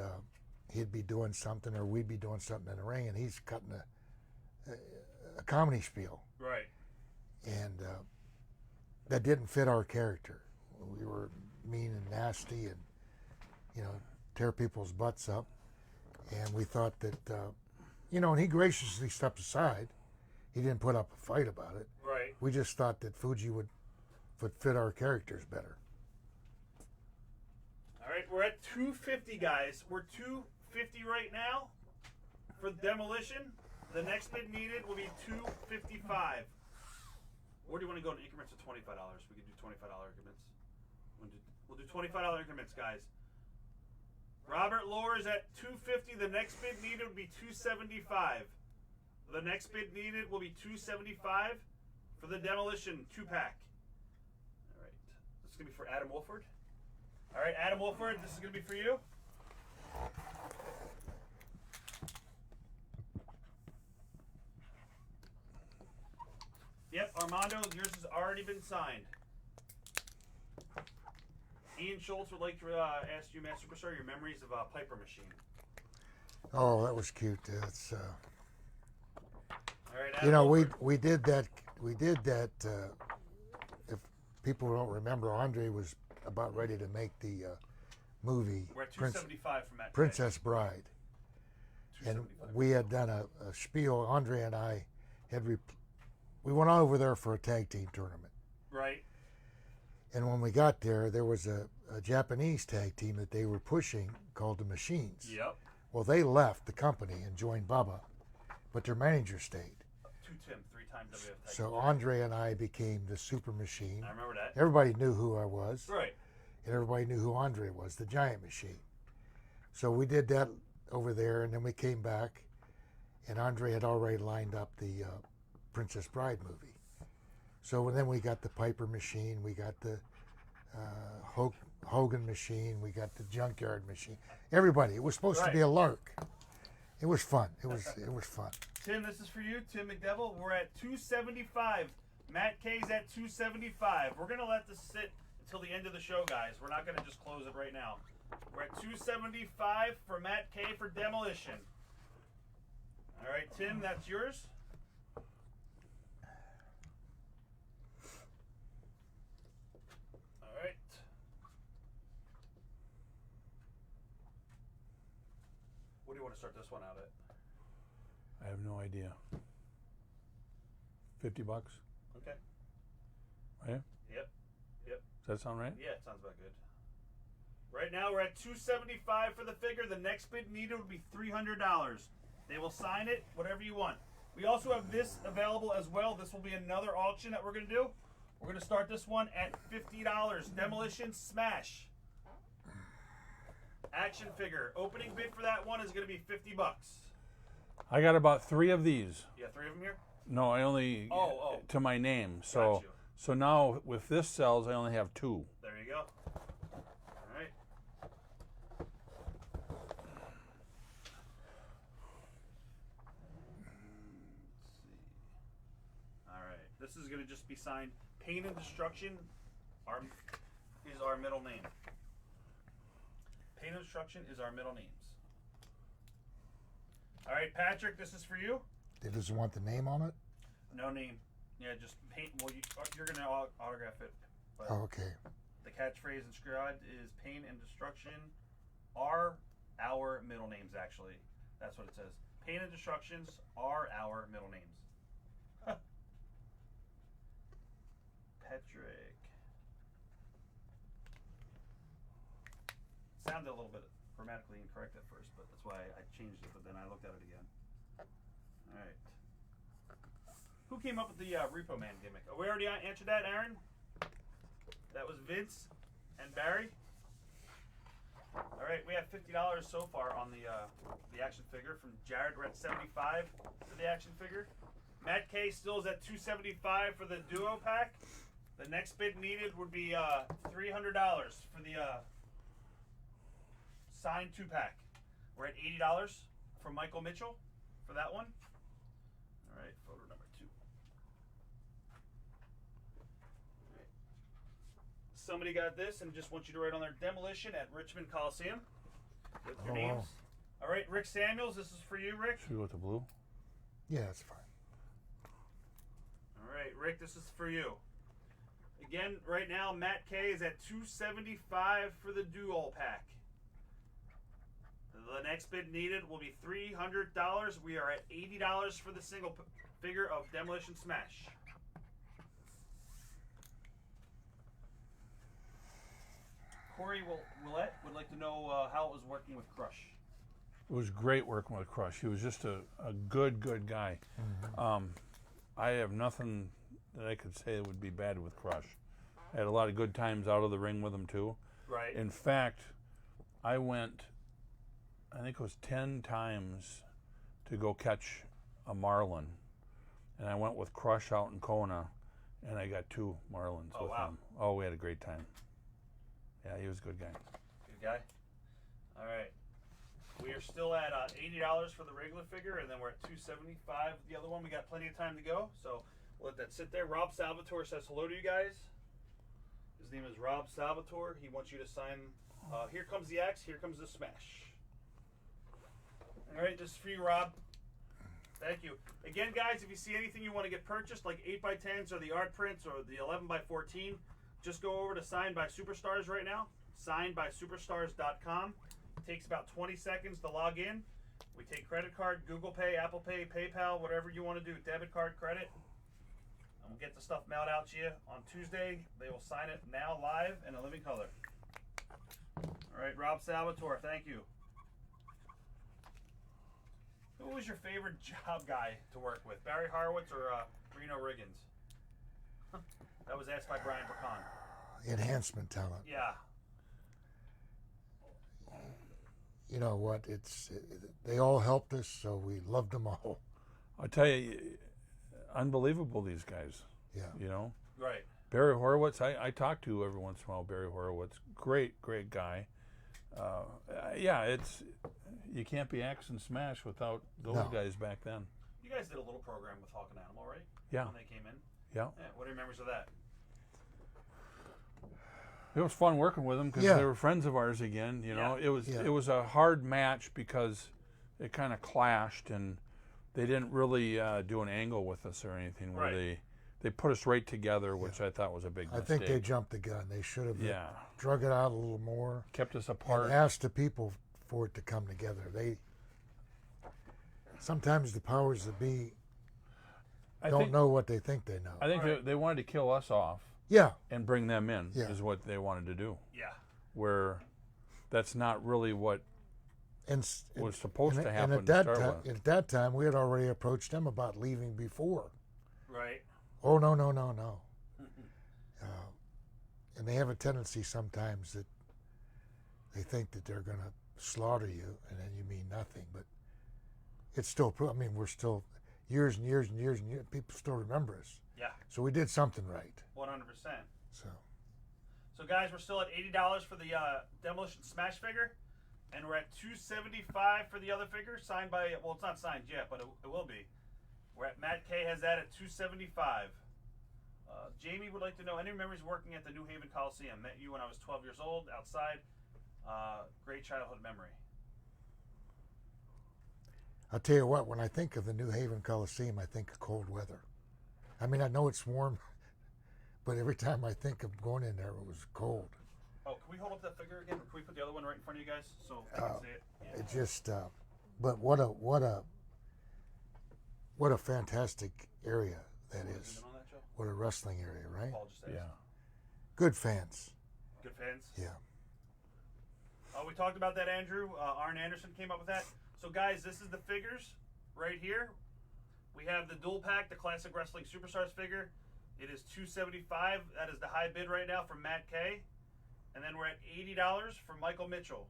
he'd be doing something, or we'd be doing something in the ring, and he's cutting a comedy spiel, Right. and that didn't fit our character. We were mean and nasty, and tear people's butts up, and we thought that, and he graciously stepped aside. He didn't put up a fight about it. Right. We just thought that Fuji would fit our characters better. All right, we're at 250, guys. We're 250 right now for Demolition. The next bid needed will be 255. Where do you want to go in increments of $25? We can do $25 increments. We'll do $25 increments, guys. Robert Lohr is at 250. The next bid needed would be 275. The next bid needed will be 275 for the Demolition 2-pack. All right, this is gonna be for Adam Wolford. All right, Adam Wolford, this is gonna be for you. Yep, Armando, yours has already been signed. Ian Schultz would like to ask you, Master Superstar, your memories of Piper Machine. Oh, that was cute. It's All right, Adam Wolford. we did that. If people don't remember, Andre was about ready to make the movie We're at 275 from that. Princess Bride, and we had done a spiel. Andre and I had we went over there for a tag team tournament, Right. And when we got there, there was a Japanese tag team that they were pushing called the Machines. Yep. Well, they left the company and joined Bubba, but their manager stayed. Tim, 3-time WF tag So team. Andre and I became the Super Machine. I remember that. Everybody knew who I was, Right. and everybody knew who Andre was, the Giant Machine. So we did that over there, and then we came back, and Andre had already lined up the Princess Bride movie. So then we got the Piper Machine, we got the Hogan Machine, we got the Junkyard Machine. Everybody. It was supposed to be a lark. It was fun. It was fun. Tim, this is for you, Tim McDevil. We're at 275. Matt K's at 275. We're gonna let this sit until the end of the show, guys. We're not gonna just close it right now. We're at 275 for Matt K for Demolition. All right, Tim, that's yours. All right. What do you want to start this one out at? I have no idea. $50? Okay. Right? Yep. Does that sound right? Yeah, it sounds about good. Right now we're at 275 for the figure. The next bid needed would be $300. They will sign it, whatever you want. We also have this available as well. This will be another auction that we're going to do. We're going to start this one at $50. Demolition Smash. Action figure. Opening bid for that one is going to be $50. I got about 3 of these. You got 3 of them here? No, I only Oh. to my name. Got So you. so now with this sells, I only have 2. There you go. All right. All right. This is going to just be signed. Pain and Destruction is our middle name. Pain and Destruction is our middle names. All right, Patrick, this is for you. They just want the name on it? No name. Yeah, just paint. Well, you're going to autograph it. But Oh, okay. the catchphrase inscribed is Pain and Destruction are our middle names, actually. That's what it says. Pain and Destructions are our middle names. Patrick. Sounded a little bit grammatically incorrect at first, but that's why I changed it, but then I looked at it again. Alright. Who came up with the Repo Man gimmick? Oh, we already answered that, Aaron? That was Vince and Barry. All right, we have $50 so far on the action figure from Jared. We're at 75 for the action figure. Matt K still is at 275 for the duo pack. The next bid needed would be $300 for the signed 2-pack. We're at $80 from Michael Mitchell for that one. All right, photo number 2. Somebody got this and just wants you to write on their Demolition at Richmond Coliseum with your names. Wow. All right, Rick Samuels, this is for you, Rick. Should we go with the blue? Yeah, that's fine. All right, Rick, this is for you. Again, right now, Matt K is at $275 for the dual pack. The next bid needed will be $300. We are at $80 for the single figure of Demolition Smash. Corey Willett would like to know how it was working with Crush. It was great working with Crush. He was just a good guy. Mm-hmm. I have nothing that I could say that would be bad with Crush. I had a lot of good times out of the ring with him too. Right. In fact, I went, I think it was 10 times to go catch a marlin. And I went with Crush out in Kona, and I got 2 marlins with him. Oh, we had a great time. Yeah, he was a good guy. Good guy. All right. We are still at $80 for the regular figure, and then we're at $275 with the other one. We got plenty of time to go, so we'll let that sit there. Rob Salvatore says hello to you guys. His name is Rob Salvatore. He wants you to sign. Here comes the axe. Here comes the smash. All right, this is for you, Rob. Thank you. Again, guys, if you see anything you want to get purchased, like 8x10s or the art prints or the 11x14, just go over to Signed by Superstars right now. SignedBySuperstars.com. It takes about 20 seconds to log in. We take credit card, Google Pay, Apple Pay, PayPal, whatever you want to do. Debit card, credit. And we'll get the stuff mailed out to you on Tuesday. They will sign it now live in a living color. All right, Rob Salvatore, thank you. Who was your favorite job guy to work with, Barry Horowitz or Reno Riggins? That was asked by Brian Bacon. Enhancement talent. Yeah. You know what? They all helped us, so we loved them all. I tell you, unbelievable, these guys. Yeah. You know? Right. Barry Horowitz, I talk to every once in a while. Barry Horowitz, great guy. Yeah, you can't be Axe and Smash without those guys back then. You guys did a little program with Hawk and Animal, right? Yeah. When they came in. Yeah. What are your memories of that? It was fun working with them because they were friends of ours again. You know, it was a hard match because it kind of clashed, and they didn't really do an angle with us or anything where they put us right together, which I thought was a big mistake. I think they jumped the gun. They should have drug it out a little more. Kept us apart. And asked the people for it to come together. Sometimes the powers that be don't know what they think they know. I think they wanted to kill us off. Yeah. And bring them in is what they wanted to do. Yeah. Where that's not really what was supposed to happen. And at that time, we had already approached them about leaving before. Right. Oh, no. And they have a tendency sometimes that they think that they're going to slaughter you, and then you mean nothing. But it's still, I mean, we're still years and years and years and years. People still remember us. Yeah. So we did something right. 100%. So guys, we're still at $80 for the Demolition Smash figure, and we're at $275 for the other figure, signed by, well, it's not signed yet, but it will be. We're at Matt K has that at $275. Jamie would like to know any memories working at the New Haven Coliseum. Met you when I was 12 years old outside. Great childhood memory. I'll tell you what, when I think of the New Haven Coliseum, I think of cold weather. I mean, I know it's warm, but every time I think of going in there, it was cold. Oh, can we hold up that figure again? Or can we put the other one right in front of you guys so I can see it? Yeah. It just, but what a fantastic area that is. On that, Joe? What a wrestling area, right? Paul just asked. Yeah. Good fans. Good fans? Yeah. We talked about that, Andrew. Arn Anderson came up with that. So, guys, this is the figures right here. We have the dual pack, the Classic Wrestling Superstars figure. It is $275. That is the high bid right now from Matt K. And then we're at $80 for Michael Mitchell.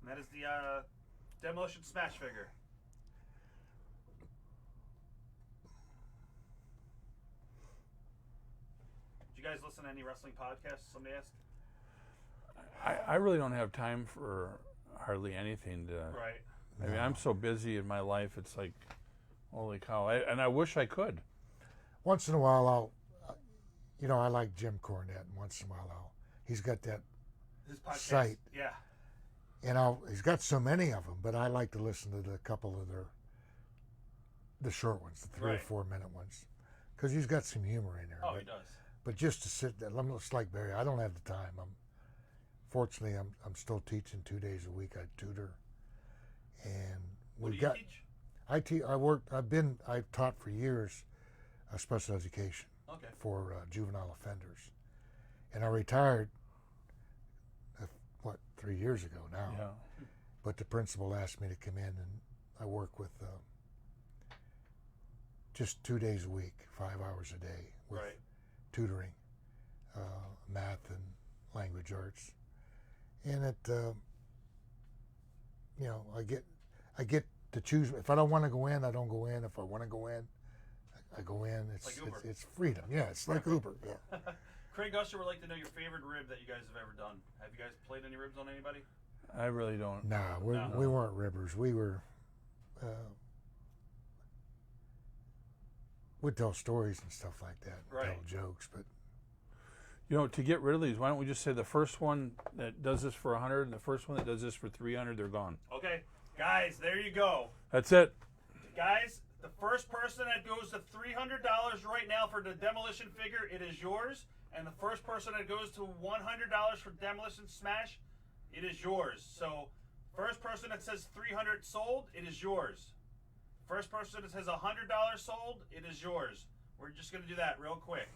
And that is the Demolition Smash figure. Did you guys listen to any wrestling podcasts? Somebody asked. I really don't have time for hardly anything to. Right. I mean, I'm so busy in my life. It's like, holy cow! And I wish I could. Once in a while, I like Jim Cornette. And once in a while, he's got that His podcast. site. Yeah. And he's got so many of them, but I like to listen to the couple of the short ones, the 3 or 4 minute ones, because he's got some humor in there. Oh, he does. But just to sit there, I'm just like Barry. I don't have the time. Fortunately, I'm still teaching 2 days a week. I tutor, and What do we've you got. teach? I've taught for years, special education for juvenile offenders, and I retired. 3 years ago now. Yeah. But the principal asked me to come in, and I work with just 2 days a week, 5 hours a day with tutoring, math and language arts, and I get to choose. If I don't want to go in, I don't go in. If I want to go in, I go in. It's freedom. Yeah, it's like Uber. Yeah. Craig Usher would like to know your favorite rib that you guys have ever done. Have you guys played any ribs on anybody? I really don't. Nah, we weren't ribbers. We were. We'd tell stories and stuff like that. Tell jokes, but. To get rid of these, why don't we just say the first one that does this for 100 and the first one that does this for 300, they're gone. Okay, guys, there you go. That's it. Guys, the first person that goes to $300 right now for the Demolition figure, it is yours. And the first person that goes to $100 for Demolition Smash, it is yours. So, first person that says 300 sold, it is yours. First person that says $100 sold, it is yours. we're just going to do that real quick.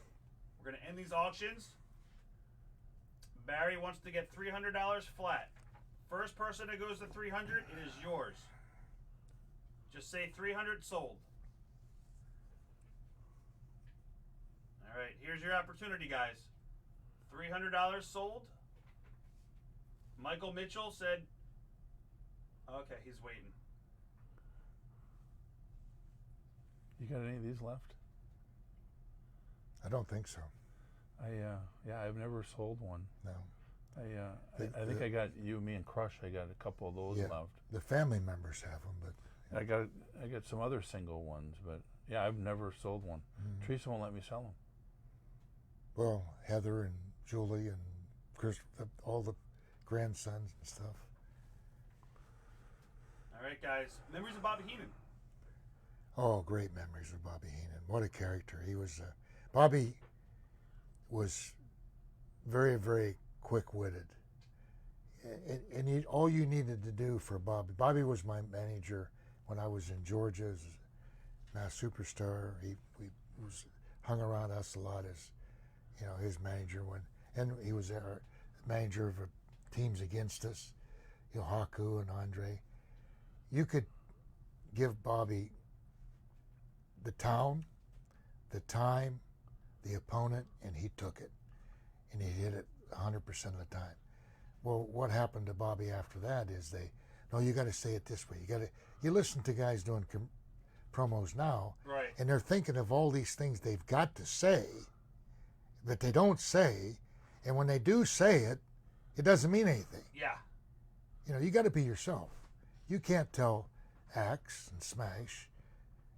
We're going to end these auctions. Barry wants to get $300 flat. First person that goes to 300, it is yours. Just say 300 sold. All right, here's your opportunity, guys. $300 sold. Michael Mitchell said, okay, he's waiting. You got any of these left? I don't think so. I've never sold one. No. I think I got you, me, and Crush. I got a couple of those left. The family members have them, but I got some other single ones, but yeah, I've never sold one. Teresa won't let me sell them. well, Heather and Julie and Chris, all the grandsons and stuff. All right, guys. Memories of Bobby Heenan. Oh, great memories of Bobby Heenan. What a character. He was, Bobby was very, very quick-witted. And all you needed to do for Bobby was my manager when I was in Georgia as Mass Superstar. He hung around us a lot as, his manager and he was our manager of teams against us, Haku and Andre. You could give Bobby the town, the time, the opponent, and he took it. And he hit it 100% of the time. Well, what happened to Bobby after that is no, you got to say it this way. You listen to guys doing promos now, right, and they're thinking of all these things they've got to say, but they don't say, and when they do say it, it doesn't mean anything. Yeah. You got to be yourself. You can't tell Axe and Smash,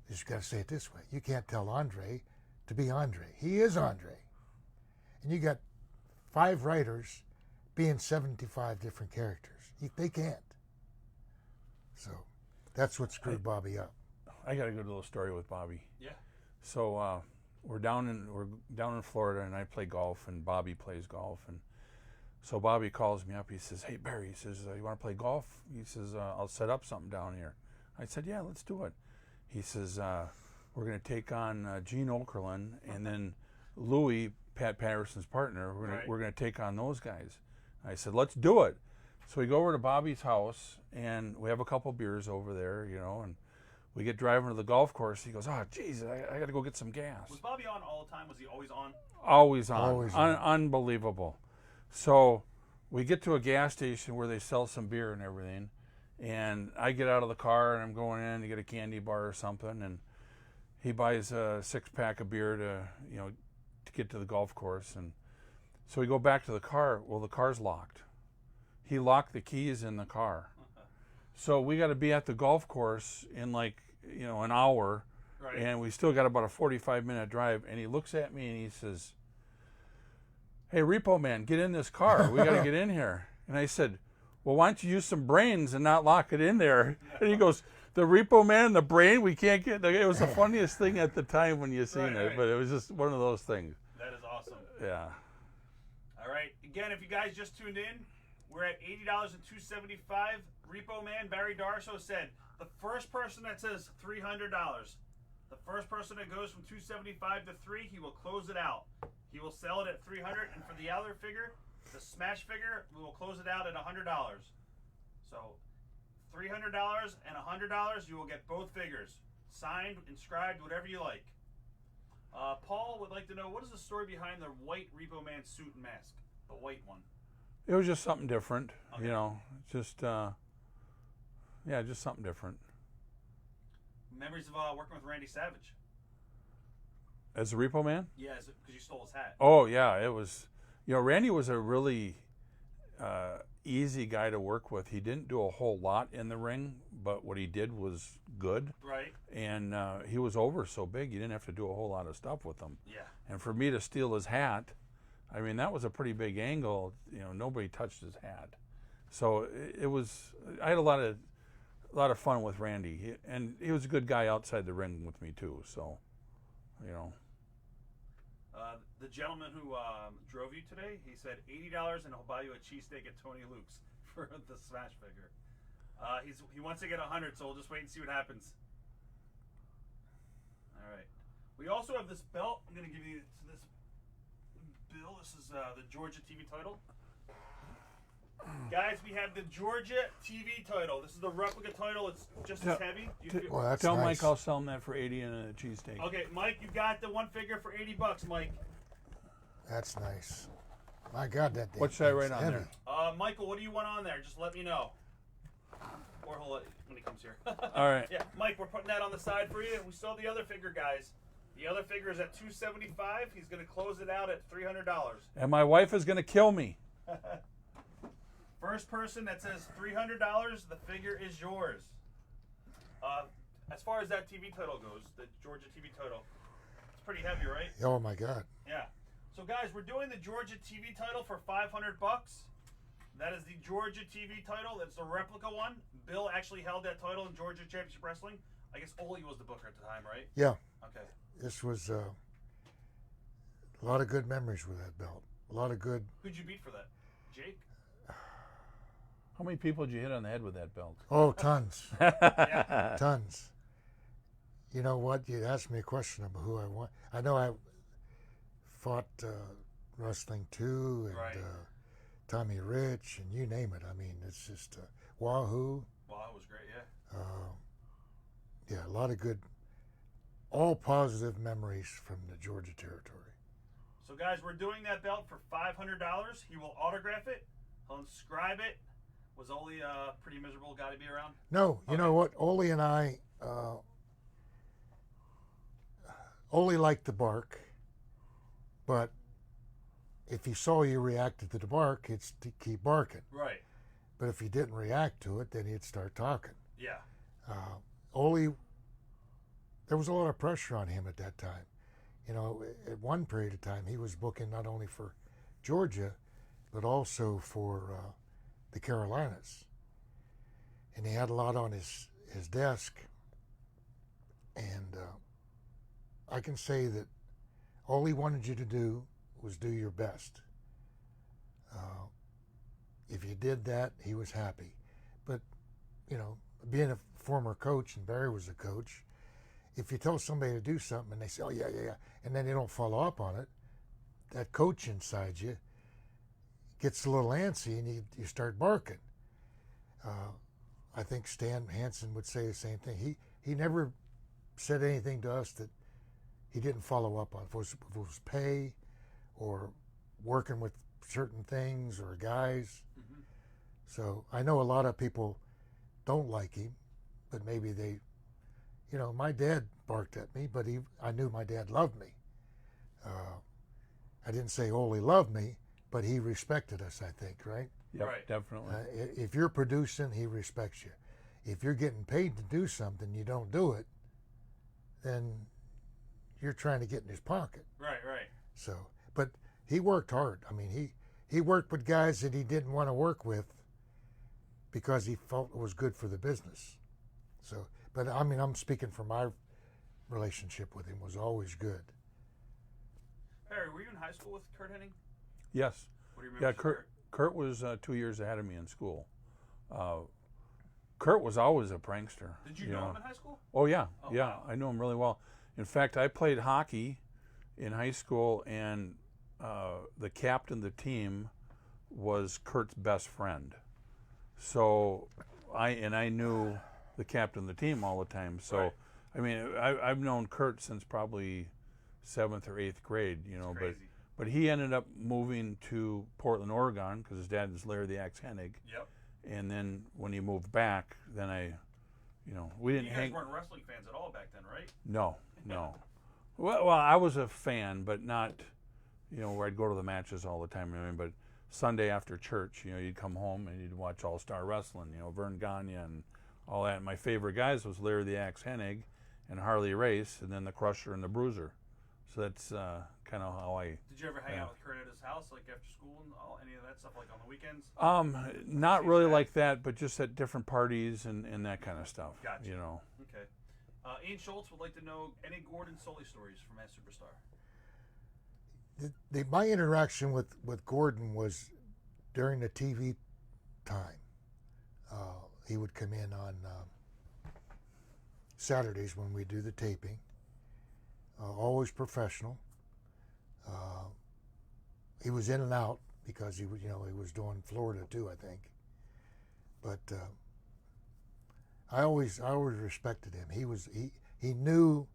you just got to say it this way. You can't tell Andre to be Andre. He is Andre. And you got 5 writers being 75 different characters. They can't. So that's what screwed Bobby up. I got a good little story with Bobby. Yeah. So we're down in Florida, and I play golf, and Bobby plays golf, and so Bobby calls me up. He says, "Hey Barry," he says, "You want to play golf?" He says, "I'll set up something down here." I said, "Yeah, let's do it." He says, "We're going to take on Gene Okerlund, and then Louie, Pat Patterson's partner. We're going to take on those guys." I said, "Let's do it." So we go over to Bobby's house, and we have a couple beers over there, and we get driving to the golf course. He goes, "Oh, geez, I got to go get some gas." Was Bobby on all the time? Was he always on? Always on. Always on. Unbelievable. So we get to a gas station where they sell some beer and everything, and I get out of the car, and I'm going in to get a candy bar or something, and he buys a 6-pack of beer to get to the golf course. And so we go back to the car. Well, the car's locked. He locked the keys in the car. So we got to be at the golf course in an hour, Right. and we still got about a 45-minute drive. And he looks at me and he says, "Hey, Repo Man, get in this car. We got to get in here." And I said, "Well, why don't you use some brains and not lock it in there?" And he goes, "The Repo Man and the brain, we can't get." It was the funniest thing at the time when you seen it, right. but it was just one of those things. That is awesome. Yeah. All right. Again, if you guys just tuned in, we're at $80 and $275. Repo Man Barry Darsow said the first person that says $300, the first person that goes from $275 to $3, he will close it out. He will sell it at $300, and for the other figure, the smash figure, we will close it out at $100. So $300 and $100, you will get both figures, signed, inscribed, whatever you like. Paul would like to know, what is the story behind the white Repo Man suit and mask, the white one? It was just something different, Okay. just something different. Memories of working with Randy Savage. As a Repo Man? Yeah, because you stole his hat. Oh, yeah, it was, Randy was a really easy guy to work with. He didn't do a whole lot in the ring, but what he did was good. Right. And he was over so big, you didn't have to do a whole lot of stuff with him. Yeah. And for me to steal his hat, I mean, that was a pretty big angle. Nobody touched his hat. So it was, I had a lot of fun with Randy. And he was a good guy outside the ring with me, too. So, The gentleman who drove you today, he said $80 and he'll buy you a cheesesteak at Tony Luke's for the smash figure. He wants to get 100, so we'll just wait and see what happens. All right. We also have this belt. I'm going to give you this bill. This is the Georgia TV title. Guys, we have the Georgia TV title. This is the replica title. It's just as heavy. Well, that's Tell nice. Mike I'll sell him that for 80 and a cheesesteak. Okay, Mike, you got the one figure for $80, Mike. That's nice. My God, that thing. What should I write is on heavy. there? Michael, what do you want on there? Just let me know. Or he'll let when he comes here. All right. Yeah, Mike, we're putting that on the side for you. We still have the other figure, guys. The other figure is at $275. He's going to close it out at $300. And my wife is going to kill me. First person that says $300, the figure is yours. As far as that TV title goes, the Georgia TV title, it's pretty heavy, right? Oh my God. Yeah. So guys, we're doing the Georgia TV title for $500. That is the Georgia TV title. That's the replica one. Bill actually held that title in Georgia Championship Wrestling. I guess Ole was the booker at the time, right? Yeah. Okay. This was a lot of good memories with that belt. A lot of good. Who'd you beat for that? Jake? How many people did you hit on the head with that belt? Oh, tons. Yeah. Tons. You know what? You asked me a question about who I want. I know I fought wrestling too, and Right. Tommy Rich, and you name it. I mean, it's just Wahoo. Well, that was great, yeah. Yeah, a lot of good, all positive memories from the Georgia territory. So guys, we're doing that belt for $500. He will autograph it. He'll inscribe it. Was Ole pretty miserable guy to be around? No, you know what? Ole and I, Ole liked the bark, but if he saw you reacted to the bark, it's to keep barking. Right. But if he didn't react to it, then he'd start talking. Yeah. Ole, there was a lot of pressure on him at that time. You know, at one period of time, he was booking not only for Georgia, but also for the Carolinas. And he had a lot on his desk. And I can say that all he wanted you to do was do your best. If you did that, he was happy. But, you know, being a former coach, and Barry was a coach, if you tell somebody to do something and they say, oh, yeah, and then they don't follow up on it, that coach inside you gets a little antsy and you start barking. I think Stan Hansen would say the same thing. He never said anything to us that he didn't follow up on. If it was pay or working with certain things or guys. Mm-hmm. So I know a lot of people don't like him, but maybe they, you know, my dad barked at me, but I knew my dad loved me. I didn't say Ole loved me, but he respected us, I think, right? Yep, Right. definitely. If you're producing, he respects you. If you're getting paid to do something, you don't do it, then you're trying to get in his pocket. Right, right. So, but he worked hard. I mean, he worked with guys that he didn't want to work with because he felt it was good for the business. So, but I mean, I'm speaking for my relationship with him was always good. Barry, were you in high school with Kurt Hennig? Yes. What do you remember? Yeah, Kurt was 2 years ahead of me in school. Kurt was always a prankster. Did you know him in high school? Oh, yeah. Oh, yeah, wow. I knew him really well. In fact, I played hockey in high school, and the captain of the team was Kurt's best friend. So I knew the captain of the team all the time. So, Right. I mean, I've known Kurt since probably 7th or 8th grade, you know, Crazy. but he ended up moving to Portland, Oregon, because his dad was Larry the Axe Hennig. Yep. And then when he moved back, then we didn't You guys hang. weren't wrestling fans at all back then, right? No. Well, I was a fan, but not, where I'd go to the matches all the time. I mean, but Sunday after church, you'd come home and you'd watch All Star Wrestling, Vern Gagne and all that. And my favorite guys was Larry the Axe Hennig and Harley Race, and then the Crusher and the Bruiser. So that's kind of how I. Did you ever hang out with Kurt at his house, like after school and any of that stuff, like on the weekends? Not really like that, but just at different parties and that kind of stuff. Gotcha. Okay. Ian Schultz would like to know any Gordon Sully stories from as Superstar. My interaction with Gordon was during the TV time. He would come in on Saturdays when we do the taping. always professional. He was in and out because he was doing Florida too, I think. But I always respected him. He knew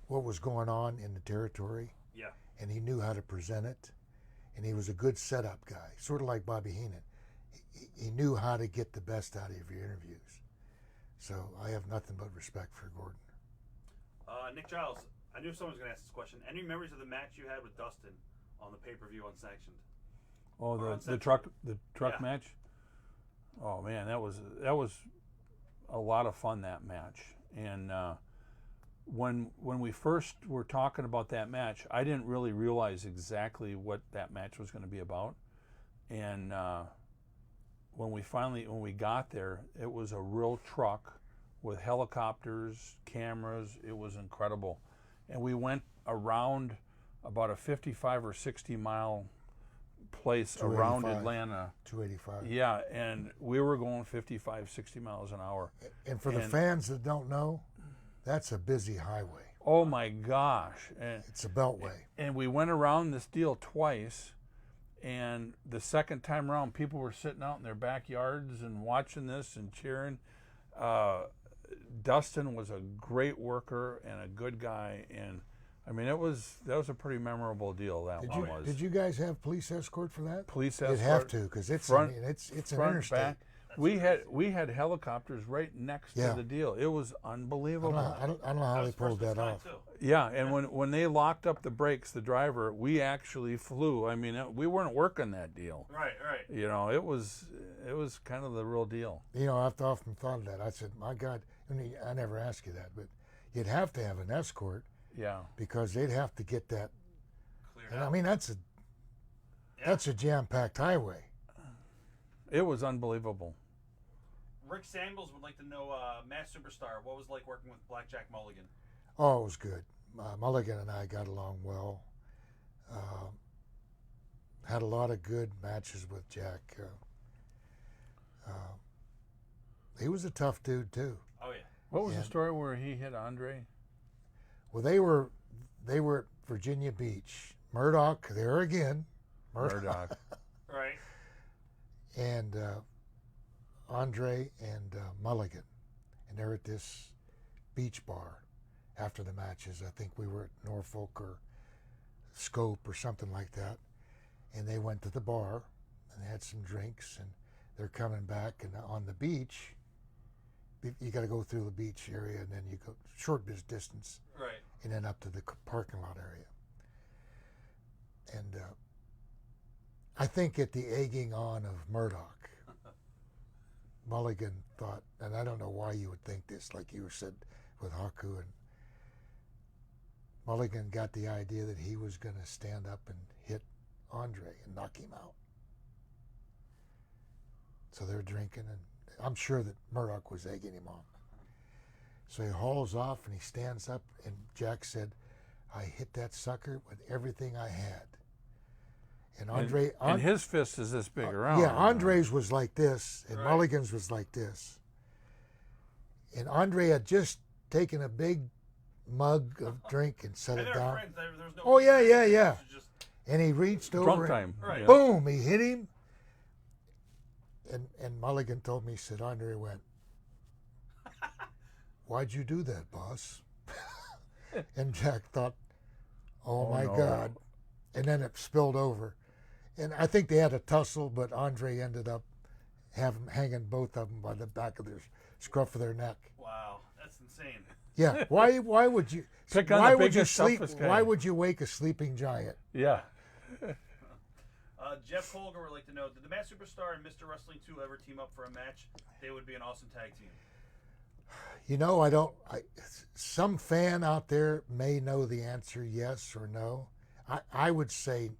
what was going on in the territory. Yeah. And he knew how to present it. And he was a good setup guy, sort of like Bobby Heenan. He knew how to get the best out of your interviews. So I have nothing but respect for Gordon. Nick Giles, I knew someone was going to ask this question. Any memories of the match you had with Dustin on the pay-per-view unsanctioned? Oh, the truck match. Oh man, that was a lot of fun, that match. And when we first were talking about that match, I didn't really realize exactly what that match was going to be about. And when we got there, it was a real truck with helicopters, cameras. It was incredible. And we went around about a 55 or 60 mile place around Atlanta. 285. Yeah, and we were going 55, 60 miles an hour. And for the fans that don't know, that's a busy highway. Oh my gosh. And it's a beltway. And we went around this deal twice, and the second time around, people were sitting out in their backyards and watching this and cheering. Dustin was a great worker and a good guy, and I mean that was a pretty memorable deal. Did you guys have police escort for that? Police escort. You'd have to, because it's front, it's an front, interstate. Back. We had helicopters right next to the deal. It was unbelievable. I don't know how they pulled that off. Too. Yeah, and when they locked up the brakes, the driver, we actually flew. I mean, we weren't working that deal. Right. You know, it was kind of the real deal. You know, I've often thought of that. I said, my God, I never asked you that, but you'd have to have an escort. Yeah. Because they'd have to get that. Cleared And out. I mean, that's a jam-packed highway. It was unbelievable. Rick Samuels would like to know, Mass Superstar, what was it like working with Blackjack Mulligan? Oh, it was good. Mulligan and I got along well. Had a lot of good matches with Jack. He was a tough dude too. Oh yeah. What was the story where he hit Andre? Well, they were at Virginia Beach. Murdoch, there again. Murdoch. Right. And Andre and Mulligan. And they're at this beach bar after the matches. I think we were at Norfolk or Scope or something like that. And they went to the bar and had some drinks, and they're coming back, and on the beach, you got to go through the beach area, and then you go short distance, Right. and then up to the parking lot area. And I think at the egging on of Murdoch, Mulligan thought, and I don't know why you would think this, like you said with Haku, and Mulligan got the idea that he was going to stand up and hit Andre and knock him out. So they're drinking, and I'm sure that Murdoch was egging him on. So he hauls off and he stands up, and Jack said, I hit that sucker with everything I had. And Andre, and his fist is this big around. Yeah, Andre's was like this, and Right. Mulligan's was like this. And Andre had just taken a big mug of drink and set And it they were down. friends. There was no Oh, yeah, beef. yeah, It yeah. was just- And he reached over Drunk and time. Right. Yeah. boom, he hit him. And Mulligan told me, he said, Andre went, why'd you do that, boss? And Jack thought, oh my no. God. And then it spilled over. And I think they had a tussle, but Andre ended up hanging both of them by the back of their scruff of their neck. Wow, that's insane. Yeah, why would you Pick on why the would you biggest, sleep toughest guy. why would you wake a sleeping giant? Yeah. Jeff Holger would like to know, did the Mass Superstar and Mr. Wrestling 2 ever team up for a match? They would be an awesome tag team. You know, some fan out there may know the answer yes or no. I would say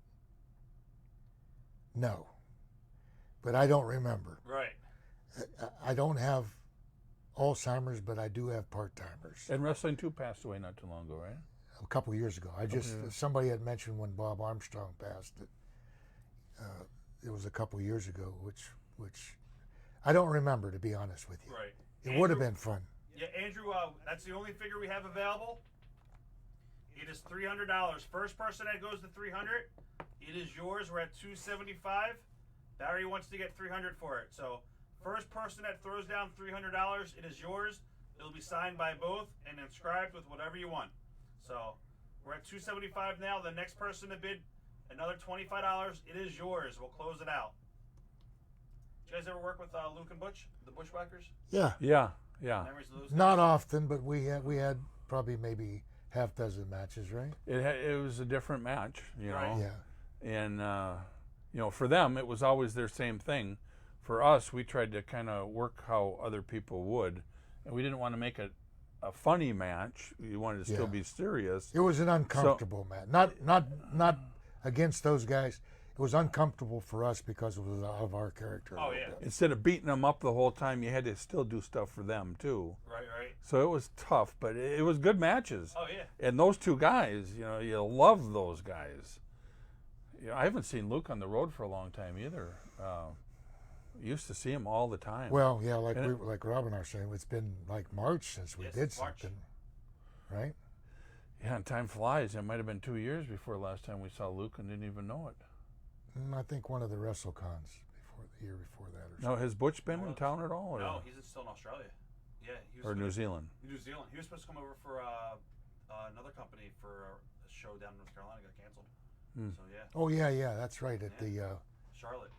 no, but I don't remember. Right. I don't have Alzheimer's, but I do have part-timers. And Wrestling 2 passed away not too long ago, right? A couple of years ago. Somebody had mentioned when Bob Armstrong passed that it was a couple of years ago, which I don't remember, to be honest with you. Right. It would have been fun. Yeah, Andrew, that's the only figure we have available. It is $300. First person that goes to 300, it is yours. We're at 275. Barry wants to get 300 for it. So first person that throws down $300, it is yours. It'll be signed by both and inscribed with whatever you want. So we're at 275 now. The next person to bid another $25, it is yours. We'll close it out. Did you guys ever work with Luke and Butch, the Bushwhackers? Yeah. Yeah. Memories of those guys? Not often, but we had probably maybe half dozen matches, right? It was a different match, you know. Right. Yeah. And you know, for them, it was always their same thing. For us, we tried to kind of work how other people would, and we didn't want to make it a funny match. You wanted to still Yeah. be serious. It was an uncomfortable match. Not against those guys. It was uncomfortable for us because it was of our character. Oh, yeah. Instead of beating them up the whole time, you had to still do stuff for them too. Right. So it was tough, but it was good matches. Oh, yeah. And those two guys, you know, you love those guys. You know, I haven't seen Luke on the road for a long time either. Used to see him all the time. Well, yeah, like And like Rob and I are saying, it's been like March since we Yes, did March. something, right? Yeah, and time flies. It might have been 2 years before the last time we saw Luke and didn't even know it. I think one of the WrestleCons before the year before that or No, something. has Butch been in town at all? Or, No, he's still in Australia. Yeah, he was or New Zealand? New Zealand. He was supposed to come over for another company for a show down in North Carolina. Got canceled. So yeah, Oh yeah, that's right. At the Charlotte,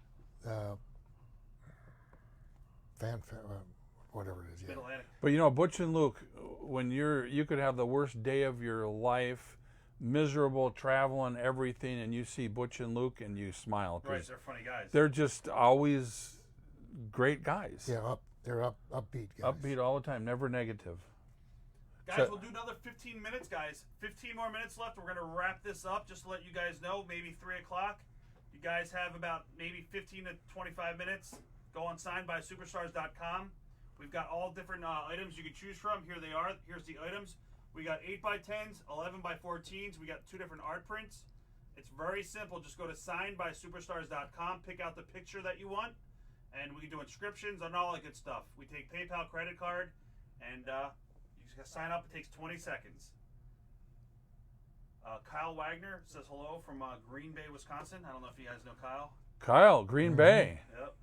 whatever it is. Yeah. Mid Atlantic. But you know, Butch and Luke, when you could have the worst day of your life, miserable, traveling, everything, and you see Butch and Luke and you smile. 'Cause Right, they're funny guys. they're just always great guys. Yeah, they're upbeat guys. Upbeat all the time, never negative. Guys, So- we'll do another 15 minutes, guys. 15 more minutes left. We're going to wrap this up just to let you guys know, maybe 3 o'clock. You guys have about maybe 15 to 25 minutes. Go on signedbysuperstars.com. We've got all different items you can choose from. Here they are. Here's the items. We got 8x10s, 11x14s. We got 2 different art prints. It's very simple. Just go to signedbysuperstars.com, pick out the picture that you want, and we can do inscriptions and all that good stuff. We take PayPal credit card, and you just gotta sign up. It takes 20 seconds. Kyle Wagner says hello from Green Bay, Wisconsin. I don't know if you guys know Kyle. Kyle, Green Bay. Yep.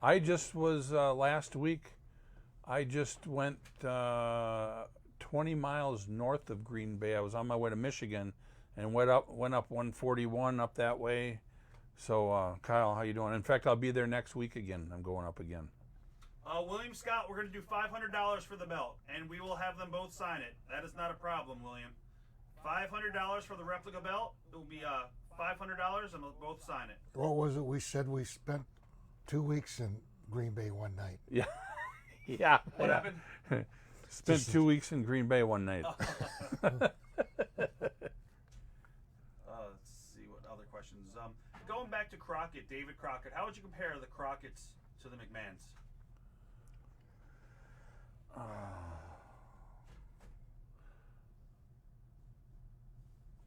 I just was last week. I just went 20 miles north of Green Bay. I was on my way to Michigan, and went up 141 up that way. So, Kyle, how you doing? In fact, I'll be there next week again. I'm going up again. William Scott, we're going to do $500 for the belt, and we will have them both sign it. That is not a problem, William. $500 for the replica belt. It will be $500, and we'll both sign it. What was it we said? We spent 2 weeks in Green Bay one night. Yeah. Yeah. What happened? Spent 2 weeks in Green Bay one night. Let's see what other questions. Going back to Crockett, David Crockett, how would you compare the Crockett's to the McMahons?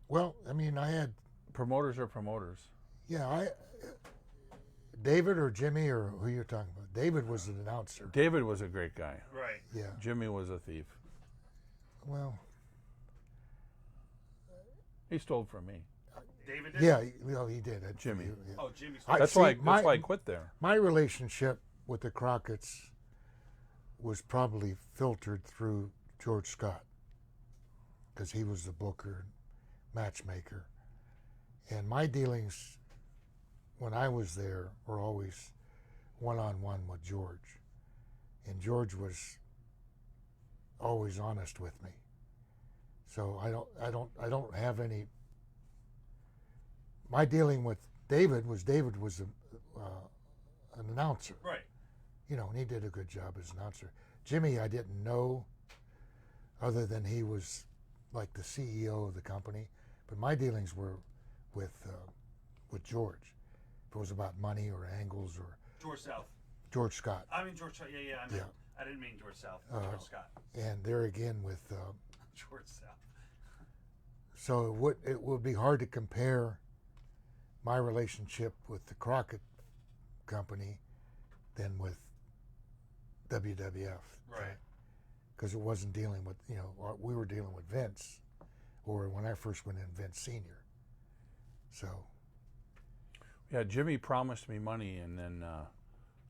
Well, I mean, I had Promoters are promoters. David or Jimmy or who you're talking about. David was an announcer. David was a great guy. Right. Yeah. Jimmy was a thief. Well, He stole from me. David did? yeah, he did. Jimmy. Yeah. Oh, Jimmy's. That's see, why. my- That's why I quit there. My relationship with the Crockett's was probably filtered through George Scott because he was the booker, matchmaker, and my dealings when I was there were always one-on-one with George, and George was always honest with me. So I don't have any. My dealing with David was an announcer. Right. You know, and he did a good job as an announcer. Jimmy, I didn't know, other than he was like the CEO of the company. But my dealings were with George. If it was about money or angles or George South. George Scott, I mean George. Yeah. I didn't mean George South. George Scott. and there again with. George South. So it would be hard to compare my relationship with the Crockett company than with WWF. Right. Because it wasn't dealing with, we were dealing with Vince. or when I first went in, Vince Senior. So Yeah, Jimmy promised me money and then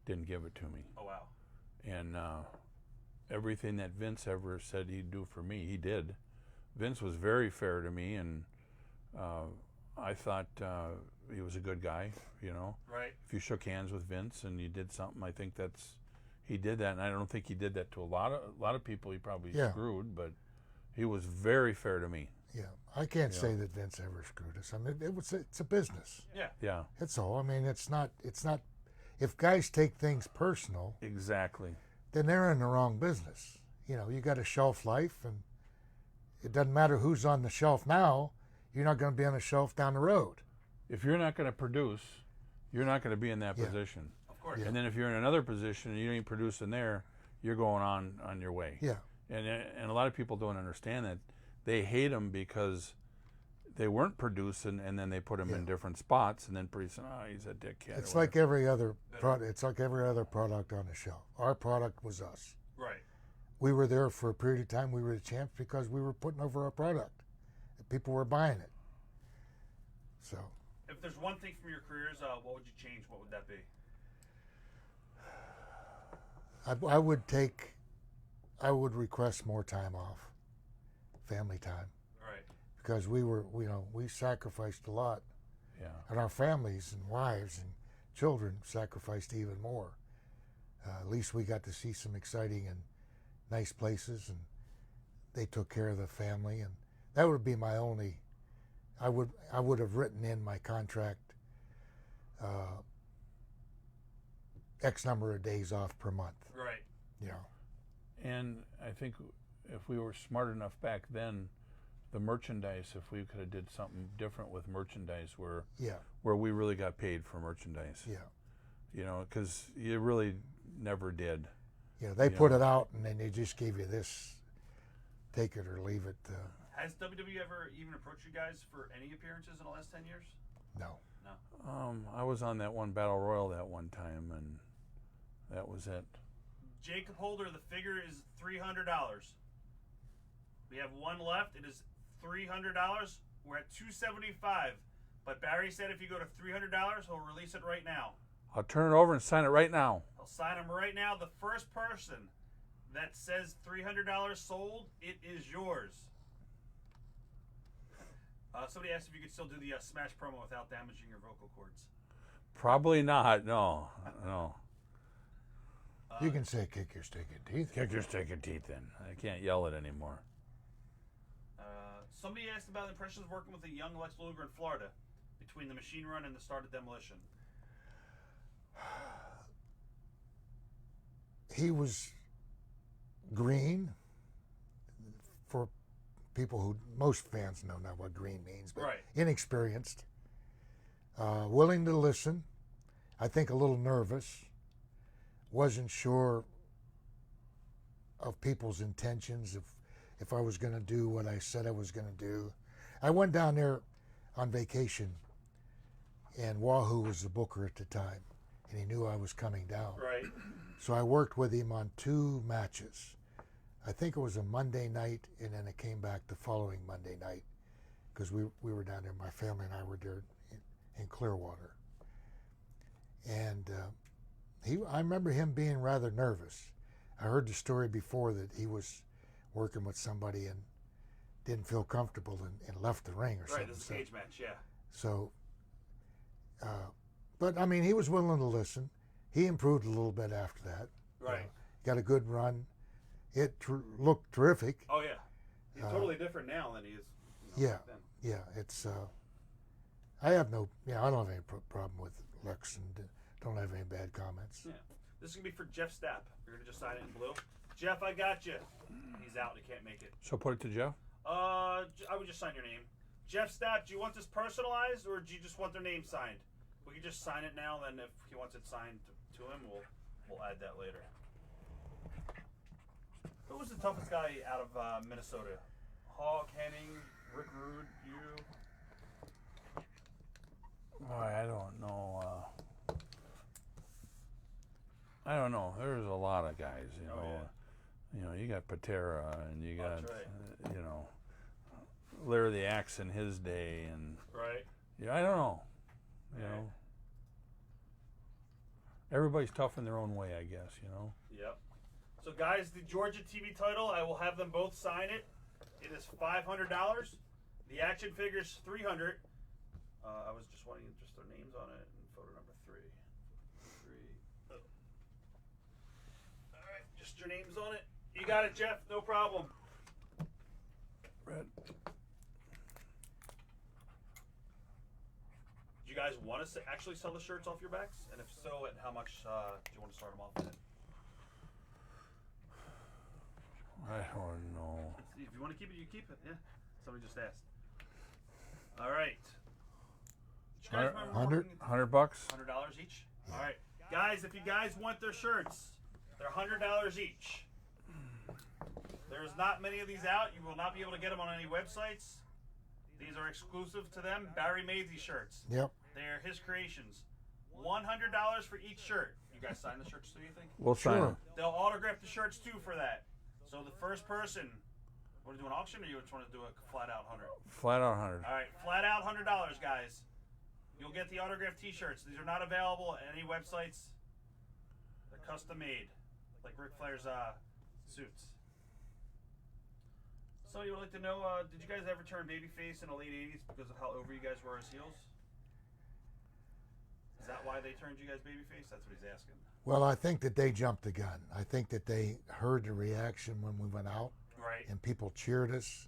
didn't give it to me. Oh wow. And everything that Vince ever said he'd do for me, he did. Vince was very fair to me, and I thought he was a good guy, you know. Right. If you shook hands with Vince and you did something, I think he did that, and I don't think he did that to a lot of people. He probably screwed, but he was very fair to me. yeah, I can't say that Vince ever screwed us. I mean, it's a business. Yeah. Yeah, That's all. I mean, it's not. If guys take things personal, exactly. then they're in the wrong business. You know, you got a shelf life, and it doesn't matter who's on the shelf now. You're not going to be on the shelf down the road. If you're not going to produce, you're not going to be in that position. Of course. Yeah. And then if you're in another position and you ain't producing there, you're going on your way. Yeah, And a lot of people don't understand that. They hate them because they weren't producing, and then they put him in different spots, and then pretty soon, he's a dickhead. it's like every other product. It's like every other product on the shelf. Our product was us. Right. We were there for a period of time. We were the champs because we were putting over our product. People were buying it. So If there's one thing from your careers, what would you change? What would that be? I would request more time off, family time, Right. because we sacrificed a lot, Yeah. and our families and wives and children sacrificed even more. At least we got to see some exciting and nice places, and they took care of the family, and that would be my only. I would have written in my contract X number of days off per month. Right. You know. And I think if we were smart enough back then, the merchandise, if we could have did something different with merchandise where we really got paid for merchandise. Yeah. You know, because you really never did. You know, they put it out and then they just gave you this, take it or leave it. Has WWE ever even approached you guys for any appearances in the last 10 years? No. No. I was on that one Battle Royal that one time, and that was it. Jacob Holder, the figure is $300. We have one left. It is $300. We're at $275. But Barry said if you go to $300, he'll release it right now. I'll turn it over and sign it right now. I'll sign him right now. The first person that says $300 sold, it is yours. Somebody asked if you could still do the Smash promo without damaging your vocal cords. Probably not. No. You can say kick your stinking teeth. Kick your stinking teeth in. I can't yell it anymore. Somebody asked about impressions working with a young Lex Luger in Florida between the Machine Run and the start of Demolition. He was green. For people who, most fans know not what green means, but inexperienced. Willing to listen. I think a little nervous. Wasn't sure of people's intentions, if I was going to do what I said I was going to do. I went down there on vacation, and Wahoo was the booker at the time, and he knew I was coming down. Right. So I worked with him on 2 matches. I think it was a Monday night, and then it came back the following Monday night, because we were down there. My family and I were there in Clearwater, and I remember him being rather nervous. I heard the story before that he was working with somebody and didn't feel comfortable and left the ring or something. Right, this is a cage match, yeah. So, but I mean, he was willing to listen. He improved a little bit after that. Right. Got a good run. It looked terrific. Oh, yeah. He's totally different now than he is back then. Yeah, it's, I don't have any problem with Lex and don't have any bad comments. Yeah. This is going to be for Jeff Stapp. You're going to just sign it in blue. Jeff, I got you. He's out. He can't make it. So put it to Jeff? I would just sign your name. Jeff Stapp, do you want this personalized or do you just want their name signed? We can just sign it now, then if he wants it signed to him, we'll add that later. Who was the toughest guy out of Minnesota? Hawk, Henning, Rick Rude, you? I don't know. I don't know. There's a lot of guys, you know. Yeah. You know, you got Patera and you got, That's right. you know, Larry the Axe in his day, and Right. yeah, I don't know. You know, everybody's tough in their own way, I guess. You know. Yep. So, guys, the Georgia TV title, I will have them both sign it. It is $500. The action figure's $300. I was just wanting just their names on it and photo number 3. Oh. All right, just your names on it. You got it, Jeff. No problem. Red. Do you guys want to actually sell the shirts off your backs? And if so, at how much do you want to start them off at? I don't know. If you want to keep it, you keep it. Yeah. Somebody just asked. All right. Did you guys remember $100 $100. $100 each? All right. Guys, if you guys want their shirts, they're $100 each. There's not many of these out. You will not be able to get them on any websites. These are exclusive to them. Barry made these shirts. Yep. They're his creations. $100 for each shirt. You guys sign the shirts too, you think? We'll sign them. They'll autograph the shirts too for that. So the first person, want to do an auction or you just want to do a flat out 100? Flat out 100. All right, flat out $100, guys. You'll get the autographed T-shirts. These are not available at any websites. They're custom made, like Ric Flair's suits. So you would like to know, did you guys ever turn babyface in the late 80s because of how over you guys were as heels? Is that why they turned you guys babyface? That's what he's asking. Well, I think that they jumped the gun. I think that they heard the reaction when we went out, Right. and people cheered us.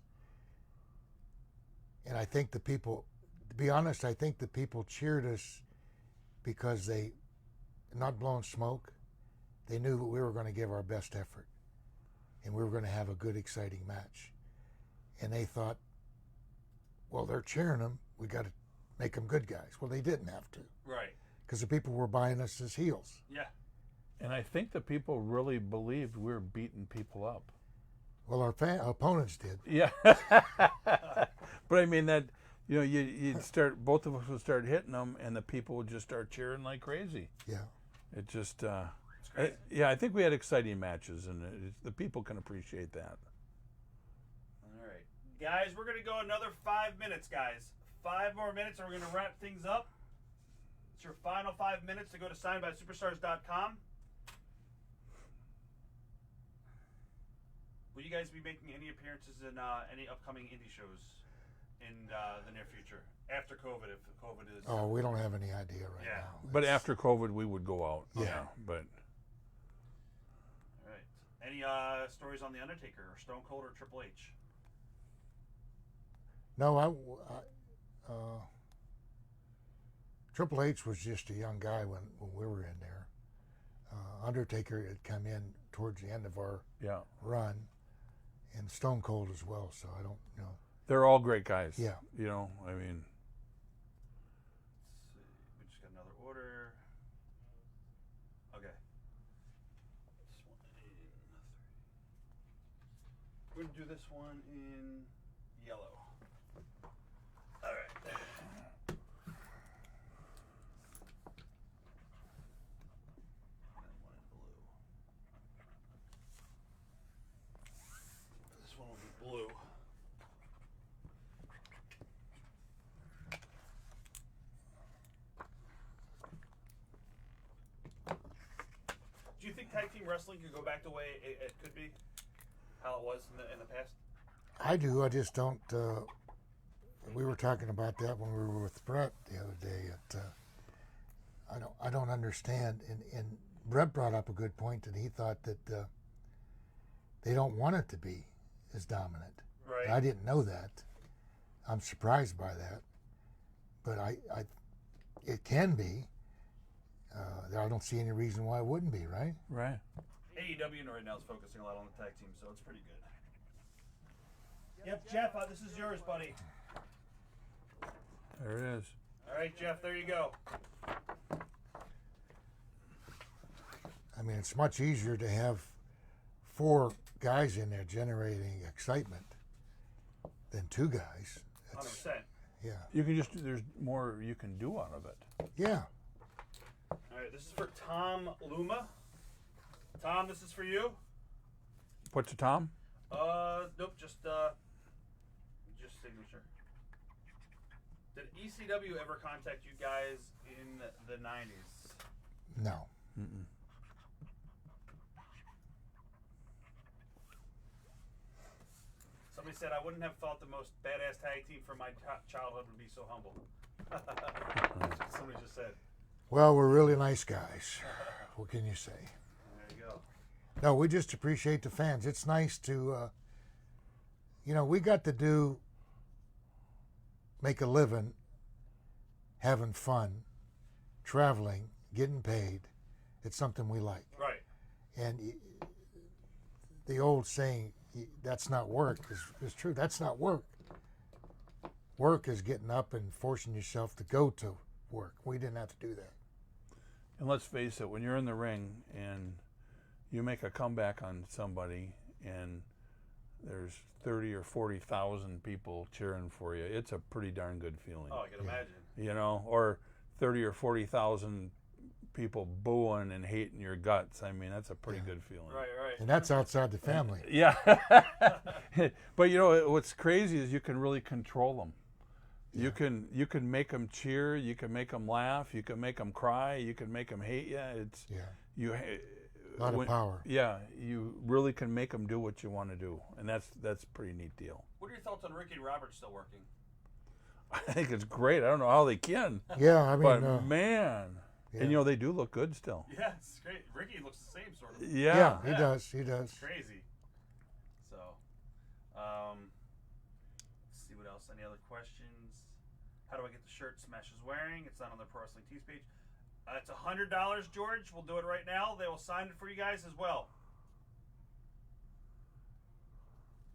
And I think the people, to be honest, I think the people cheered us because they, not blowing smoke, they knew that we were going to give our best effort, and we were going to have a good, exciting match. And they thought, well, they're cheering them. We got to make them good guys. Well, they didn't have to, Right. because the people were buying us as heels. Yeah. And I think the people really believed we were beating people up. Well, our opponents did. Yeah. But I mean that, you know, you'd start, both of us would start hitting them, and the people would just start cheering like crazy. Yeah. It just, It's crazy. yeah, I think we had exciting matches, and the people can appreciate that. All right. Guys, we're going to go another 5 minutes, guys. 5 more minutes, and we're going to wrap things up. It's your final 5 minutes to go to signedbysuperstars.com. Will you guys be making any appearances in any upcoming indie shows in the near future? After COVID, if COVID is... Oh, we don't have any idea right Yeah. now. But after COVID, we would go out. Yeah. But All right. Any stories on The Undertaker or Stone Cold or Triple H? No, Triple H was just a young guy when we were in there. Undertaker had come in towards the end of our yeah, run, and Stone Cold as well. So I don't know. they're all great guys. Yeah. You know, I mean, Let's see. We just got another order. Okay. This one in 3. We're going to do this one in yellow. All right. And one in blue. This one will be blue. Do you think tag team wrestling could go back the way it could be, how it was in the past? I do. I just don't. We were talking about that when we were with Brett the other day. I don't understand. And Brett brought up a good point that he thought that they don't want it to be as dominant. Right. I didn't know that. I'm surprised by that. But it can be. I don't see any reason why it wouldn't be, right? right. AEW right now is focusing a lot on the tag team, so it's pretty good. Yep, Jeff, this is yours, buddy. There it is. All right, Jeff, there you go. I mean, it's much easier to have 4 guys in there generating excitement than 2 guys. 100%. Yeah. You can just, there's more you can do out of it. Yeah. All right, this is for Tom Luma. Tom, this is for you. What's to Tom? Nope, just signature signature. Did ECW ever contact you guys in the 90s? No. Mm-mm. Somebody said I wouldn't have thought the most badass tag team from my childhood would be so humble. Somebody just said. Well, we're really nice guys. What can you say? There you go. No, we just appreciate the fans. It's nice to, we got to make a living, having fun, traveling, getting paid. It's something we like. Right. And the old saying, that's not work, is true. That's not work. Work is getting up and forcing yourself to go to work. We didn't have to do that. And let's face it, when you're in the ring and you make a comeback on somebody and there's 30 or 40,000 people cheering for you, it's a pretty darn good feeling. Oh, I can imagine. You know, or 30 or 40,000 people booing and hating your guts. I mean, that's a pretty good feeling. Right, right. And that's outside the family. Yeah. But you know what's crazy is you can really control them. You can make them cheer, you can make them laugh, you can make them cry, you can make them hate you. It's A lot of power. Yeah, you really can make them do what you want to do, and that's a pretty neat deal. What are your thoughts on Ricky and Robert still working? I think it's great. I don't know how they can. Yeah, I mean, But man, yeah. and you know they do look good still. Yeah, it's great. Ricky looks the same, sort of. Yeah. he does. He does. Crazy. So, let's see what else. Any other questions? How do I get the shirt Smash is wearing? It's not on the Pro Wrestling Tees page. It's $100, George. We'll do it right now. They will sign it for you guys as well.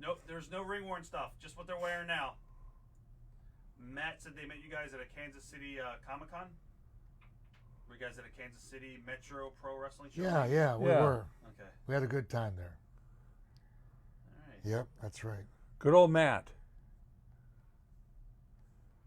Nope, there's no ring worn stuff. Just what they're wearing now. Matt said they met you guys at a Kansas City Comic Con. Were you guys at a Kansas City Metro Pro Wrestling show? Yeah, we were. Okay. We had a good time there. All right. Yep, that's right. Good old Matt.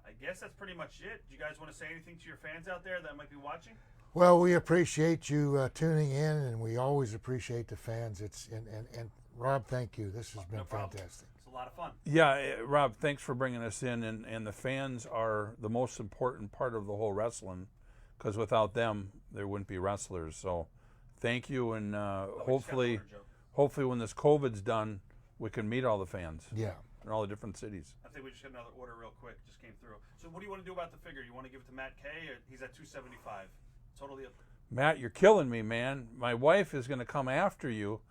I guess that's pretty much it. Do you guys want to say anything to your fans out there that might be watching? Well, we appreciate you tuning in, and we always appreciate the fans. And Rob, thank you. This has been fantastic. It's a lot of fun. Yeah, Rob, thanks for bringing us in, and the fans are the most important part of the whole wrestling, because without them, there wouldn't be wrestlers. So thank you, and hopefully when this COVID's done, we can meet all the fans. Yeah. In all the different cities. I think we just got another order real quick. Just came through. So what do you want to do about the figure? You want to give it to Matt K? Or he's at 275. Totally up. Matt, you're killing me, man. My wife is going to come after you.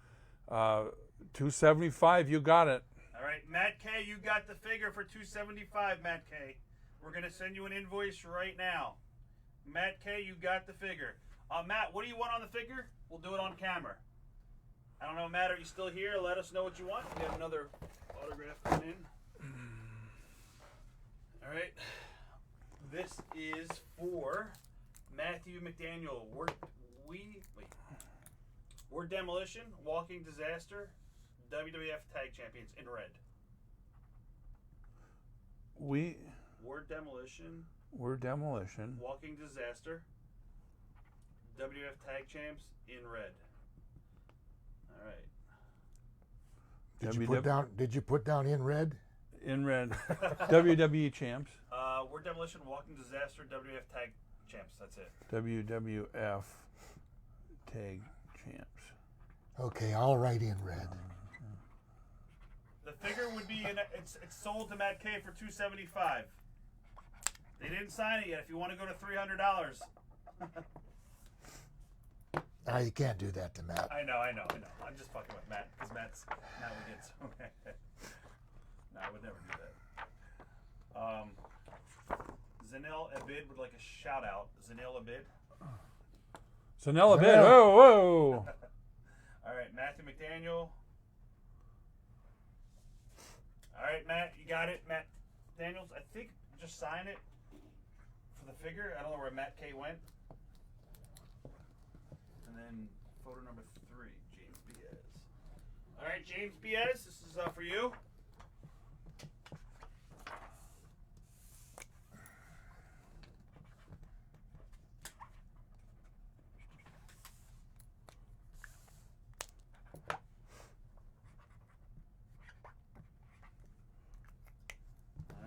275, you got it. All right, Matt K, you got the figure for 275, Matt K. We're going to send you an invoice right now. Matt K, you got the figure. Matt, what do you want on the figure? We'll do it on camera. I don't know, Matt, are you still here? Let us know what you want. We have another autograph coming in. All right. This is for Matthew McDaniel. We're Demolition, Walking Disaster, WWF Tag Champions in red. We're Demolition, Walking Disaster, WWF Tag Champs in red. All right. Did you put down in red? In red. WWE champs. We're Demolition, Walking Disaster, WWF Tag Champs. That's it. WWF Tag Champs. Okay, I'll write in red. The figure would be it's sold to Matt K for $275. They didn't sign it yet. If you want to go to $300. You can't do that to Matt. I know. I'm just fucking with Matt because Matt would get so mad. No, I would never do that. Zanel Abid would like a shout out. Zanel Abid. Zanella Bid. Whoa. All right, Matthew McDaniel. All right, Matt, you got it. Matt Daniels, I think just sign it for the figure. I don't know where Matt K went. And then photo number 3, James Biaz. All right, James Biaz, this is for you. All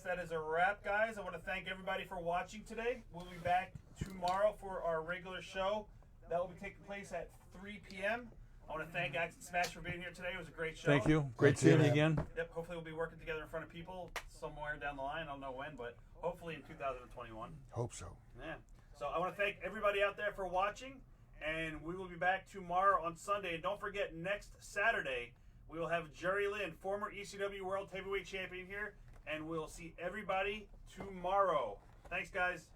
that is a wrap, guys. I want to thank everybody for watching today. We'll be back tomorrow for our regular show. That will be taking place at 3 p.m. I want to thank Axe and Smash for being here today. It was a great show. Thank you. Great seeing you again. Yep. Hopefully we'll be working together in front of people somewhere down the line. I don't know when, but hopefully in 2021. Hope so. Yeah. So I want to thank everybody out there for watching, and we will be back tomorrow on Sunday. And don't forget, next Saturday, we will have Jerry Lynn, former ECW World Heavyweight Champion here, and we'll see everybody tomorrow. Thanks, guys.